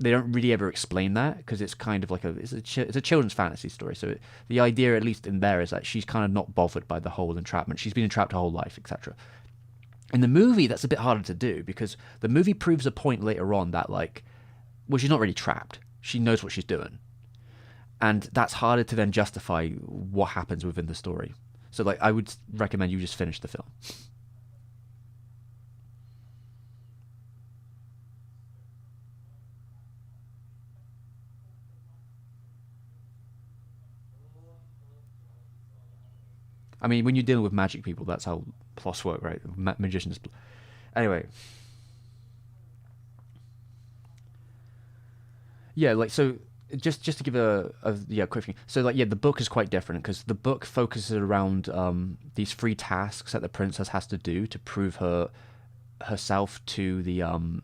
They don't really ever explain that, because it's kind of like it's a children's fantasy story. So the idea, at least in there, is that she's kind of not bothered by the whole entrapment. She's been entrapped her whole life, etc. In the movie, that's a bit harder to do, because the movie proves a point later on that, like, well, she's not really trapped. She knows what she's doing, and that's harder to then justify what happens within the story. So, like, I would recommend you just finish the film. I mean, when you're dealing with magic people, that's how plots work, right? Magicians. Anyway, yeah, like, so just to give a yeah, quick thing. So, like, yeah, the book is quite different, because the book focuses around these three tasks that the princess has to do to prove herself to the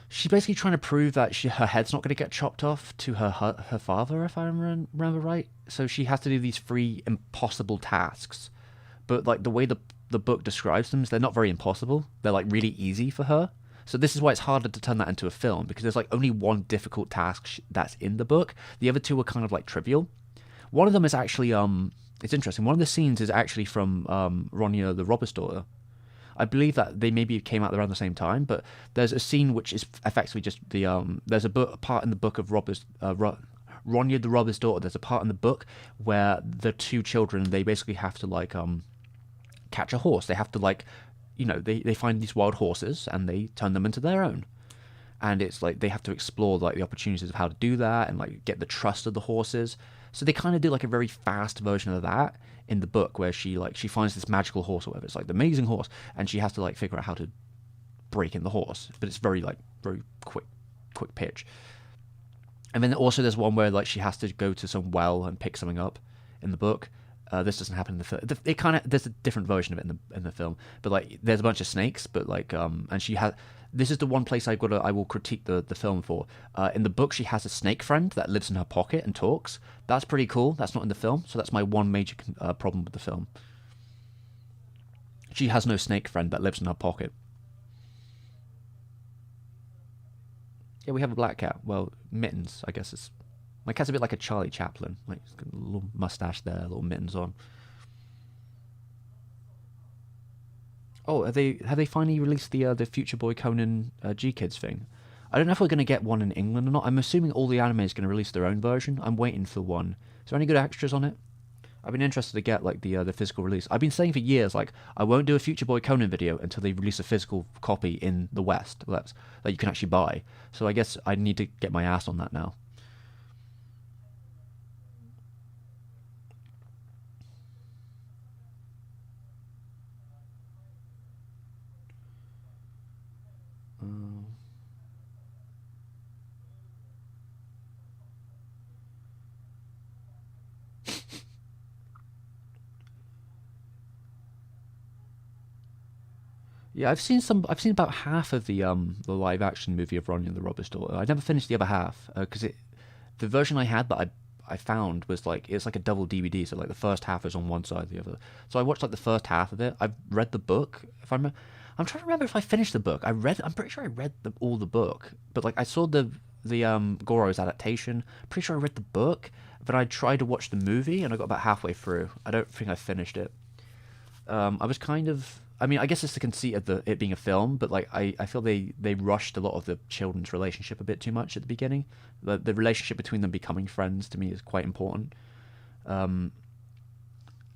she's basically trying to prove that her head's not going to get chopped off to her father, if I remember right. So she has to do these three impossible tasks, but, like, the way the book describes them is they're not very impossible. They're, like, really easy for her. So this is why it's harder to turn that into a film, because there's, like, only one difficult task that's in the book. The other two are kind of, like, trivial. One of them is actually it's interesting. One of the scenes is actually from Ronya the Robber's Daughter. I believe that they maybe came out around the same time, but there's a scene which is effectively just there's a part in the book of Ronya the Robber's Daughter. There's a part in the book where the two children, they basically have to, like, catch a horse. They have to, like, they find these wild horses and they turn them into their own. And it's like they have to explore, like, the opportunities of how to do that, and, like, get the trust of the horses. So they kind of do, like, a very fast version of that in the book, where she finds this magical horse or whatever. It's like the amazing horse, and she has to, like, figure out how to break in the horse. But it's very, like, very quick pitch. And then also there's one where, like, she has to go to some well and pick something up in the book. This doesn't happen in the film. It kind of, there's a different version of it in the film, but, like, there's a bunch of snakes, but, like, and she has. This is the one place I will critique the film for. In the book, she has a snake friend that lives in her pocket and talks. That's pretty cool. That's not in the film, so that's my one major problem with the film. She has no snake friend that lives in her pocket. Yeah, we have a black cat. Well, Mittens, I guess it's. My cat's a bit like a Charlie Chaplin. Like, it's got a little mustache there, little mittens on. Oh, have they finally released the Future Boy Conan G Kids thing? I don't know if we're going to get one in England or not. I'm assuming all the anime is going to release their own version. I'm waiting for one. Is there any good extras on it? I've been interested to get, like, the physical release. I've been saying for years, like, I won't do a Future Boy Conan video until they release a physical copy in the West that you can actually buy. So I guess I need to get my ass on that now. Um, Yeah, I've seen about half of the live action movie of Ronnie and the Robber's Daughter. I never finished the other half, because the version I had that I found was, like, it's like a double DVD. So, like, the first half is on one side, the other. So I watched, like, the first half of it. I've read the book. If I'm trying to remember if I finished the book. I'm pretty sure I read all the book, but, like, I saw the Goro's adaptation. Pretty sure I read the book, but I tried to watch the movie and I got about halfway through. I don't think I finished it. I was kind of. I mean, I guess it's the conceit of it being a film, but, like, I feel they rushed a lot of the children's relationship a bit too much at the beginning. The relationship between them becoming friends, to me, is quite important. Um,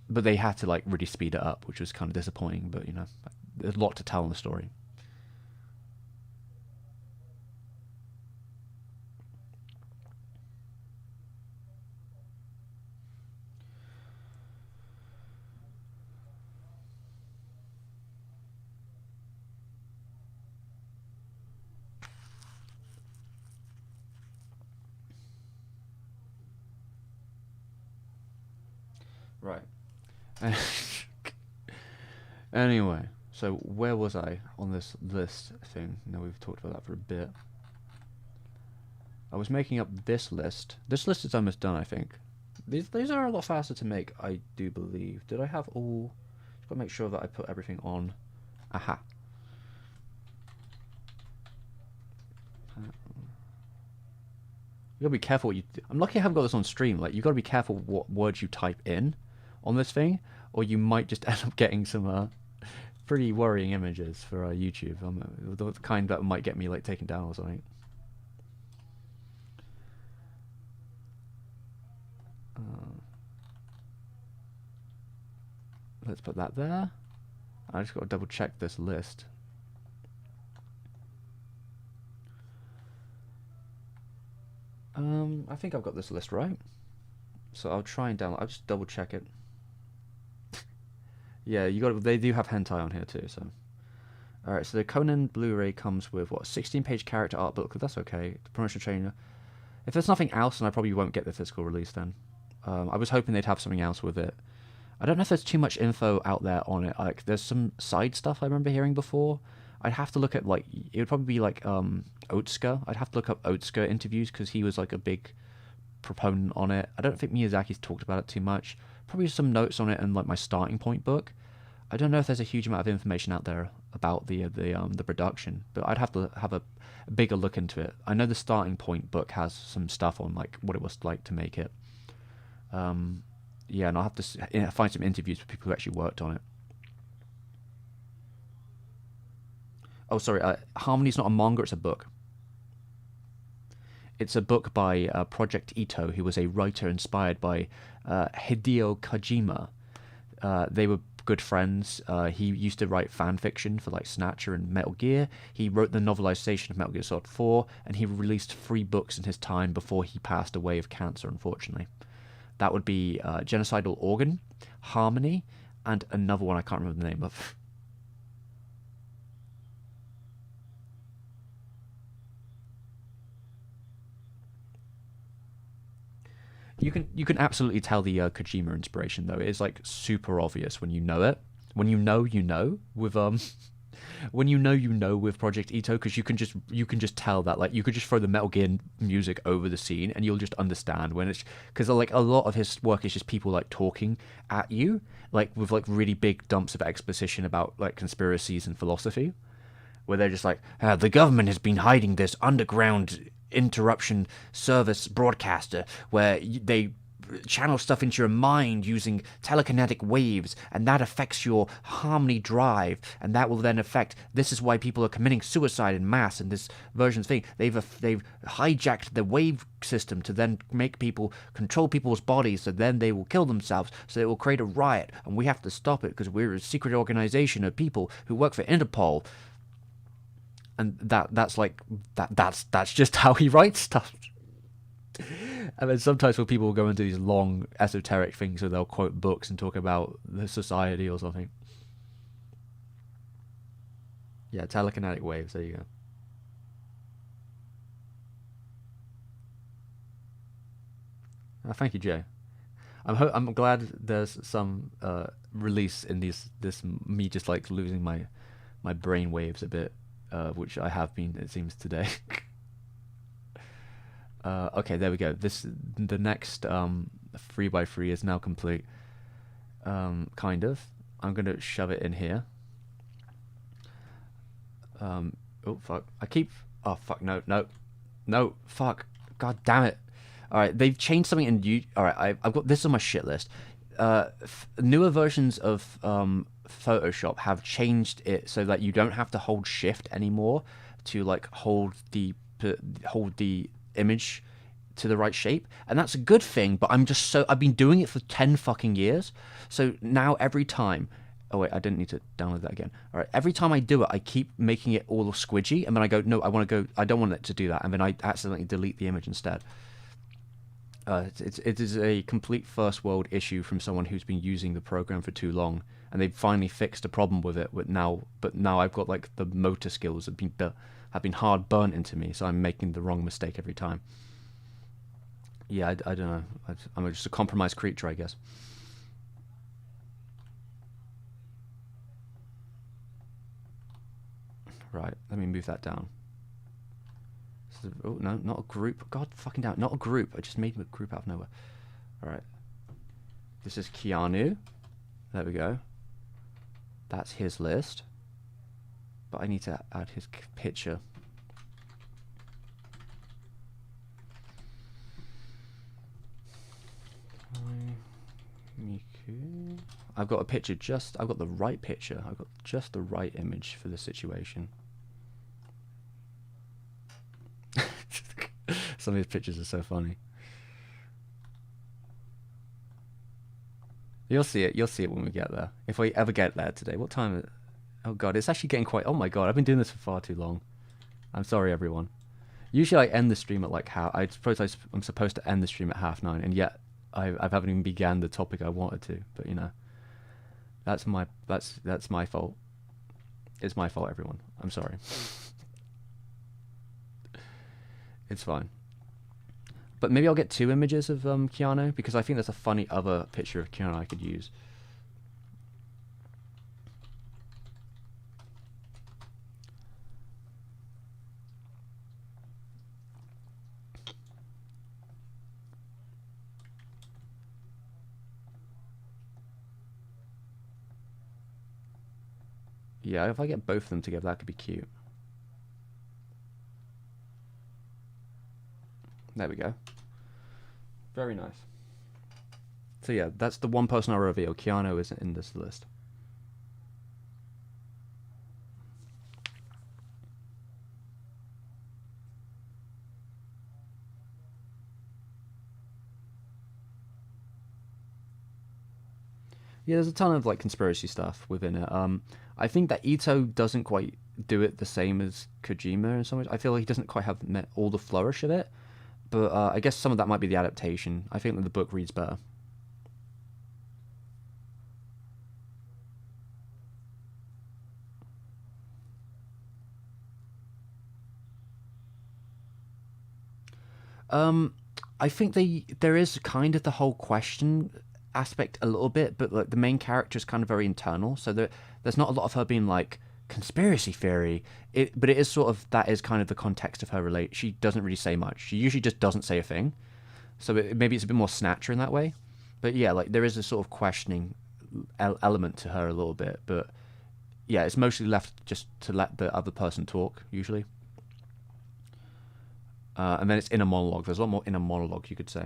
but they had to, like, really speed it up, which was kind of disappointing. But, there's a lot to tell in the story. Right. Anyway, so where was I on this list thing? Now we've talked about that for a bit. I was making up this list. This list is almost done, I think. These are a lot faster to make, I do believe. Did I have all... Just gotta make sure that I put everything on. Aha. You gotta be careful what you... I'm lucky I haven't got this on stream. Like, you gotta be careful what words you type in on this thing, or you might just end up getting some pretty worrying images for YouTube. The kind that might get me like taken down or something. Let's put that there. I just got to double check this list. I think I've got this list right. So I'll try and download. I'll just double check it. Yeah, you got. They do have hentai on here too. So, all right. So the Conan Blu-ray comes with what 16-page character art book. That's okay. The promotional trainer. If there's nothing else, then I probably won't get the physical release then. I was hoping they'd have something else with it. I don't know if there's too much info out there on it. Like, there's some side stuff I remember hearing before. I'd have to look at, like, it would probably be, like, Otsuka. I'd have to look up Otsuka interviews, because he was, like, a big proponent on it. I don't think Miyazaki's talked about it too much. Probably some notes on it in, like, my starting point book. I don't know if there's a huge amount of information out there about the production, but I'd have to have a bigger look into it. I know the starting point book has some stuff on, like, what it was like to make it. Yeah, and I'll have to find some interviews with people who actually worked on it. Oh, sorry, Harmony's not a manga, it's a book. It's a book by Project Ito, who was a writer inspired by Hideo Kojima. They were good friends. He used to write fan fiction for like Snatcher and Metal Gear. He wrote the novelization of Metal Gear Solid 4, and he released 3 books in his time before he passed away of cancer, unfortunately. That would be Genocidal Organ, Harmony, and another one I can't remember the name of. You can absolutely tell the Kojima inspiration though. It is like super obvious when you know it. When you know with when you know with Project Ito, because you can just tell that, like, you could just throw the Metal Gear music over the scene and you'll just understand when it's, because like a lot of his work is just people like talking at you, like with like really big dumps of exposition about like conspiracies and philosophy, where they're just like, the government has been hiding this underground interruption service broadcaster where they channel stuff into your mind using telekinetic waves, and that affects your harmony drive, and that will then affect, this is why people are committing suicide in mass in this version's thing. They've hijacked the wave system to then make people control people's bodies, so then they will kill themselves, so it will create a riot, and we have to stop it because we're a secret organization of people who work for Interpol. And that's just how he writes stuff. And then sometimes when people will go into these long esoteric things where they'll quote books and talk about the society or something. Yeah, telekinetic waves, there you go. Thank you, Jay. I'm glad there's some release in this me just like losing my brain waves a bit, which I have been, it seems, today. Okay, there we go. The next 3x3 is now complete. Kind of. I'm gonna shove it in here. Oh fuck! Oh fuck! No! Fuck! God damn it! All right, they've changed something in you. All right, I've got this on my shit list. Newer versions of Photoshop have changed it so that you don't have to hold Shift anymore to like hold the image to the right shape, and that's a good thing, but I've been doing it for 10 fucking years, so now every time, oh wait, I didn't need to download that again. All right, every time I do it, I keep making it all squidgy, and then I go, no, I don't want it to do that, and then I accidentally delete the image instead. It is a complete first world issue from someone who's been using the program for too long, and they've finally fixed a problem with it. But now I've got like the motor skills have been hard burnt into me, so I'm making the wrong mistake every time. Yeah, I don't know. I'm just a compromised creature, I guess. Right, let me move that down. So, oh, no, not a group. God fucking damn it, not a group. I just made a group out of nowhere. Alright. This is Keanu. There we go. That's his list. But I need to add his picture. Miku. I've got a picture I've got the right picture. I've got just the right image for the situation. Some of his pictures are so funny. You'll see it. You'll see it when we get there. If we ever get there today. What time is it? Oh god, it's actually getting quite... Oh my god, I've been doing this for far too long. I'm sorry, everyone. Usually I end the stream at like I suppose I'm supposed to end the stream at 9:30, and yet I haven't even began the topic I wanted to. But you know, that's my fault. It's my fault, everyone. I'm sorry. It's fine. But maybe I'll get 2 images of Keanu, because I think there's a funny other picture of Keanu I could use. Yeah, if I get both of them together, that could be cute. There we go. Very nice. So yeah, that's the one person I reveal. Keanu isn't in this list. Yeah, there's a ton of like conspiracy stuff within it. I think that Ito doesn't quite do it the same as Kojima in some ways. I feel like he doesn't quite have all the flourish of it, but I guess some of that might be the adaptation. I think that the book reads better. I think there is kind of the whole question aspect a little bit, but like the main character is kind of very internal, so there's not a lot of her being like conspiracy theory. But it is sort of, that is kind of the context of her relate. She doesn't really say much. She usually just doesn't say a thing. So maybe it's a bit more Snatcher in that way. But yeah, like there is a sort of questioning element to her a little bit. But yeah, it's mostly left just to let the other person talk usually. And then it's inner monologue. There's a lot more inner monologue, you could say.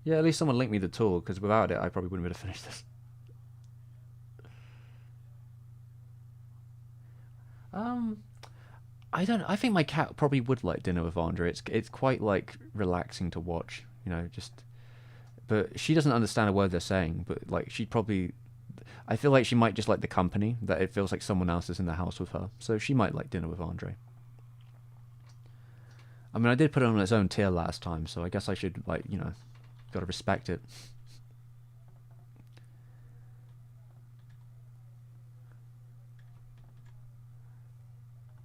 Yeah, at least someone linked me the tool, because without it, I probably wouldn't be able to finish this. Um, I don't. I think my cat probably would like Dinner with Andre. It's quite like relaxing to watch. You know, just. But she doesn't understand a word they're saying. But like she'd probably. I feel like she might just like the company, that it feels like someone else is in the house with her. So she might like Dinner with Andre. I mean, I did put it on its own tier last time, so I guess I should like, you know, gotta respect it.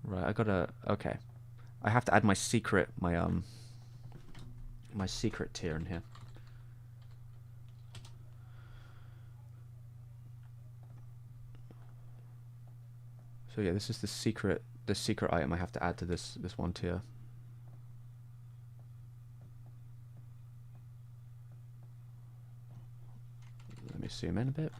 Right, I gotta. Okay, I have to add my secret tier in here. So yeah, this is the secret item I have to add to this one tier. Let me zoom in a bit.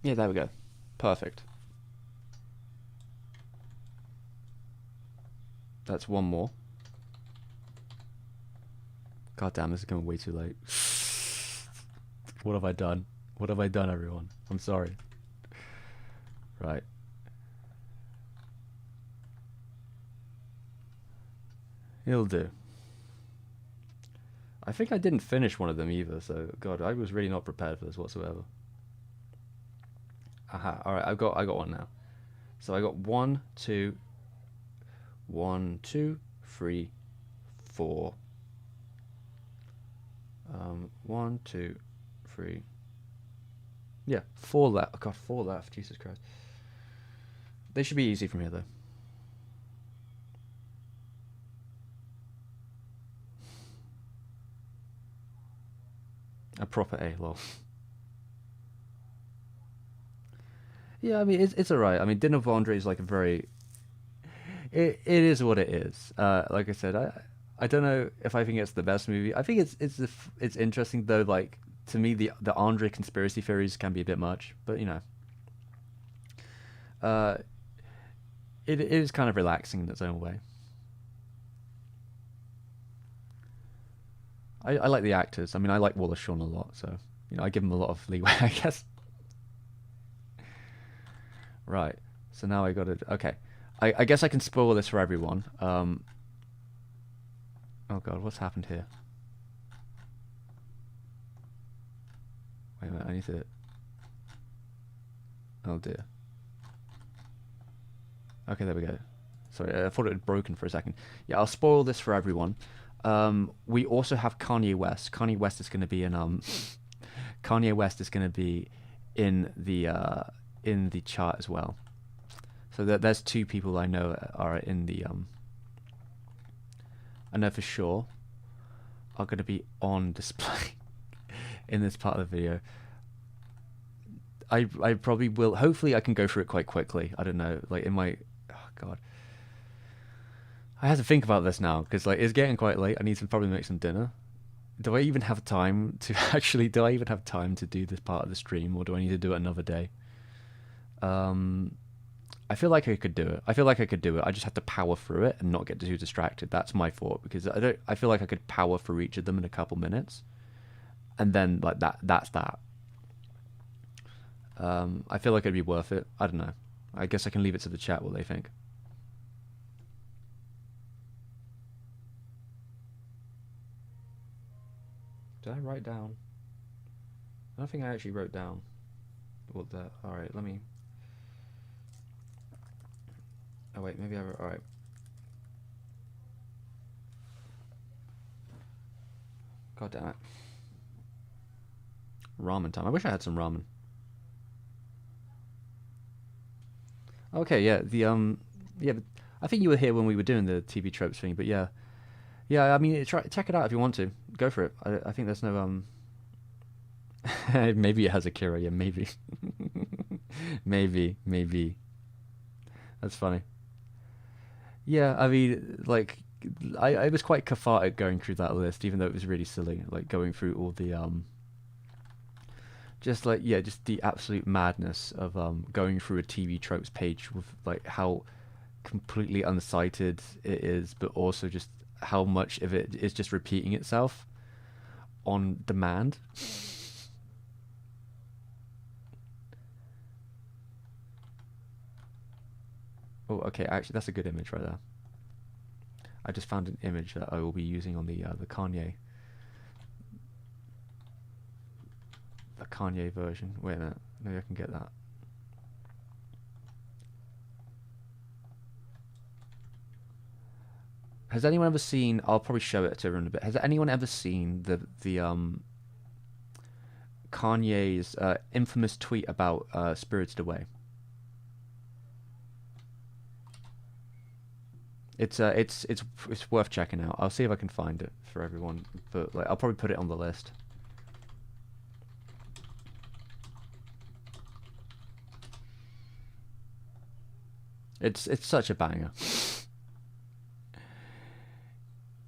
Yeah, there we go. Perfect. That's one more. God damn, this is going way too late. What have I done? What have I done, everyone? I'm sorry. Right. It'll do. I think I didn't finish one of them either, so God, I was really not prepared for this whatsoever. Aha, alright, I got one now. So I got 1, 2, 1, 2, 3, 4. 1, 2, 3. Yeah, 4 left. I got 4 left. Jesus Christ. They should be easy from here though. A proper A, lol. Yeah, I mean it's alright. I mean Din of Andre is like a very it is what it is. Like I said, I don't know if I think it's the best movie. I think it's interesting though. Like to me, the Andre conspiracy theories can be a bit much, but you know, uh, it is kind of relaxing in its own way. I like the actors. I mean, I like Wallace Shawn a lot, so you know, I give him a lot of leeway, I guess. Right. So now I got to. Okay. I guess I can spoil this for everyone. Oh God, what's happened here? Wait a minute, I need to. Oh dear. Okay, there we go. Sorry, I thought it had broken for a second. Yeah, I'll spoil this for everyone. We also have Kanye West. Kanye West is going to be in Kanye West is going to be in the chart as well. So there's 2 people I know are in the I know for sure are going to be on display in this part of the video. I probably will. Hopefully, I can go through it quite quickly. I don't know. Like in my, oh God, I have to think about this now because like it's getting quite late. I need to probably make some dinner. Do I even have time to actually? Do I even have time to do this part of the stream, or do I need to do it another day? Um, I feel like I could do it. I feel like I could do it. I just have to power through it and not get too distracted. That's my thought because I don't. I feel like I could power through each of them in a couple minutes, and then like that. That's that. I feel like it'd be worth it. I don't know. I guess I can leave it to the chat what they think. Did I write down? I don't think I actually wrote down what the. All right, let me. Oh wait, maybe I wrote. All right. God damn it. Ramen time. I wish I had some ramen. Okay, yeah. Yeah. But I think you were here when we were doing the TV tropes thing, but yeah, yeah. I mean, check it out if you want to. Go for it. I think there's no. Maybe it has Akira. Yeah, maybe. Maybe. That's funny. Yeah, I mean, like, I was quite cathartic going through that list, even though it was really silly. Like going through all the just like yeah, just the absolute madness of going through a TV tropes page with like how completely unsighted it is, but also just how much of it is just repeating itself on demand. Oh, okay, actually, that's a good image right there. I just found an image that I will be using on the Kanye version. Wait a minute, maybe I can get that. Has anyone ever seen? I'll probably show it to everyone in a bit. Has anyone ever seen the Kanye's infamous tweet about Spirited Away? It's worth checking out. I'll see if I can find it for everyone, but like I'll probably put it on the list. It's such a banger.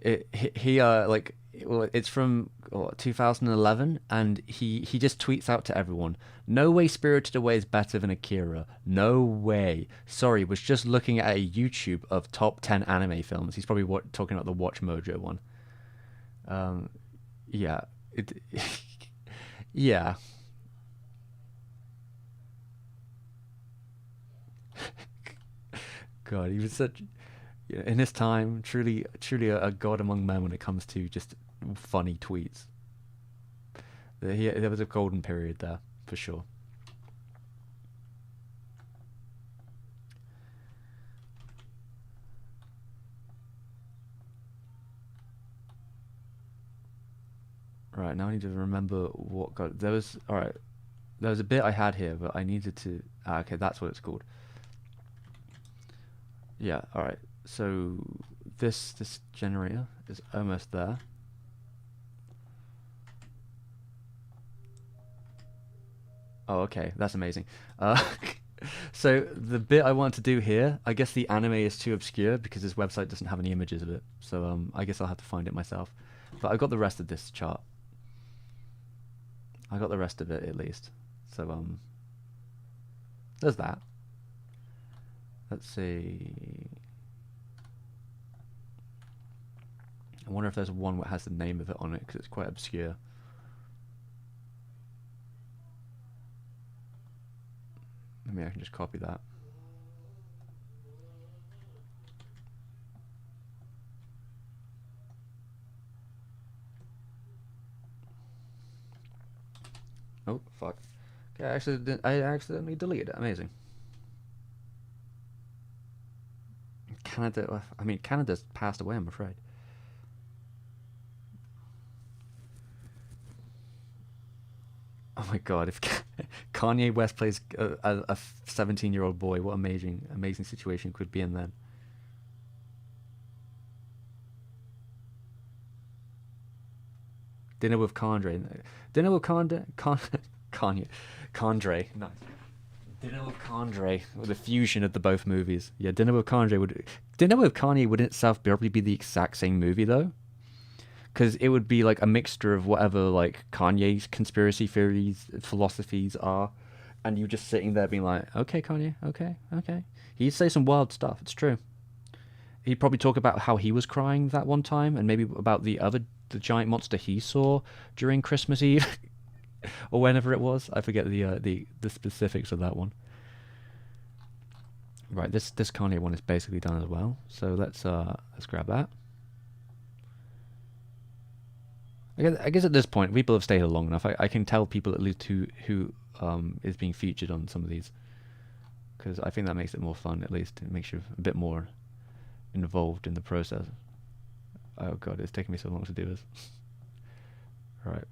He like well, it's from what, 2011, and he just tweets out to everyone, "No way, Spirited Away is better than Akira. No way. Sorry, was just looking at a YouTube of top 10 anime films." He's probably talking about the Watch Mojo one. Um, yeah, it, yeah. God, he was such in his time, truly a god among men when it comes to just funny tweets. There was a golden period there for sure. Right, now I need to remember what got there was. All right, there was a bit I had here, but I needed to. Okay, that's what it's called. Yeah. All right. So this generator is almost there. Oh, okay, that's amazing. Uh, so the bit I want to do here, I guess the anime is too obscure because this website doesn't have any images of it. So I guess I'll have to find it myself. But I got the rest of this chart. I got the rest of it at least. So there's that. Let's see. I wonder if there's one that has the name of it on it because it's quite obscure. Maybe I can just copy that. Oh, fuck. Okay, I accidentally deleted it. Amazing. Canada, I mean, Canada's passed away, I'm afraid. Oh my god, if Kanye West plays a 17-year-old boy, what amazing situation could be in then. Dinner with Condre. Dinner with Kanye. Condre. Nice. Dinner with Condre, or the fusion of the both movies. Yeah, Dinner with Condre would. Dinner with Kanye would in itself probably be the exact same movie though, because it would be like a mixture of whatever like Kanye's conspiracy theories, philosophies are, and you just sitting there being like, okay, Kanye, okay, okay. He'd say some wild stuff. It's true. He'd probably talk about how he was crying that one time, and maybe about the giant monster he saw during Christmas Eve or whenever it was. I forget the specifics of that one. Right, this Kanye one is basically done as well. So let's grab that. I guess at this point people have stayed here long enough. I can tell people at least who is being featured on some of these because I think that makes it more fun. At least it makes you a bit more involved in the process. Oh god, it's taking me so long to do this. Right.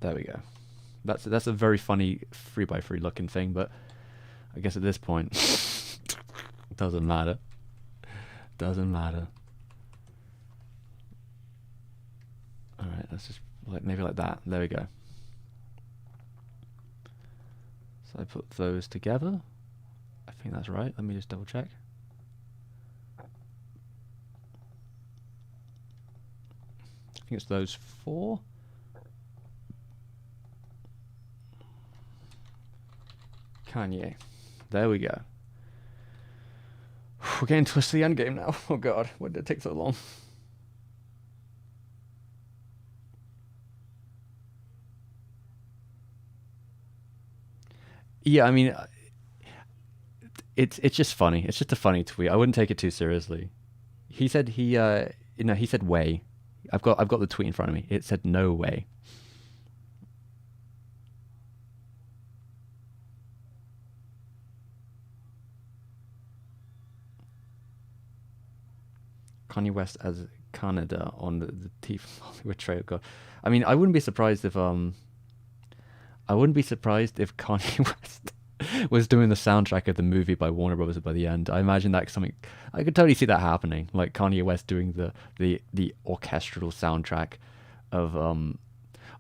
There we go. That's a very funny 3x3 looking thing, but I guess at this point doesn't matter. Doesn't matter. All right, let's just maybe like that. There we go. So I put those together. I think that's right. Let me just double check. I think it's those four. Kanye. There we go. We're getting close to the end game now. Oh god, why did it take so long? Yeah, I mean, it's just funny. It's just a funny tweet. I wouldn't take it too seriously. He said he said way. I've got the tweet in front of me. It said no way. Kanye West as Canada on the Teeth Hollywood Trail. God, I mean, I wouldn't be surprised if Kanye West was doing the soundtrack of the movie by Warner Brothers by the end. I imagine that's something I could totally see that happening, like Kanye West doing the orchestral soundtrack of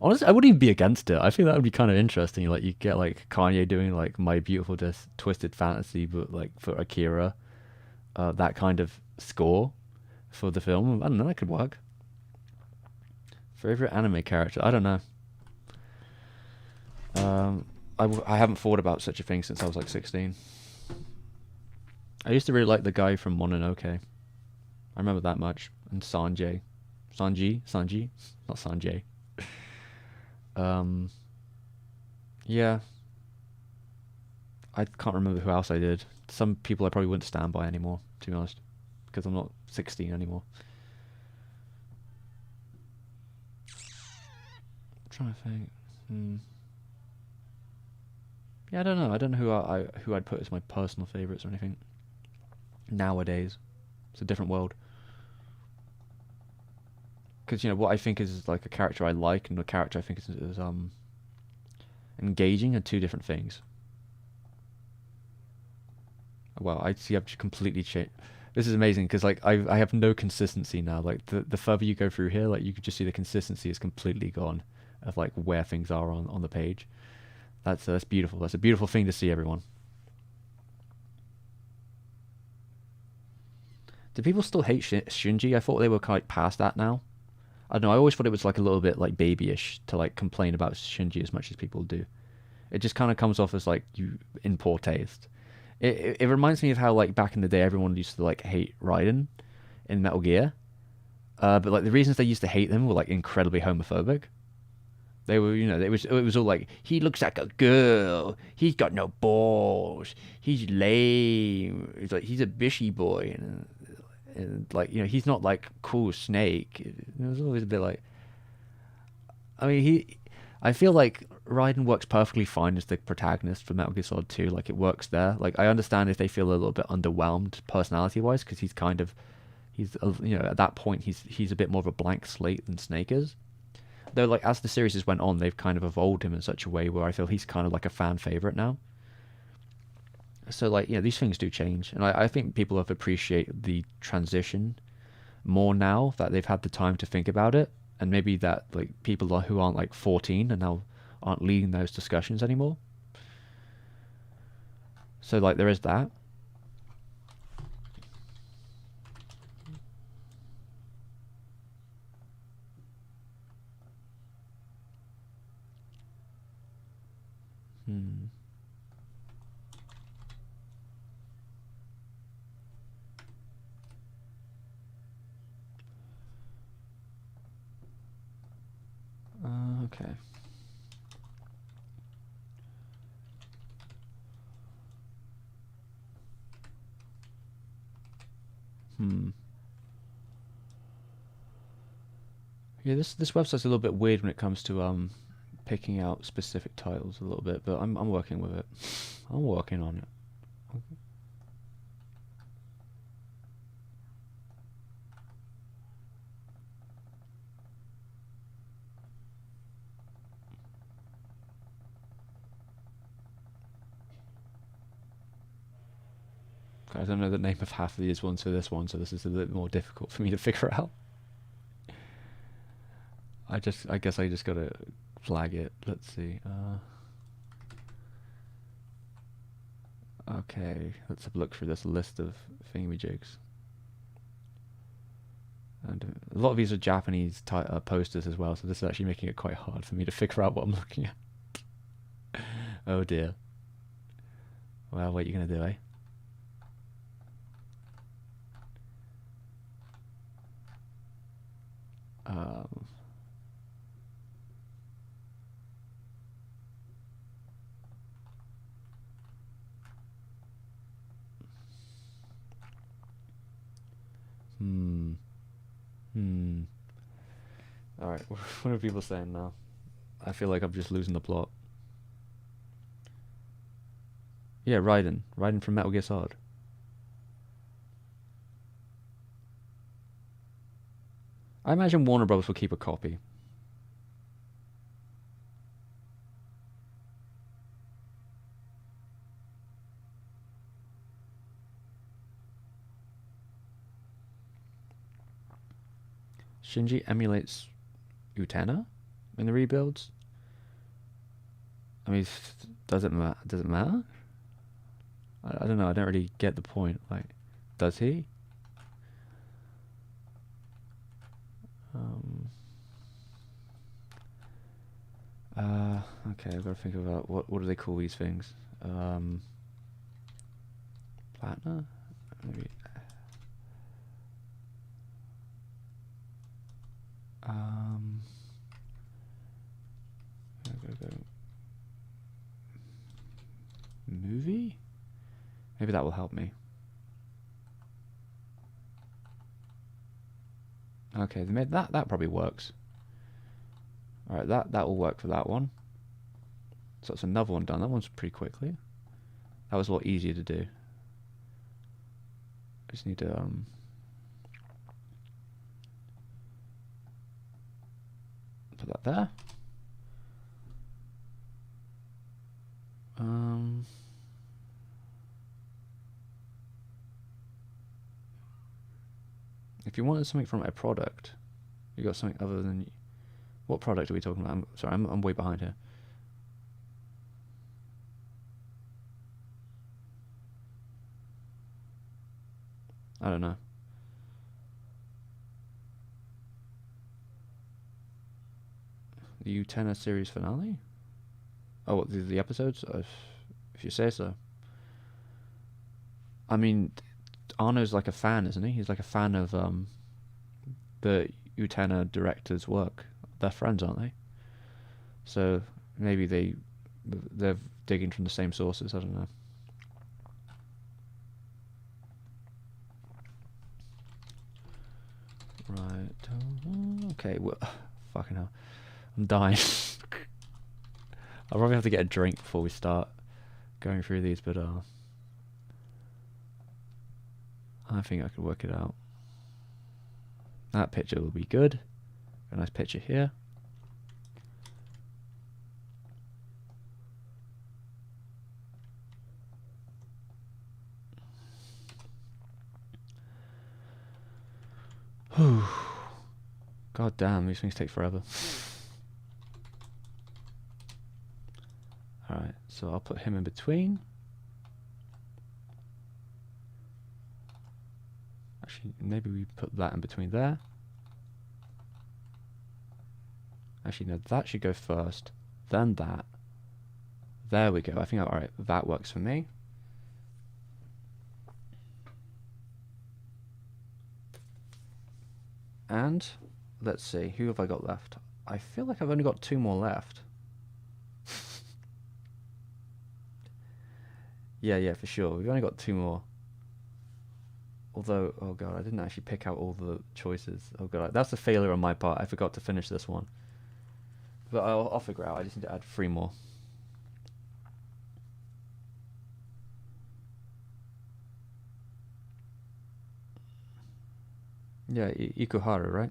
Honestly, I wouldn't even be against it. I think that would be kind of interesting. Like you get like Kanye doing like My Beautiful Twisted Fantasy, but like for Akira, that kind of score for the film. I don't know. That could work. Favorite anime character? I don't know. I haven't thought about such a thing since I was like 16. I used to really like the guy from Mononoke. I remember that much. And Sanji, not Sanjay. Um, yeah, I can't remember who else I did. Some people I probably wouldn't stand by anymore, to be honest, because I'm not 16 anymore. I'm trying to think. Yeah, I don't know. I don't know who I'd put as my personal favorites or anything. Nowadays, it's a different world. Because what I think is like a character I like and a character I think is engaging are two different things. Well, I see. I've just completely changed. This is amazing because like I have no consistency now. Like the further you go through here, like you could just see the consistency is completely gone of like where things are on the page. That's beautiful. That's a beautiful thing to see, everyone. Do people still hate Shinji? I thought they were kind of past that now. I don't know. I always thought it was like a little bit like babyish to like complain about Shinji as much as people do. It just kind of comes off as like you in poor taste. It reminds me of how like back in the day everyone used to like hate Raiden in Metal Gear. But like the reasons they used to hate them were like incredibly homophobic. They were, it was all like he looks like a girl. He's got no balls. He's lame. He's like he's a bishy boy, and like he's not like cool Snake. It was always a bit like I mean I feel like Raiden works perfectly fine as the protagonist for Metal Gear Solid 2. Like it works there. Like I understand if they feel a little bit underwhelmed personality wise because at that point he's a bit more of a blank slate than Snake is. Though like as the series has went on, they've kind of evolved him in such a way where I feel he's kind of like a fan favorite now. So like these things do change, and I think people have appreciated the transition more now that they've had the time to think about it, and maybe that like people who aren't like 14 and now aren't leading those discussions anymore. So like there is that. Hmm. Okay. Hmm. Yeah, this website's a little bit weird when it comes to picking out specific titles a little bit, but I'm working with it. I'm working on it. I don't know the name of half of these ones for this one, so this is a bit more difficult for me to figure out. I guess I just gotta flag it. Let's see. Okay, let's have a look through this list of thingamajigs. And a lot of these are Japanese posters as well, so this is actually making it quite hard for me to figure out what I'm looking at. Oh dear. Well, what are you gonna do, eh? Um, hmm. Hmm. All right. What are people saying now? I feel like I'm just losing the plot. Yeah, Raiden. Raiden from Metal Gear Solid. I imagine Warner Bros. Will keep a copy. Shinji emulates Utena in the rebuilds. I mean, does it matter? Does it matter? I don't know. I don't really get the point. Like, does he? Um. Okay. I've got to think about what do they call these things? Platinum? Maybe. Um. Go. Movie? Maybe that will help me. Okay, they made that probably works. All right, that will work for that one. So that's another one done. That one's pretty quickly. That was a lot easier to do. I just need to put that there. If you wanted something from a product, you got something other than... What product are we talking about? I'm way behind here. I don't know. The Utena series finale? Oh, what, the episodes? If you say so. I mean, Arno's like a fan, isn't he? He's like a fan of the Utena director's work. They're friends, aren't they? So maybe they're digging from the same sources. I don't know. Right. Okay. Well, fucking hell. I'm dying. I'll probably have to get a drink before we start going through these, but I think I could work it out. That picture will be good. A nice picture here. God damn, these things take forever. Alright, so I'll put him in between. Actually, maybe we put that in between there. Actually, no, that should go first. Then that. There we go. I think, alright, that works for me. And, let's see, who have I got left? I feel like I've only got 2 more left. Yeah, for sure. We've only got 2 more. Although, oh god, I didn't actually pick out all the choices. Oh god, that's a failure on my part. I forgot to finish this one. But I'll figure out. I just need to add 3 more. Yeah, Ikuhara, right?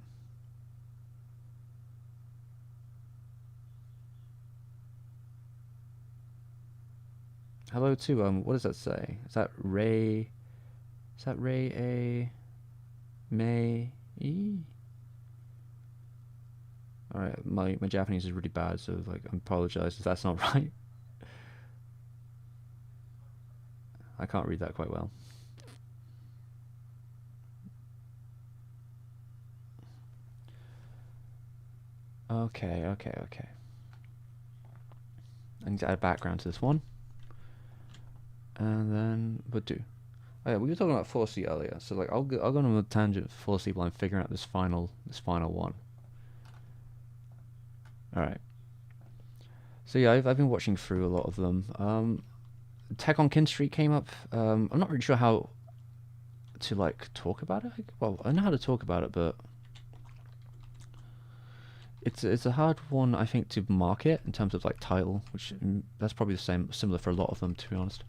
Hello to what does that say? Is that Ray? Is that Ray A? May E? Alright, my Japanese is really bad, so like I apologize if that's not right. I can't read that quite well. Okay. I need to add background to this one. And then we'll do. Oh yeah, we were talking about 4C earlier, so like I'll go on a tangent for 4C while I'm figuring out this final one. Alright. So yeah, I've been watching through a lot of them. Attack on Kin Street came up. I'm not really sure how to like talk about it. Well, I know how to talk about it, but it's a hard one, I think, to market in terms of like title, which that's probably similar for a lot of them, to be honest.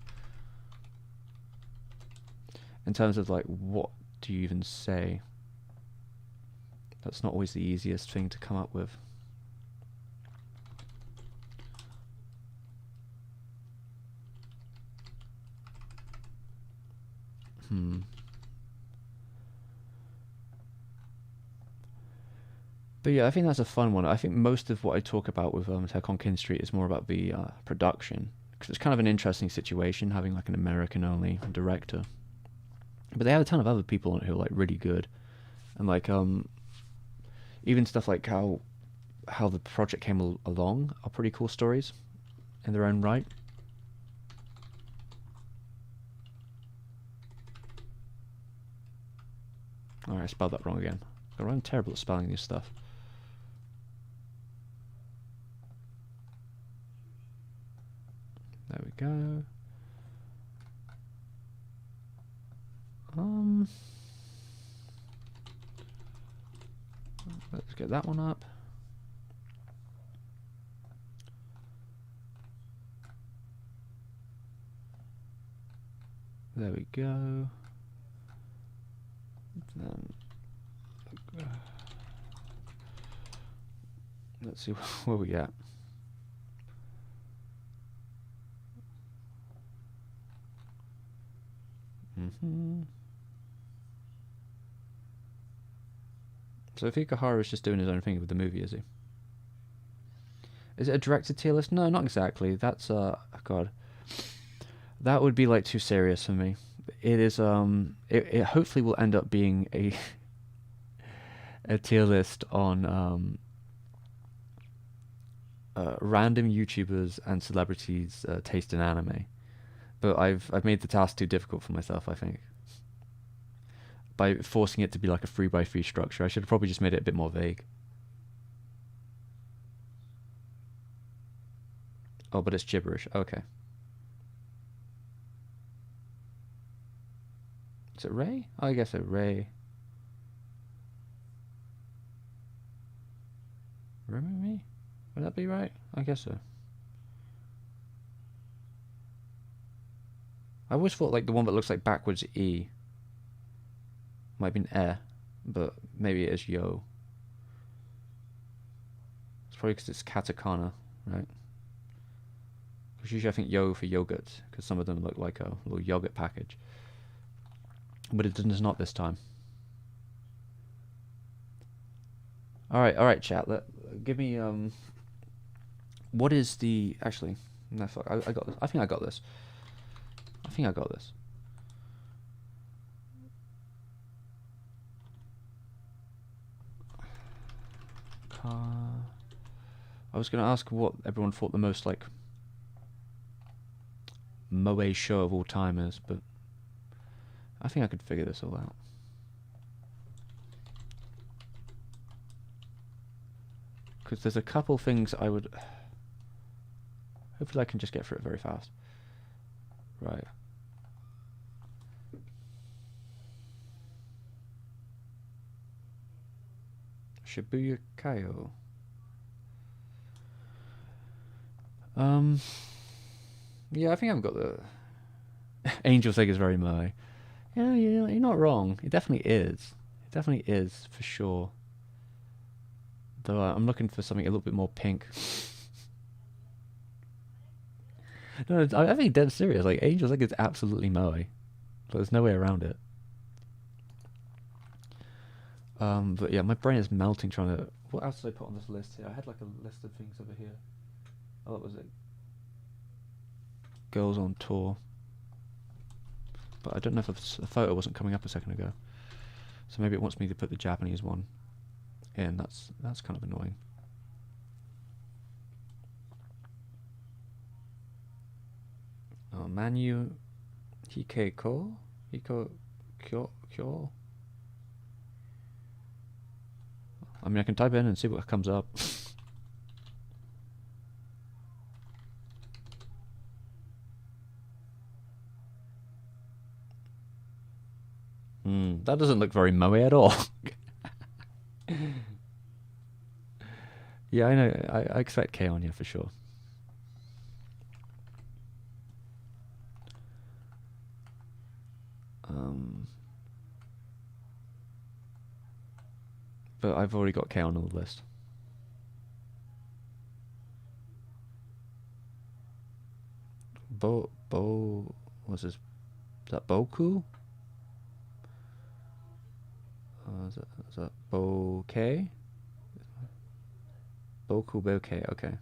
In terms of like, what do you even say? That's not always the easiest thing to come up with. But yeah, I think that's a fun one. I think most of what I talk about with Attack on Kin Street is more about the production, because it's kind of an interesting situation having like an American-only director. But they have a ton of other people on it who are like really good, and like even stuff like how the project came along are pretty cool stories in their own right. Alright, I spelled that wrong again. I'm terrible at spelling this stuff. There we go. Let's get that one up. There we go. Then, let's see where we at. So Fukuhara is just doing his own thing with the movie, is he? Is it a directed tier list? No, not exactly. That's God, that would be like too serious for me. It is it hopefully will end up being a tier list on random YouTubers and celebrities' taste in anime. But I've made the task too difficult for myself, I think. By forcing it to be like a 3x3 structure. I should have probably just made it a bit more vague. Oh, but it's gibberish. Okay. Is it Ray? Oh, I guess it's Ray. Remember me? Would that be right? I guess so. I always thought like the one that looks like backwards E might have been but maybe it is Yo. It's probably because it's katakana, right? Because usually I think Yo for yogurt, because some of them look like a little yogurt package. But it does not this time. Alright, chat. Give me, what is the, actually, no, fuck, I got this. I think I got this. I was going to ask what everyone thought the most, like, moe show of all time is, but I think I could figure this all out. Because there's a couple things I would... Hopefully I can just get through it very fast. Right. Shibuya Kaio. Yeah, I think I've got the... Angel's Egg is very moe. Yeah, you're not wrong. It definitely is. It definitely is, for sure. Though I'm looking for something a little bit more pink. No, I think dead serious. Like, Angel's Egg is absolutely moe. There's no way around it. But yeah, my brain is melting trying to... What else did I put on this list here? I had like a list of things over here. Oh, what was it? Girls on Tour. But I don't know if a photo wasn't coming up a second ago. So maybe it wants me to put the Japanese one in. That's kind of annoying. Oh, Manu Hikeko? Kyo? I mean, I can type in and see what comes up. That doesn't look very moe at all. Yeah, I know. I expect K on you for sure. But I've already got K on the list. What's this? Is that Boku? Is that Bokeh? Boku Bokeh, okay.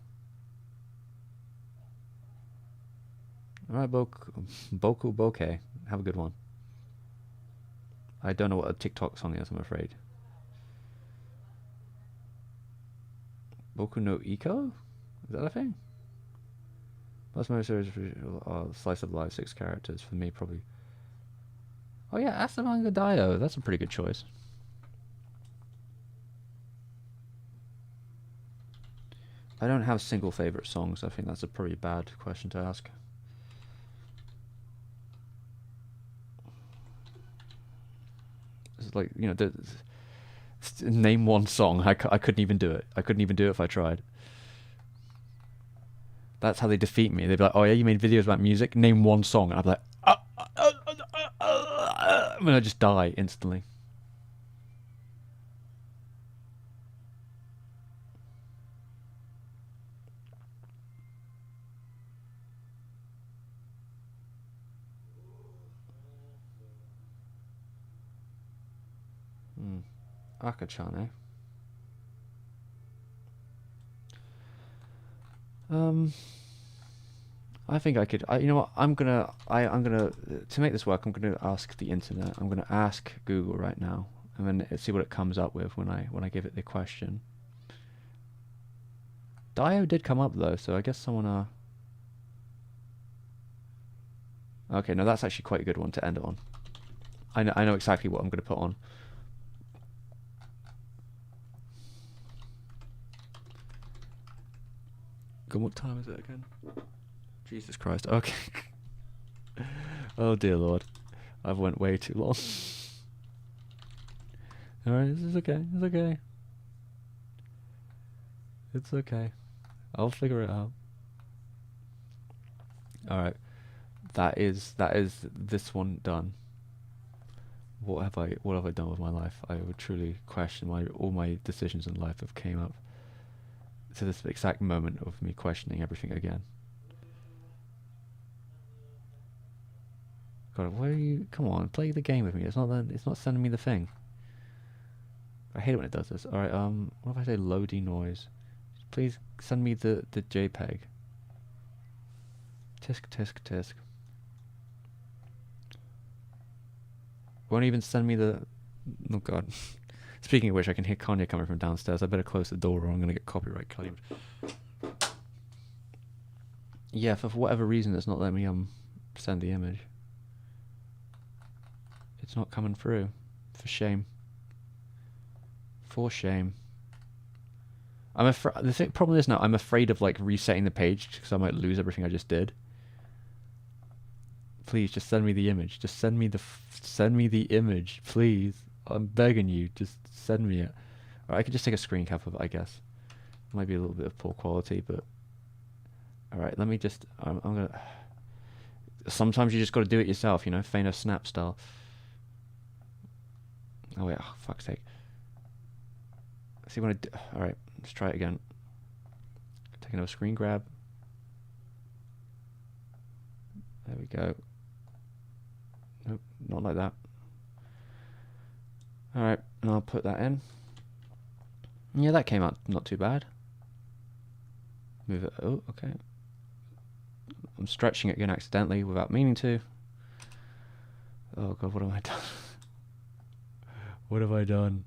Alright, Boku Bokeh. Have a good one. I don't know what a TikTok song is, I'm afraid. Boku no Iko? Is that a thing? That's my series for Slice of Life, 6 characters. For me, probably. Oh yeah, Asamanga Daioh. That's a pretty good choice. I don't have single favorite songs. I think that's a pretty bad question to ask. It's like, you know, name one song. I couldn't even do it. I couldn't even do it if I tried. That's how they defeat me. They'd be like, oh yeah, you made videos about music? Name one song. And I'd be like, I'm gonna just die instantly. Akachan, eh? I think I could. You know what? I'm gonna to make this work. I'm gonna ask the internet. I'm gonna ask Google right now, and then see what it comes up with when I give it the question. Dio did come up though, so I guess someone. Okay, no, that's actually quite a good one to end it on. I know exactly what I'm gonna put on. God, what time is it again? Jesus Christ. Okay. Oh dear Lord, I've went way too long. All right, this is okay. It's okay. It's okay. I'll figure it out. All right. That is this one done. What have I done with my life? I would truly question all my decisions in life have came up to this exact moment of me questioning everything again. God, where are you? Come on, play the game with me. It's not sending me the thing. I hate it when it does this. All right. What if I say loady noise? Please send me the JPEG. Tisk tisk tisk. Won't even send me the. Oh God. Speaking of which, I can hear Kanye coming from downstairs. I better close the door or I'm gonna get copyright claimed. Yeah, for whatever reason, it's not letting me send the image. It's not coming through. For shame. For shame. I'm afraid. The problem is now I'm afraid of like resetting the page because I might lose everything I just did. Please, just send me the image. Just send me the image, please. I'm begging you, just send me it. Or I could just take a screen cap of it, I guess. It might be a little bit of poor quality, but all right. Let me just. I'm gonna. Sometimes you just got to do it yourself, you know, feign a snap style. Oh wait, oh, fuck's sake. See what I do. All right, let's try it again. Take another screen grab. There we go. Nope, not like that. All right, and I'll put that in. Yeah, that came out not too bad. Move it. Oh, okay. I'm stretching it again accidentally without meaning to. Oh God, what have I done? What have I done?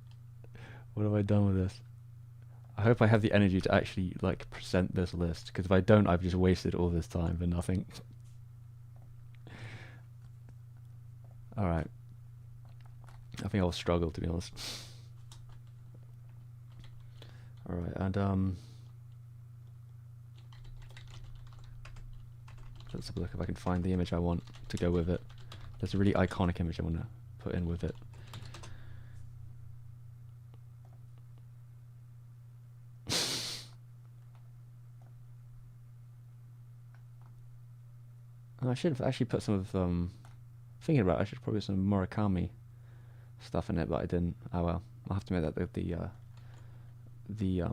What have I done with this? I hope I have the energy to actually like present this list, because if I don't, I've just wasted all this time for nothing. All right. I think I'll struggle, to be honest. All right, and let's have a look if I can find the image I want to go with it. There's a really iconic image I want to put in with it. I should have actually put some of thinking about it, I should probably put some Murakami stuff in it, but I didn't. Oh well, I'll have to make that the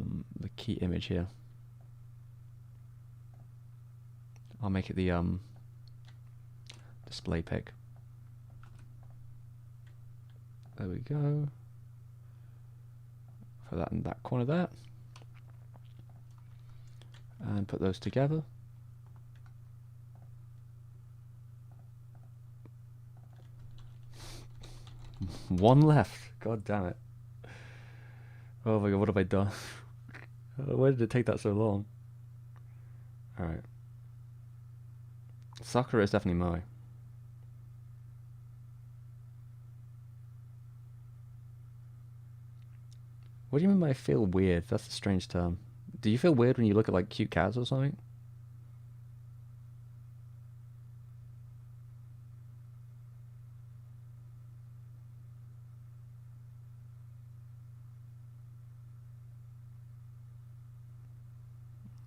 key image here. I'll make it the display pic. There we go. Put that in that corner there, and put those together. One left. God damn it. Oh my God, what have I done? Why did it take that so long? Alright. Sakura is definitely Moe. What do you mean by feel weird? That's a strange term. Do you feel weird when you look at like cute cats or something?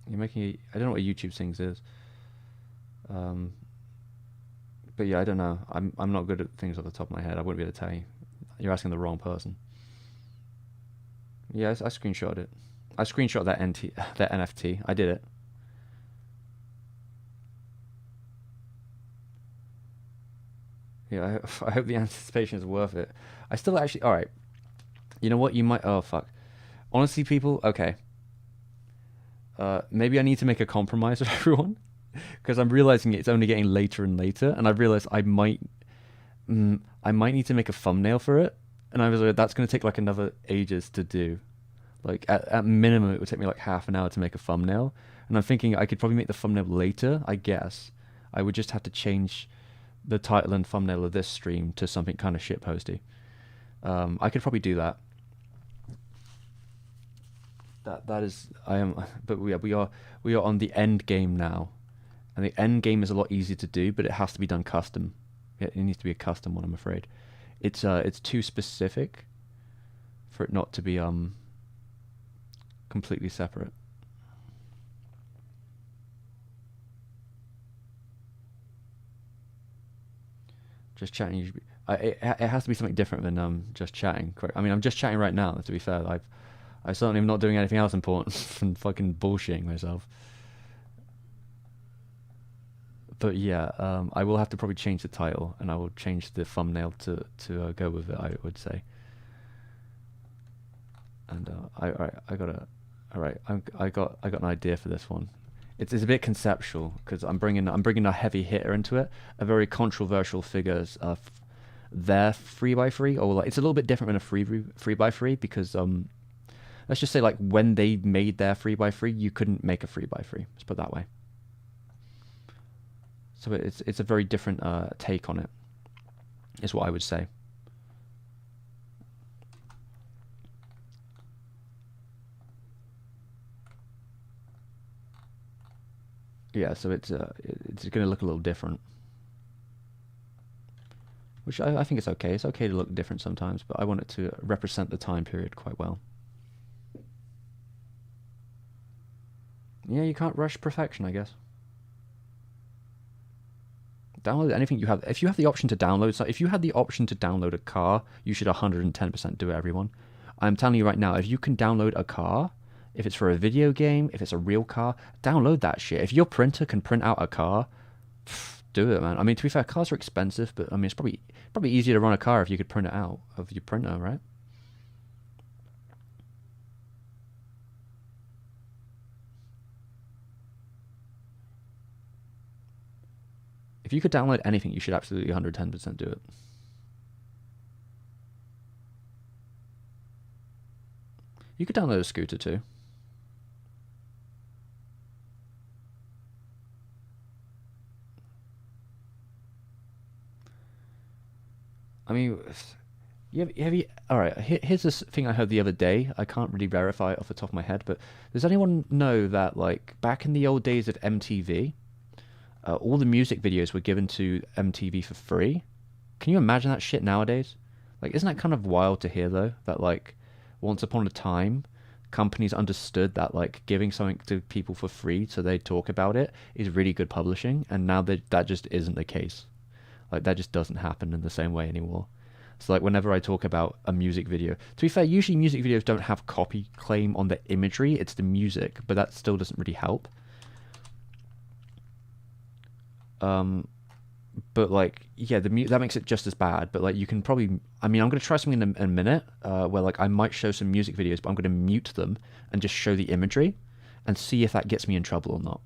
You're making I don't know what YouTube Sings is. But yeah, I don't know. I'm not good at things off the top of my head. I wouldn't be able to tell you. You're asking the wrong person. Yeah, I screenshot it. I screenshot that that NFT. I did it. Yeah, I hope the anticipation is worth it. I still actually. All right. You know what? You might. Oh fuck. Honestly, people. Okay. Maybe I need to make a compromise with everyone because I'm realizing it's only getting later and later, and I've realized I might need to make a thumbnail for it, and I was like, that's going to take like another ages to do. Like at minimum, it would take me like half an hour to make a thumbnail, and I'm thinking I could probably make the thumbnail later. I guess I would just have to change the title and thumbnail of this stream to something kind of shitposty. I could probably do that. That is I am, but we are on the end game now, and the end game is a lot easier to do, but it has to be done custom. It needs to be a custom one, I'm afraid. It's too specific for it not to be completely separate. Just chatting usually. It has to be something different than just chatting. Correct. I mean, I'm just chatting right now. To be fair, I certainly am not doing anything else important than fucking bullshitting myself. But yeah, I will have to probably change the title, and I will change the thumbnail to go with it. I would say. And I got an idea for this one. It's a bit conceptual because I'm bringing a heavy hitter into it, a very controversial figures of their 3x3, or like it's a little bit different than a 3x3 because let's just say like when they made their 3x3, you couldn't make a 3x3. Let's put it that way. So it's a very different take on it, is what I would say. Yeah, so it's going to look a little different, which I think it's okay. It's okay to look different sometimes, but I want it to represent the time period quite well. Yeah, you can't rush perfection, I guess. Download anything you have. If you have the option to download, so if you had the option to download a car, you should 110% do it, everyone. I'm telling you right now, if you can download a car, if it's for a video game, if it's a real car, download that shit. If your printer can print out a car, do it, man. I mean, to be fair, cars are expensive, but I mean, it's probably easier to run a car if you could print it out of your printer, right? If you could download anything, you should absolutely 110% do it. You could download a scooter too. I mean, all right, here's this thing I heard the other day. I can't really verify it off the top of my head, but does anyone know that, like, back in the old days of MTV, all the music videos were given to MTV for free? Can you imagine that shit nowadays? Like, isn't that kind of wild to hear, though? That, like, once upon a time, companies understood that, like, giving something to people for free so they talk about it is really good publishing, and now that just isn't the case. Like, that just doesn't happen in the same way anymore. So, like, whenever I talk about a music video, to be fair, usually music videos don't have copy claim on the imagery, it's the music, but that still doesn't really help. But, like, yeah, that makes it just as bad, but, like, you can probably, I mean, I'm going to try something in a minute, where, like, I might show some music videos, but I'm going to mute them and just show the imagery and see if that gets me in trouble or not.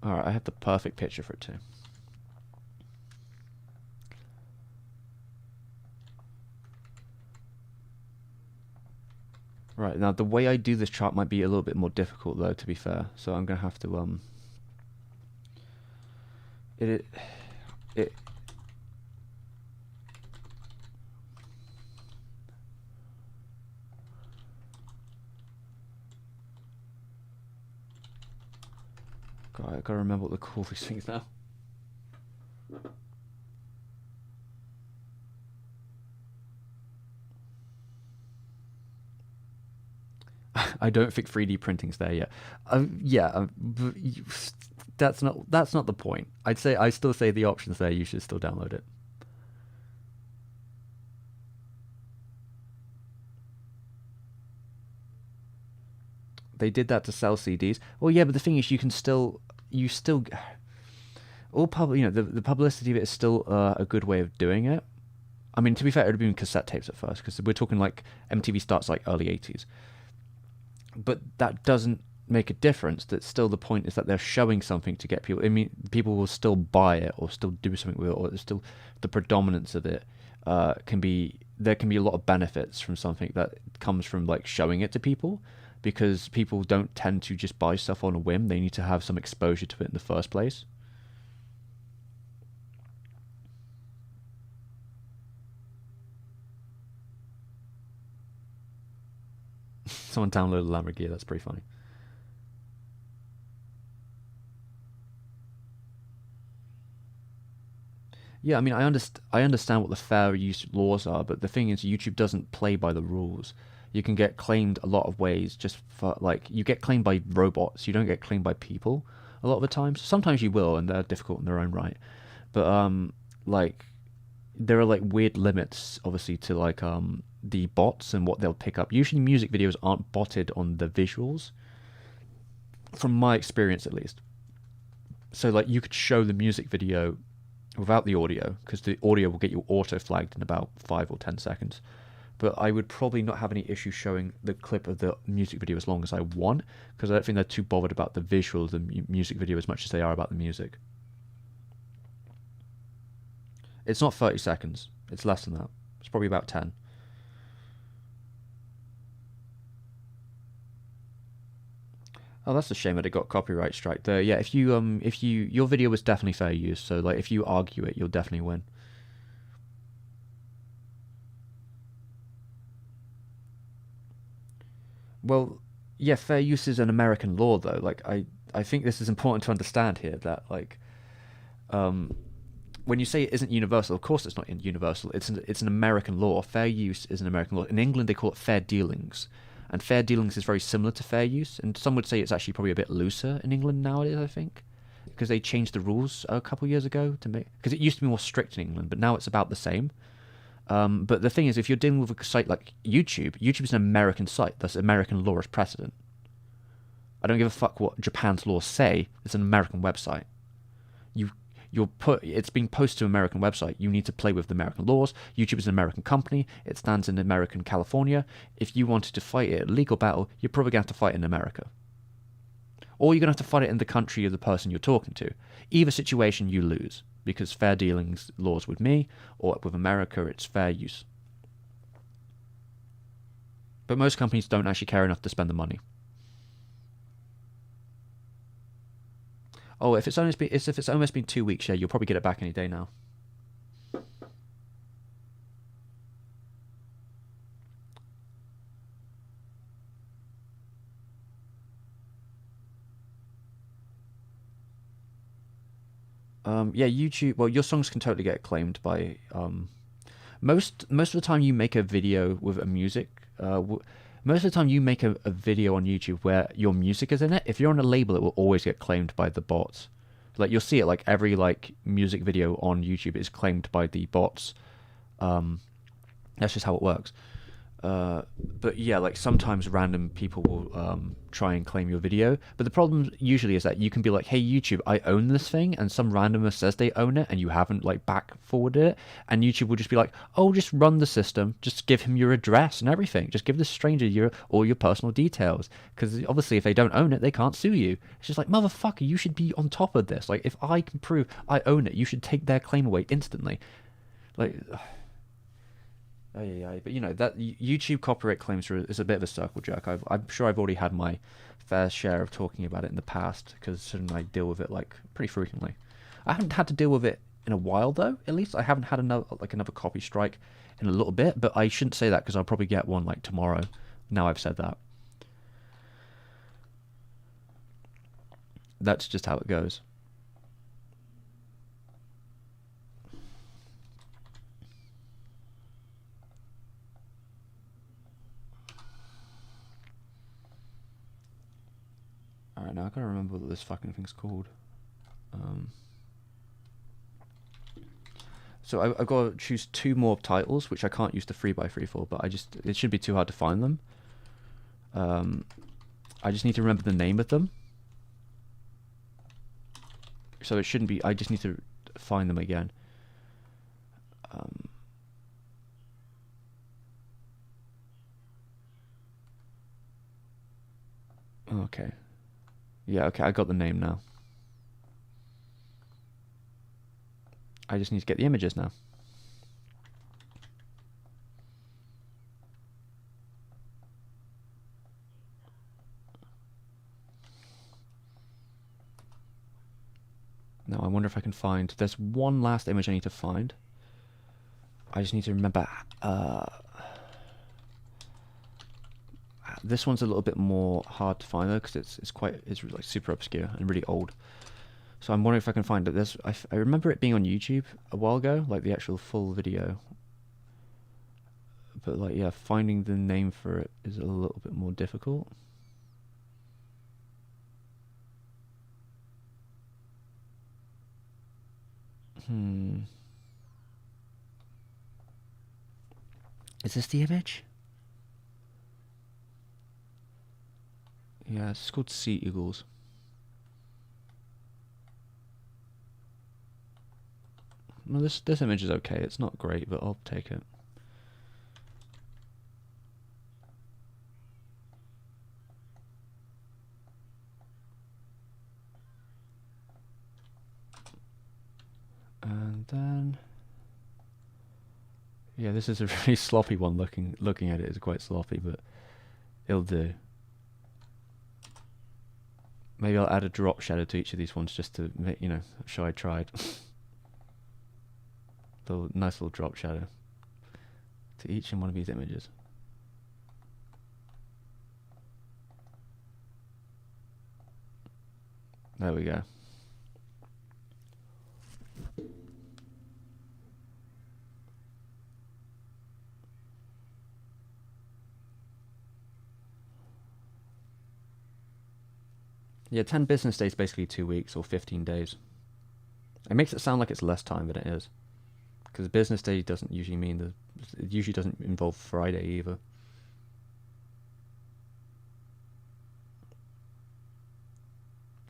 Alright, I have the perfect picture for it too. Right, now the way I do this chart might be a little bit more difficult though, to be fair. So I'm gonna have to it it God, I gotta remember what they call these things now. I don't think 3D printing's there yet. Yeah, that's not the point. I still say the option's there. You should still download it. They did that to sell CDs. Well, yeah, but the thing is, you still, the publicity of it is still a good way of doing it. I mean, to be fair, it would have been cassette tapes at first because we're talking like MTV starts like early 80s. But that doesn't make a difference. That still the point is that they're showing something to get people. I mean, people will still buy it or still do something with it, or still the predominance of it can be. There can be a lot of benefits from something that comes from like showing it to people, because people don't tend to just buy stuff on a whim. They need to have some exposure to it in the first place. Someone downloaded Lamborghini. That's pretty funny. Yeah, I mean, I understand what the fair use laws are, but the thing is, YouTube doesn't play by the rules. You can get claimed a lot of ways just for like you get claimed by robots. You don't get claimed by people a lot of the times. Sometimes you will, and they're difficult in their own right. But like there are like weird limits, obviously, to like the bots and what they'll pick up. Usually, music videos aren't botted on the visuals, from my experience at least. So like you could show the music video without the audio, because the audio will get you auto flagged in about 5 or 10 seconds. But I would probably not have any issue showing the clip of the music video as long as I want, because I don't think they're too bothered about the visual of the music video as much as they are about the music. It's not 30 seconds. It's less than that. It's probably about 10. Oh, that's a shame that it got copyright strike there. Yeah, if you your video was definitely fair use, so like if you argue it, you'll definitely win. Well, yeah, fair use is an American law though. Like I think this is important to understand here that like um when you say it isn't universal, of course it's not universal. It's an American law. Fair use is an American law. In England, they call it fair dealings, and fair dealings is very similar to fair use. And some would say it's actually probably a bit looser in England nowadays. I think because they changed the rules a couple of years ago to make, because it used to be more strict in England, but now it's about the same. But the thing is, if you're dealing with a site like YouTube, YouTube is an American site. Thus, American law is precedent. I don't give a fuck what Japan's laws say. It's an American website. You it's being posted to an American website. You need to play with the American laws. YouTube is an American company. It stands in American California. If you wanted to fight it a legal battle, you're probably going to have to fight in America. Or you're going to have to fight it in the country of the person you're talking to. Either situation, you lose, because fair dealings laws with me, or with America, it's fair use. But most companies don't actually care enough to spend the money. Oh, if it's almost been 2 weeks, yeah, you'll probably get it back any day now. Yeah, YouTube. Well, your songs can totally get claimed by most of the time you make a video with a music. Most of the time you make a video on YouTube where your music is in it. If you're on a label, it will always get claimed by the bots. Like you'll see it like every like music video on YouTube is claimed by the bots. Um, that's just how it works. But yeah, like sometimes random people will try and claim your video. But the problem usually is that you can be like, "Hey YouTube, I own this thing," and some randomer says they own it, and you haven't like back forwarded it, and YouTube will just be like, "Oh, just run the system, just give him your address and everything, just give the stranger your all your personal details," because obviously if they don't own it, they can't sue you. It's just like, motherfucker, you should be on top of this. Like if I can prove I own it, you should take their claim away instantly. Like. Oh, yeah, but you know that YouTube copyright claims is a bit of a circle jerk. I'm sure I've already had my fair share of talking about it in the past, because I deal with it like pretty frequently. I haven't had to deal with it in a while though. At least I haven't had another copy strike in a little bit. But I shouldn't say that because I'll probably get one like tomorrow. Now I've said that. that's just how it goes. Alright, now I gotta remember what this fucking thing's called. So I've got to choose 2 more titles, which I can't use the 3x3 for, but it should be too hard to find them. I just need to remember the name of them. So it shouldn't be, I just need to find them again. Okay. Yeah, okay, I got the name now. I just need to get the images now. Now I wonder if I can find... There's one last image I need to find. I just need to remember... this one's a little bit more hard to find though, because it's like super obscure and really old. So I'm wondering if I can find it. I remember it being on YouTube a while ago, like the actual full video. But like, yeah, finding the name for it is a little bit more difficult. Is this the image? Yeah, it's called Sea Eagles. Well, this image is okay. It's not great, but I'll take it. And then, yeah, this is a really sloppy one. Looking at it is quite sloppy, but it'll do. Maybe I'll add a drop shadow to each of these ones just to make, show I tried. Nice little drop shadow to each and one of these images. There we go. Yeah, 10 business days, basically 2 weeks or 15 days. It makes it sound like it's less time than it is. Because business day doesn't usually mean it usually doesn't involve Friday either.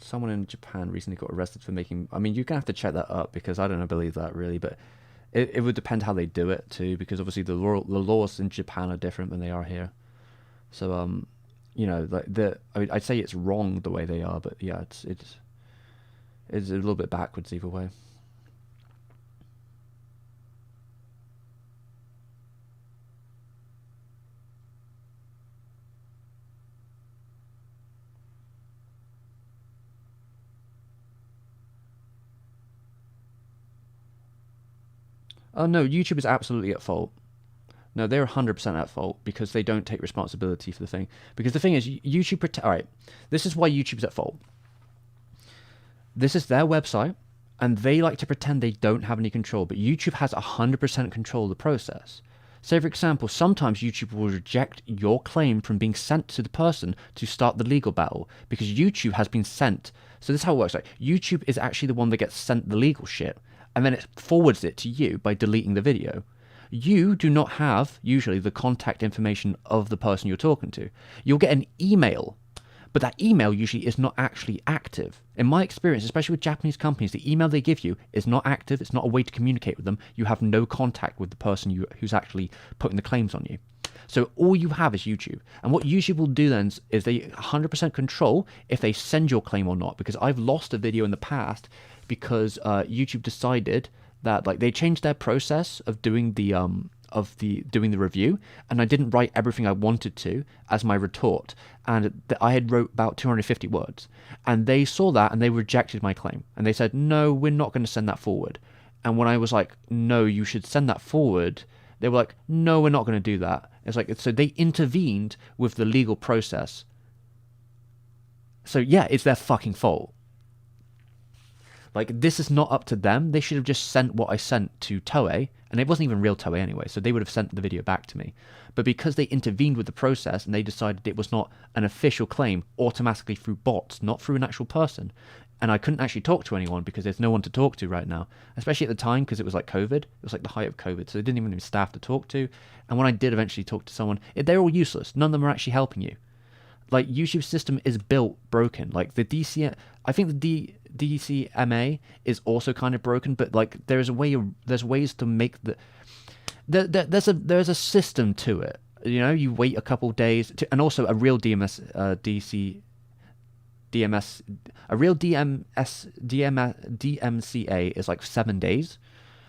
Someone in Japan recently got arrested for making... I mean, you're going to have to check that up because I don't believe that really, but it would depend how they do it too, because obviously the laws in Japan are different than they are here. So, like I'd say it's wrong the way they are, but yeah, it's a little bit backwards either way. Oh no, YouTube is absolutely at fault. No, they're 100% at fault because they don't take responsibility for the thing. Because the thing is, YouTube... Alright, this is why YouTube's at fault. This is their website, and they like to pretend they don't have any control, but YouTube has 100% control of the process. Say, for example, sometimes YouTube will reject your claim from being sent to the person to start the legal battle, because YouTube has been sent... So this is how it works. Like, YouTube is actually the one that gets sent the legal shit, and then it forwards it to you by deleting the video. You do not have, usually, the contact information of the person you're talking to. You'll get an email, but that email usually is not actually active. In my experience, especially with Japanese companies, the email they give you is not active. It's not a way to communicate with them. You have no contact with the person who's actually putting the claims on you. So all you have is YouTube. And what YouTube will do then is they 100% control if they send your claim or not. Because I've lost a video in the past because YouTube decided that they changed their process of doing the review, and I didn't write everything I wanted to as my retort, and I had wrote about 250 words, and they saw that and they rejected my claim, and they said, no, we're not going to send that forward. And when I was like, no, you should send that forward, they were like, no, we're not going to do that. It's like, so they intervened with the legal process. So yeah, it's their fucking fault. Like, this is not up to them. They should have just sent what I sent to Toei, and it wasn't even real Toei anyway, so they would have sent the video back to me. But because they intervened with the process and they decided it was not an official claim automatically through bots, not through an actual person, and I couldn't actually talk to anyone because there's no one to talk to right now, especially at the time because it was like COVID. It was like the height of COVID, so they didn't even have staff to talk to. And when I did eventually talk to someone, they're all useless. None of them are actually helping you. Like, YouTube's system is built broken. Like, the I think the DCMA is also kind of broken, but like there's ways to make there's a system to it. You know, you wait a couple days and also a real DMCA is like 7 days.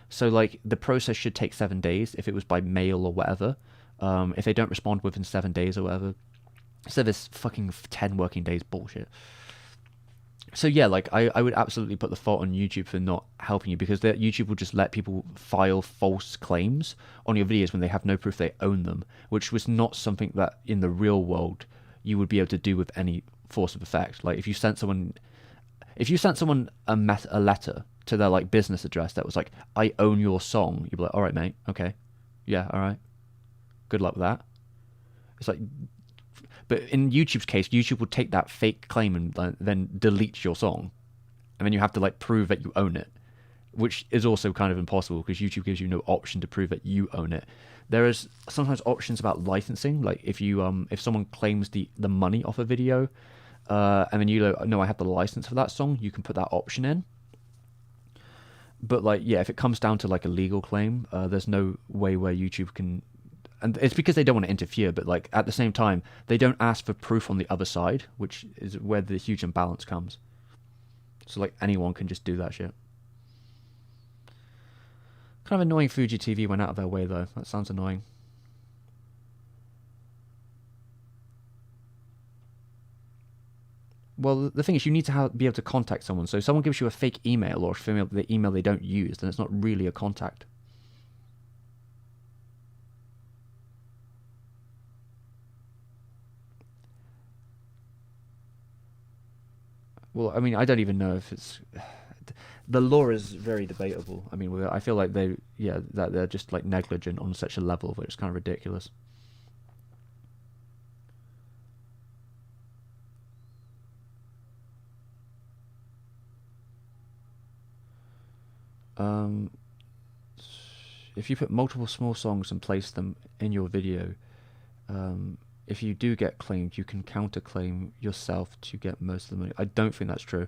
So like the process should take 7 days if it was by mail or whatever. If they don't respond within 7 days or whatever. So this fucking 10 working days bullshit. So yeah, like I would absolutely put the fault on YouTube for not helping you, because YouTube will just let people file false claims on your videos when they have no proof they own them, which was not something that in the real world you would be able to do with any force of effect. Like if you sent someone a letter to their like business address that was like, I own your song, you'd be like, all right, mate, okay, yeah, all right, good luck with that. It's like, but in YouTube's case, YouTube will take that fake claim and then delete your song, and then you have to like prove that you own it, which is also kind of impossible because YouTube gives you no option to prove that you own it. There is sometimes options about licensing, like if someone claims the money off a video, and then you know I have the license for that song, you can put that option in. But like, yeah, if it comes down to like a legal claim, there's no way where YouTube can. And it's because they don't want to interfere, but like at the same time, they don't ask for proof on the other side, which is where the huge imbalance comes. So like anyone can just do that shit. Kind of annoying Fuji TV went out of their way though. That sounds annoying. Well, the thing is, you need to be able to contact someone. So if someone gives you a fake email or the email they don't use, then it's not really a contact. Well, I mean, I don't even know if it's. The law is very debatable. I mean, I feel like that they're just like negligent on such a level that it's kind of ridiculous. Um, if you put multiple small songs and place them in your video, if you do get claimed, you can counterclaim yourself to get most of the money. I don't think that's true.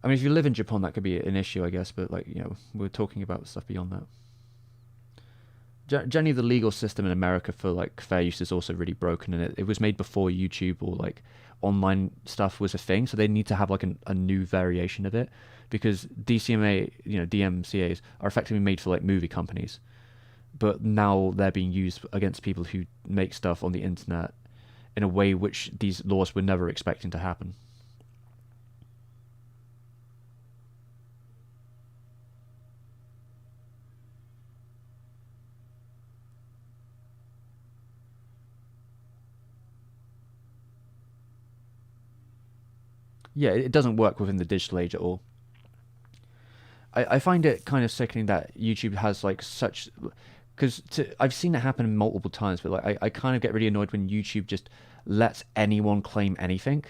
I mean, if you live in Japan, that could be an issue, I guess. But like, you know, we're talking about stuff beyond that. Generally, the legal system in America for like fair use is also really broken, and it was made before YouTube or like online stuff was a thing. So they need to have like a new variation of it, because DCMA, DMCA's are effectively made for like movie companies, but now they're being used against people who make stuff on the internet in a way which these laws were never expecting to happen. Yeah, it doesn't work within the digital age at all. I find it kind of sickening that YouTube has like such, because I've seen it happen multiple times, but like I kind of get really annoyed when YouTube just lets anyone claim anything,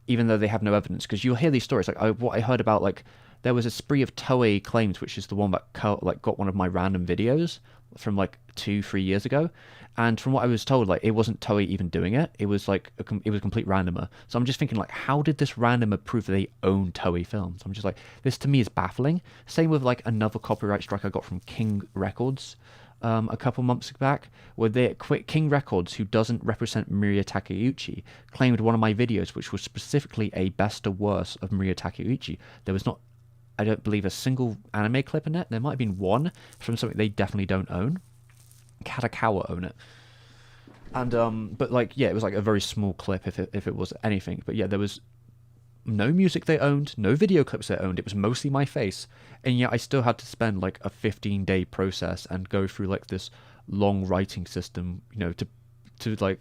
even though they have no evidence. Because you'll hear these stories, like what I heard about, like there was a spree of Toei claims, which is the one that got one of my random videos from like 2-3 years ago, and from what I was told, like it wasn't Toei even doing it. It was like it was a complete randomer. So I'm just thinking, like, how did this randomer prove that they own Toei films? I'm just like, this to me is baffling. Same with like another copyright strike I got from King Records a couple months back, where King Records, who doesn't represent Miria Takeuchi, claimed one of my videos, which was specifically a best or worst of Miria Takeuchi. There was not, I don't believe, a single anime clip in it. There might have been one from something they definitely don't own. Katakawa own it. And but like, yeah, it was like a very small clip if it was anything. But yeah, there was no music they owned, no video clips they owned. It was mostly my face, and yet I still had to spend like a 15-day process and go through like this long writing system, to like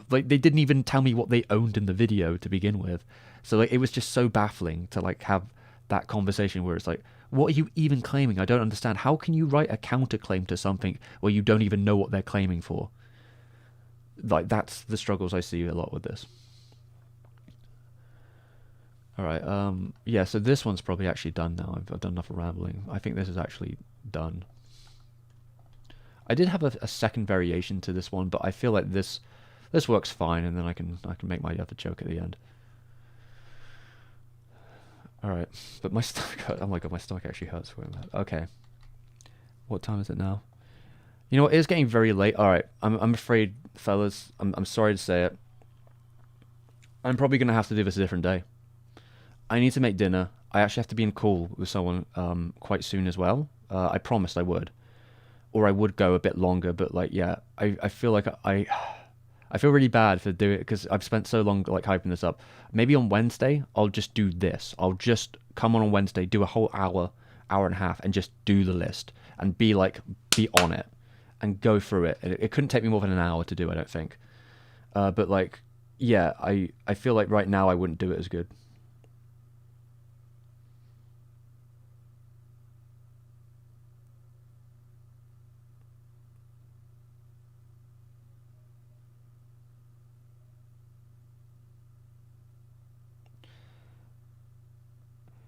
they didn't even tell me what they owned in the video to begin with. So like it was just so baffling to like have that conversation where it's like, what are you even claiming? I don't understand. How can you write a counterclaim to something where you don't even know what they're claiming for? Like that's the struggles I see a lot with this. All right. Yeah. So this one's probably actually done now. I've done enough rambling. I think this is actually done. I did have a second variation to this one, but I feel like this works fine, and then I can make my other joke at the end. All right. But my stomach hurt. Oh my god, my stomach actually hurts. Okay. What time is it now? You know what? It's getting very late. All right. I'm afraid, fellas. I'm sorry to say it. I'm probably gonna have to do this a different day. I need to make dinner. I actually have to be in call with someone quite soon as well. I promised I would, or I would go a bit longer. But like, yeah, I feel like I feel really bad for doing it because I've spent so long like hyping this up. Maybe on Wednesday I'll just do this. I'll just come on Wednesday, do a whole hour and a half, and just do the list and be on it and go through it. It couldn't take me more than an hour to do, I don't think. But like, yeah, I feel like right now I wouldn't do it as good.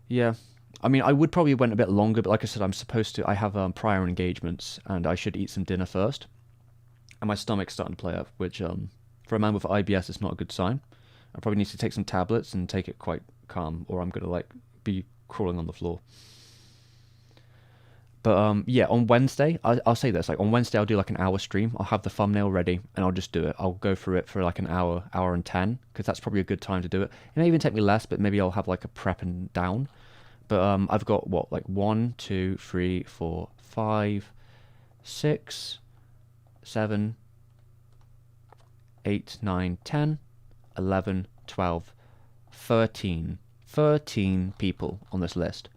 Yeah. I mean, I would probably went a bit longer, but like I said, I have prior engagements, and I should eat some dinner first. And my stomach's starting to play up, which for a man with IBS is not a good sign. I probably need to take some tablets and take it quite calm, or I'm gonna like be crawling on the floor. But yeah, on Wednesday, I'll say this, like on Wednesday I'll do like an hour stream. I'll have the thumbnail ready and I'll just do it. I'll go through it for like an hour and 10, because that's probably a good time to do it. It may even take me less, but maybe I'll have like a prep and down. But I've got what, like 1, 2, 3, 4, 5, 6, 7, 8, 9, 10, 11, 12, 13 people on this list.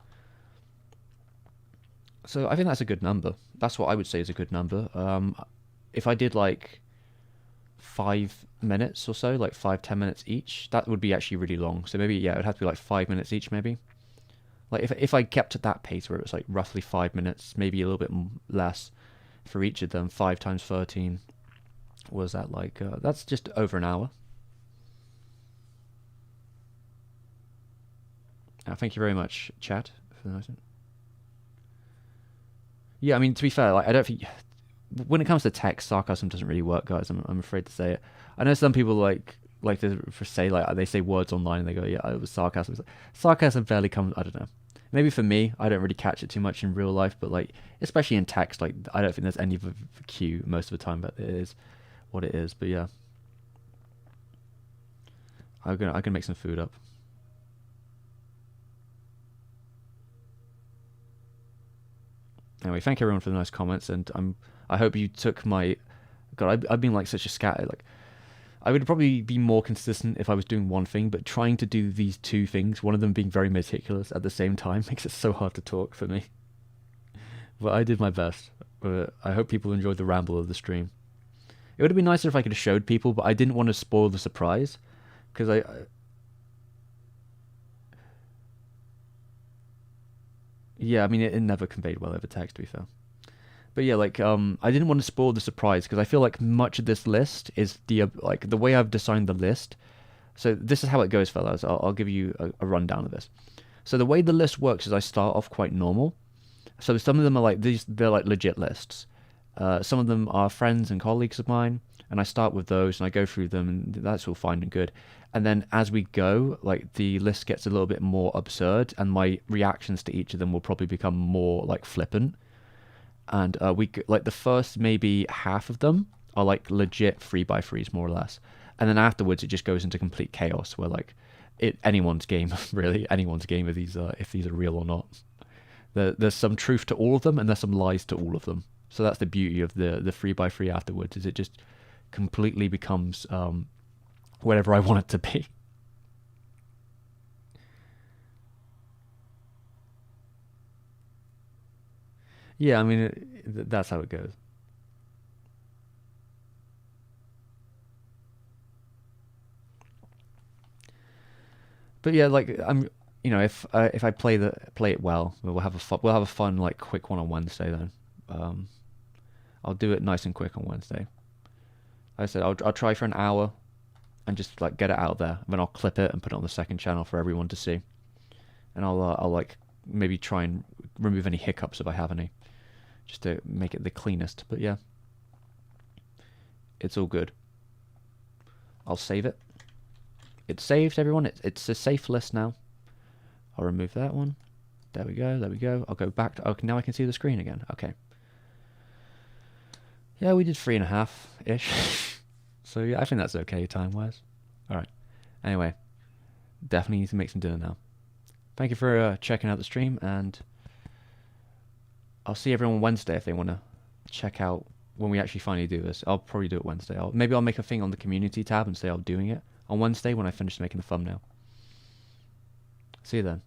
So I think that's a good number. That's what I would say is a good number. If I did like 5 minutes or so, like 5-10 minutes each, that would be actually really long. So maybe, yeah, it would have to be like 5 minutes each, maybe. Like if I kept at that pace where it was like roughly 5 minutes, maybe a little bit less for each of them, 5 times 13, was that like, that's just over an hour. Thank you very much, chat, for the nice one. Yeah, I mean, to be fair, like I don't think when it comes to text, sarcasm doesn't really work, guys. I'm afraid to say it. I know some people like to say like they say words online and they go, yeah, it was sarcasm. Sarcasm barely comes. I don't know. Maybe for me, I don't really catch it too much in real life, but like especially in text, like I don't think there's any of a cue most of the time, but it is what it is. But yeah, I'm gonna make some food up. Anyway, thank everyone for the nice comments, and I hope you took my. God, I've been like such a scatter. Like, I would probably be more consistent if I was doing one thing, but trying to do these two things, one of them being very meticulous at the same time, makes it so hard to talk for me. But I did my best. I hope people enjoyed the ramble of the stream. It would have been nicer if I could have showed people, but I didn't want to spoil the surprise, because yeah, I mean, it never conveyed well over text, to be fair. But yeah, like I didn't want to spoil the surprise because I feel like much of this list is like the way I've designed the list. So this is how it goes, fellas. I'll give you a rundown of this. So the way the list works is I start off quite normal. So some of them are like these; they're like legit lists. Some of them are friends and colleagues of mine, and I start with those and I go through them, and that's all fine and good. And then as we go, like the list gets a little bit more absurd, and my reactions to each of them will probably become more like flippant. And like the first maybe half of them are like legit 3x3s more or less, and then afterwards it just goes into complete chaos where like anyone's game really anyone's game of these if these are real or not. There's some truth to all of them and there's some lies to all of them. So that's the beauty of the 3x3 afterwards, is it just completely becomes whatever I want it to be. Yeah, I mean, that's how it goes. But yeah, like if I play it well, we'll have a fun like quick one on Wednesday then. Um, I'll do it nice and quick on Wednesday. Like I said I'll try for an hour and just like get it out there. And then I'll clip it and put it on the second channel for everyone to see. And I'll like maybe try and remove any hiccups if I have any, just to make it the cleanest. But yeah, it's all good. I'll save it. It's saved, everyone. It's a safe list now. I'll remove that one. There we go. There we go. I'll go back to. Okay, now I can see the screen again. Okay. Yeah, we did 3.5 ish. So yeah, I think that's okay time wise. All right. Anyway, definitely need to make some dinner now. Thank you for checking out the stream, and I'll see everyone Wednesday if they want to check out when we actually finally do this. I'll probably do it Wednesday. Maybe I'll make a thing on the community tab and say I'm doing it on Wednesday when I finish making the thumbnail. See you then.